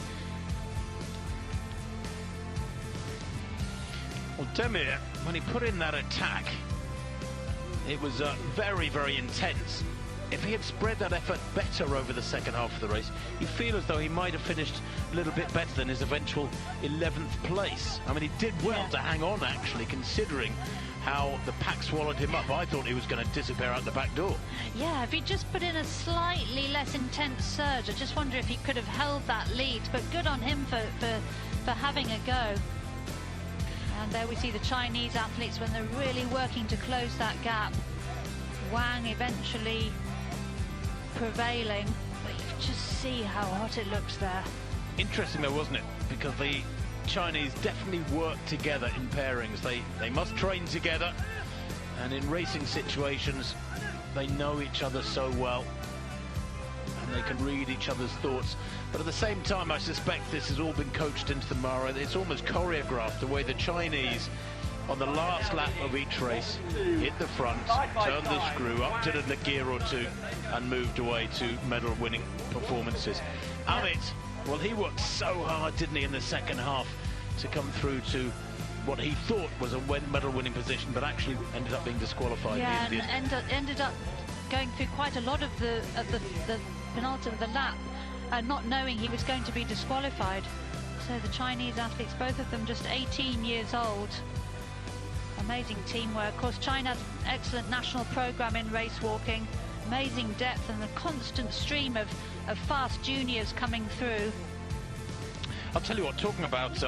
Well, Demir, when he put in that attack, it was very, very intense. If he had spread that effort better over the second half of the race, you feel as though he might have finished a little bit better than his eventual 11th place. I mean, he did well to hang on, actually, considering how the pack swallowed him up. I thought he was going to disappear out the back door. Yeah, if he just put in a slightly less intense surge, I just wonder if he could have held that lead. But good on him for having a go. And there we see the Chinese athletes when they're really working to close that gap. Wang eventually prevailing, but you can just see how hot it looks there. Interesting though, wasn't it? Because the Chinese definitely work together in pairings. They must train together, and in racing situations they know each other so well and they can read each other's thoughts. But at the same time, I suspect this has all been coached into the Mara. It's almost choreographed, the way the Chinese on the last lap of each race hit the front, turned the screw, up to the gear or two, and moved away to medal-winning performances. Amit, well, he worked so hard, didn't he, in the second half to come through to what he thought was a medal-winning position, but actually ended up being disqualified. Yeah, and ended up going through quite a lot of the penultimate of the lap, not knowing he was going to be disqualified. So the Chinese athletes, both of them just 18 years old. Amazing teamwork. Of course, China has an excellent national program in race walking, amazing depth and a constant stream of fast juniors coming through. I'll tell you what, talking about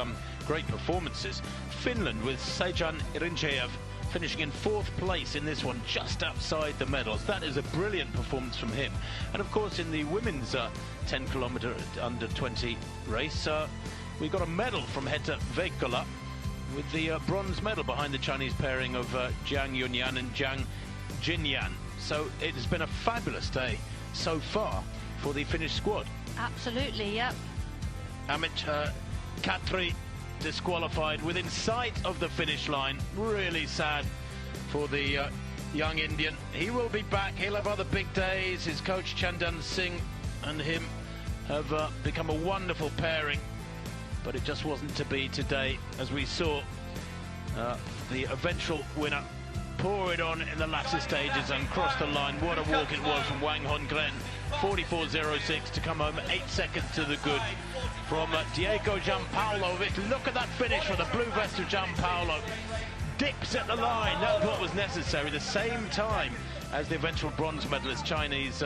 great performances, Finland with Sejan Irincheev finishing in 4th place in this one, just outside the medals. That is a brilliant performance from him. And of course, in the women's 10 kilometer under 20 race, we got a medal from Heta Veikkola, with the bronze medal behind the Chinese pairing of Jiang Yunyan and Jiang Jinyan. So it has been a fabulous day so far for the Finnish squad. Absolutely, yep. Amit Khatri disqualified within sight of the finish line. Really sad for the young Indian. He will be back. He'll have other big days. His coach Chandan Singh and him have become a wonderful pairing. But it just wasn't to be today, as we saw the eventual winner pour it on in the latter stages and cross the line. What a walk it was from Wang Hongren 44.06 to come home 8 seconds to the good from Diego Giampaolo. Look at that finish for the blue vest of Giampaolo. Dips at the line, that was what was necessary. The same time as the eventual bronze medalist Chinese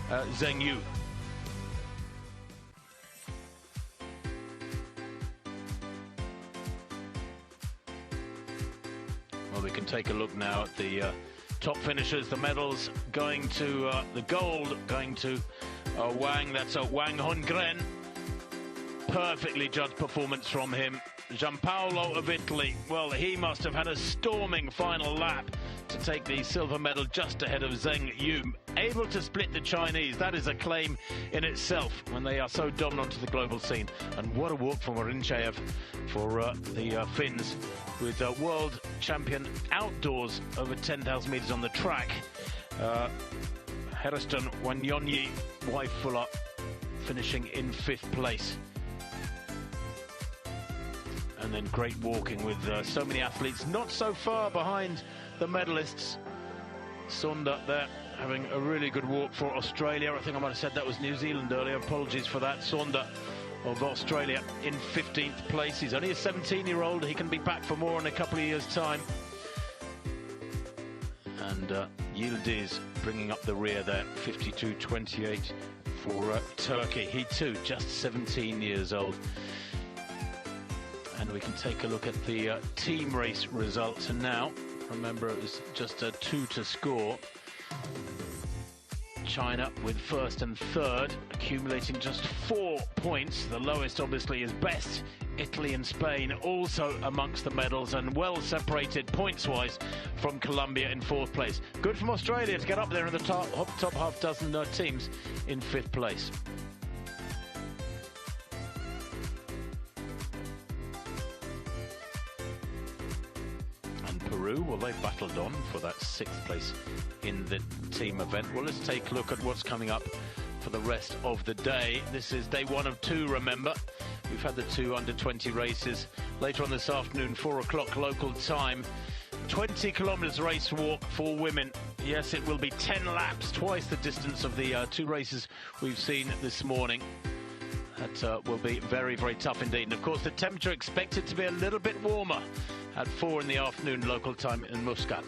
Zheng Yu. Well, we can take a look now at the top finishers. The medals going to the gold going to Wang. That's Wang Hongren. Perfectly judged performance from him. Giampaolo of Italy, well, he must have had a storming final lap to take the silver medal just ahead of Zheng Yu. Able to split the Chinese, that is a claim in itself when they are so dominant to the global scene. And what a walk from Orinchev for the Finns, with world champion outdoors over 10,000 meters on the track. Hairston Wanyonyi Waifula finishing in 5th place. And then great walking with so many athletes not so far behind the medalists. Sunda there having a really good walk for Australia. I think I might have said that was New Zealand earlier. Apologies for that. Sunda of Australia in 15th place. He's only a 17-year-old. He can be back for more in a couple of years' time. And Yildiz bringing up the rear there, 52.28 for Turkey. He too just 17 years old. And we can take a look at the team race results. And now, remember, it was just a 2 to score. China with 1st and 3rd, accumulating just 4 points. The lowest, obviously, is best. Italy and Spain also amongst the medals and well separated points-wise from Colombia in 4th place. Good from Australia to get up there in the top half dozen teams in 5th place. Peru, well, they battled on for that 6th place in the team event. Well, let's take a look at what's coming up for the rest of the day. This is day 1 of 2, remember. We've had the 2 under-20 races. Later on this afternoon, 4 o'clock local time, 20 kilometers race walk for women. Yes, it will be 10 laps, twice the distance of the 2 races we've seen this morning. That will be very, very tough indeed. And of course, the temperature expected to be a little bit warmer at 4 in the afternoon local time in Muscat.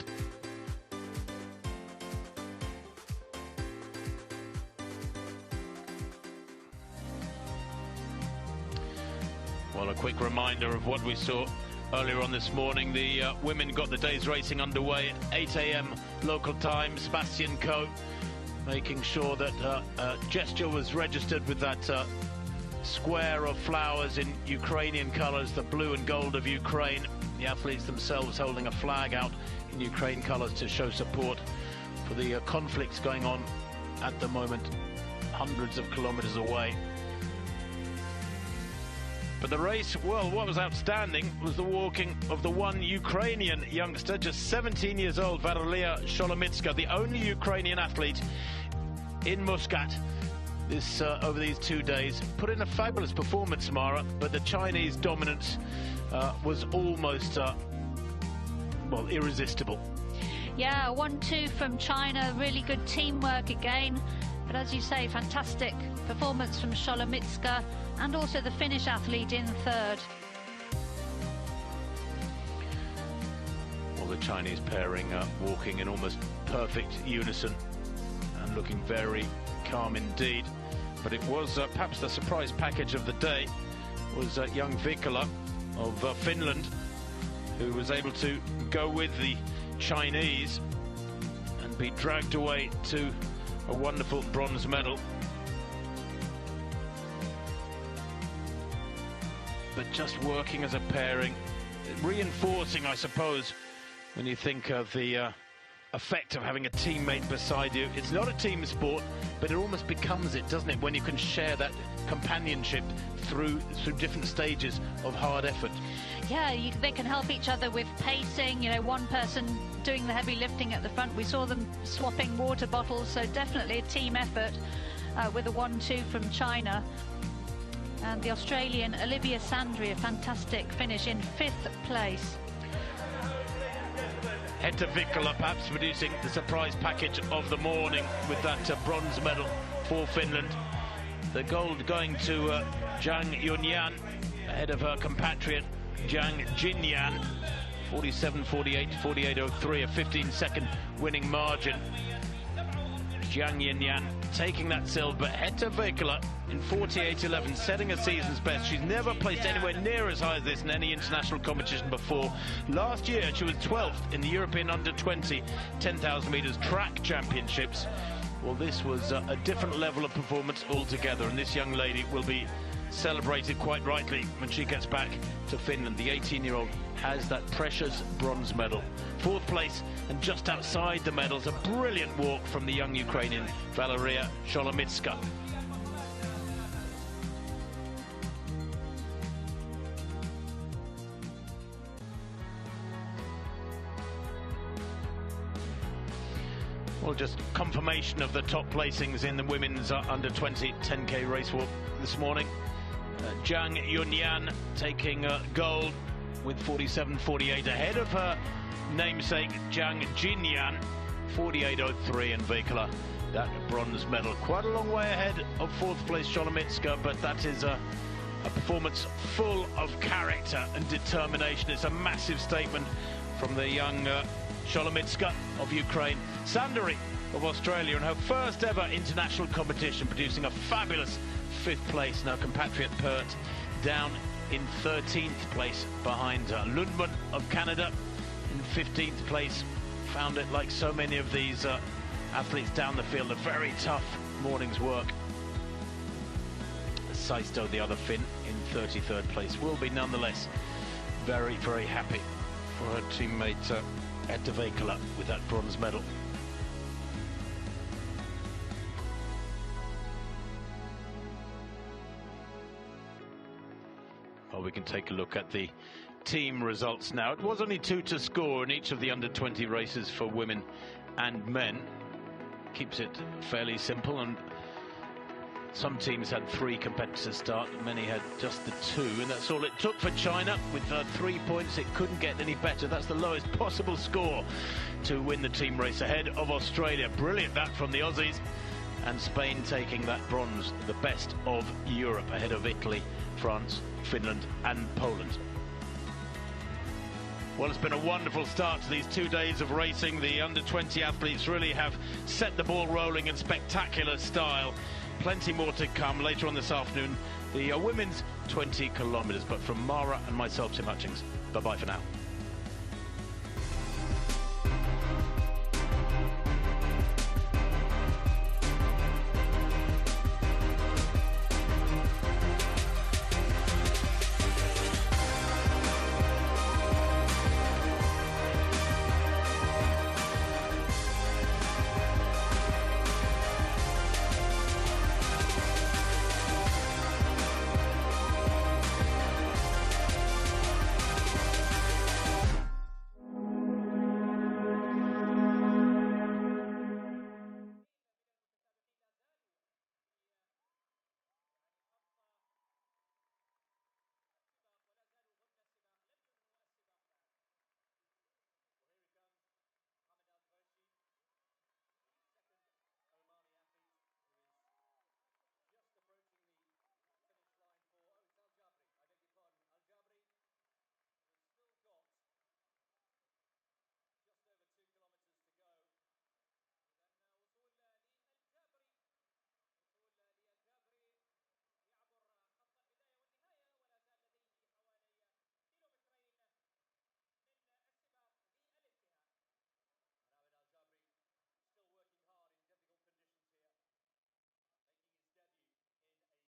Well, a quick reminder of what we saw earlier on this morning. The women got the day's racing underway at 8 a.m. local time. Sebastian Coe making sure that gesture was registered with that square of flowers in Ukrainian colours, the blue and gold of Ukraine. The athletes themselves holding a flag out in Ukraine colours to show support for the conflicts going on at the moment, hundreds of kilometres away. But the race, well, what was outstanding was the walking of the one Ukrainian youngster, just 17 years old, Valeria Sholomitska, the only Ukrainian athlete in Muscat this over these 2 days. Put in a fabulous performance, Mara, but the Chinese dominance was almost, well, irresistible. Yeah, 1-2 from China, really good teamwork again. But as you say, fantastic performance from Sholomitska and also the Finnish athlete in 3rd. Well, the Chinese pairing walking in almost perfect unison and looking very calm indeed. But it was perhaps the surprise package of the day was young Vikala of Finland, who was able to go with the Chinese and be dragged away to a wonderful bronze medal. But just working as a pairing, reinforcing, I suppose, when you think of the effect of having a teammate beside you. It's not a team sport, but it almost becomes it, doesn't it, when you can share that companionship through different stages of hard effort. Yeah, they can help each other with pacing, you know, one person doing the heavy lifting at the front. We saw them swapping water bottles, so definitely a team effort with a 1-2 from China. And the Australian Olivia Sandry, a fantastic finish in 5th place. Hetta Vikala perhaps producing the surprise package of the morning with that bronze medal for Finland. The gold going to Jang Yunyan ahead of her compatriot Jang Jinyan. 47.48, 48.03, a 15-second winning margin. Jang Yunyan taking that silver, but Hetta Veikkola in 48.11, setting a season's best. She's never placed anywhere near as high as this in any international competition before. Last year she was 12th in the European Under-20 10,000 metres track championships. Well, this was a different level of performance altogether, and this young lady will be celebrated quite rightly when she gets back to Finland. The 18-year-old has that precious bronze medal. 4th place, and just outside the medals, a brilliant walk from the young Ukrainian Valeria Sholomitska. Well, just confirmation of the top placings in the women's under-20 10K race walk this morning. Jang Yunyan taking gold with 47.48 ahead of her namesake Jang Jinyan, 48.03, and Veikkola that bronze medal. Quite a long way ahead of 4th place Sholomitska, but that is a performance full of character and determination. It's a massive statement from the young Sholomitska of Ukraine. Sandari of Australia in her first ever international competition, producing a fabulous 5th place, and her compatriot Pert down in 13th place behind Lundman of Canada in 15th place. Found it, like so many of these athletes down the field, a very tough morning's work. Saisto, the other Finn, in 33rd place, will be nonetheless very, very happy for her teammate Hetta Veikkola with that bronze medal. Well, we can take a look at the team results now. It was only 2 to score in each of the under-20 races for women and men. Keeps it fairly simple, and some teams had 3 competitors start, many had just the 2, and that's all it took for China. With 3 points, it couldn't get any better. That's the lowest possible score to win the team race ahead of Australia. Brilliant that from the Aussies. And Spain taking that bronze, the best of Europe, ahead of Italy, France, Finland and Poland. Well, it's been a wonderful start to these 2 days of racing. The under-20 athletes really have set the ball rolling in spectacular style. Plenty more to come later on this afternoon. The women's 20 kilometres. But from Mara and myself, Tim Hutchings, bye-bye for now.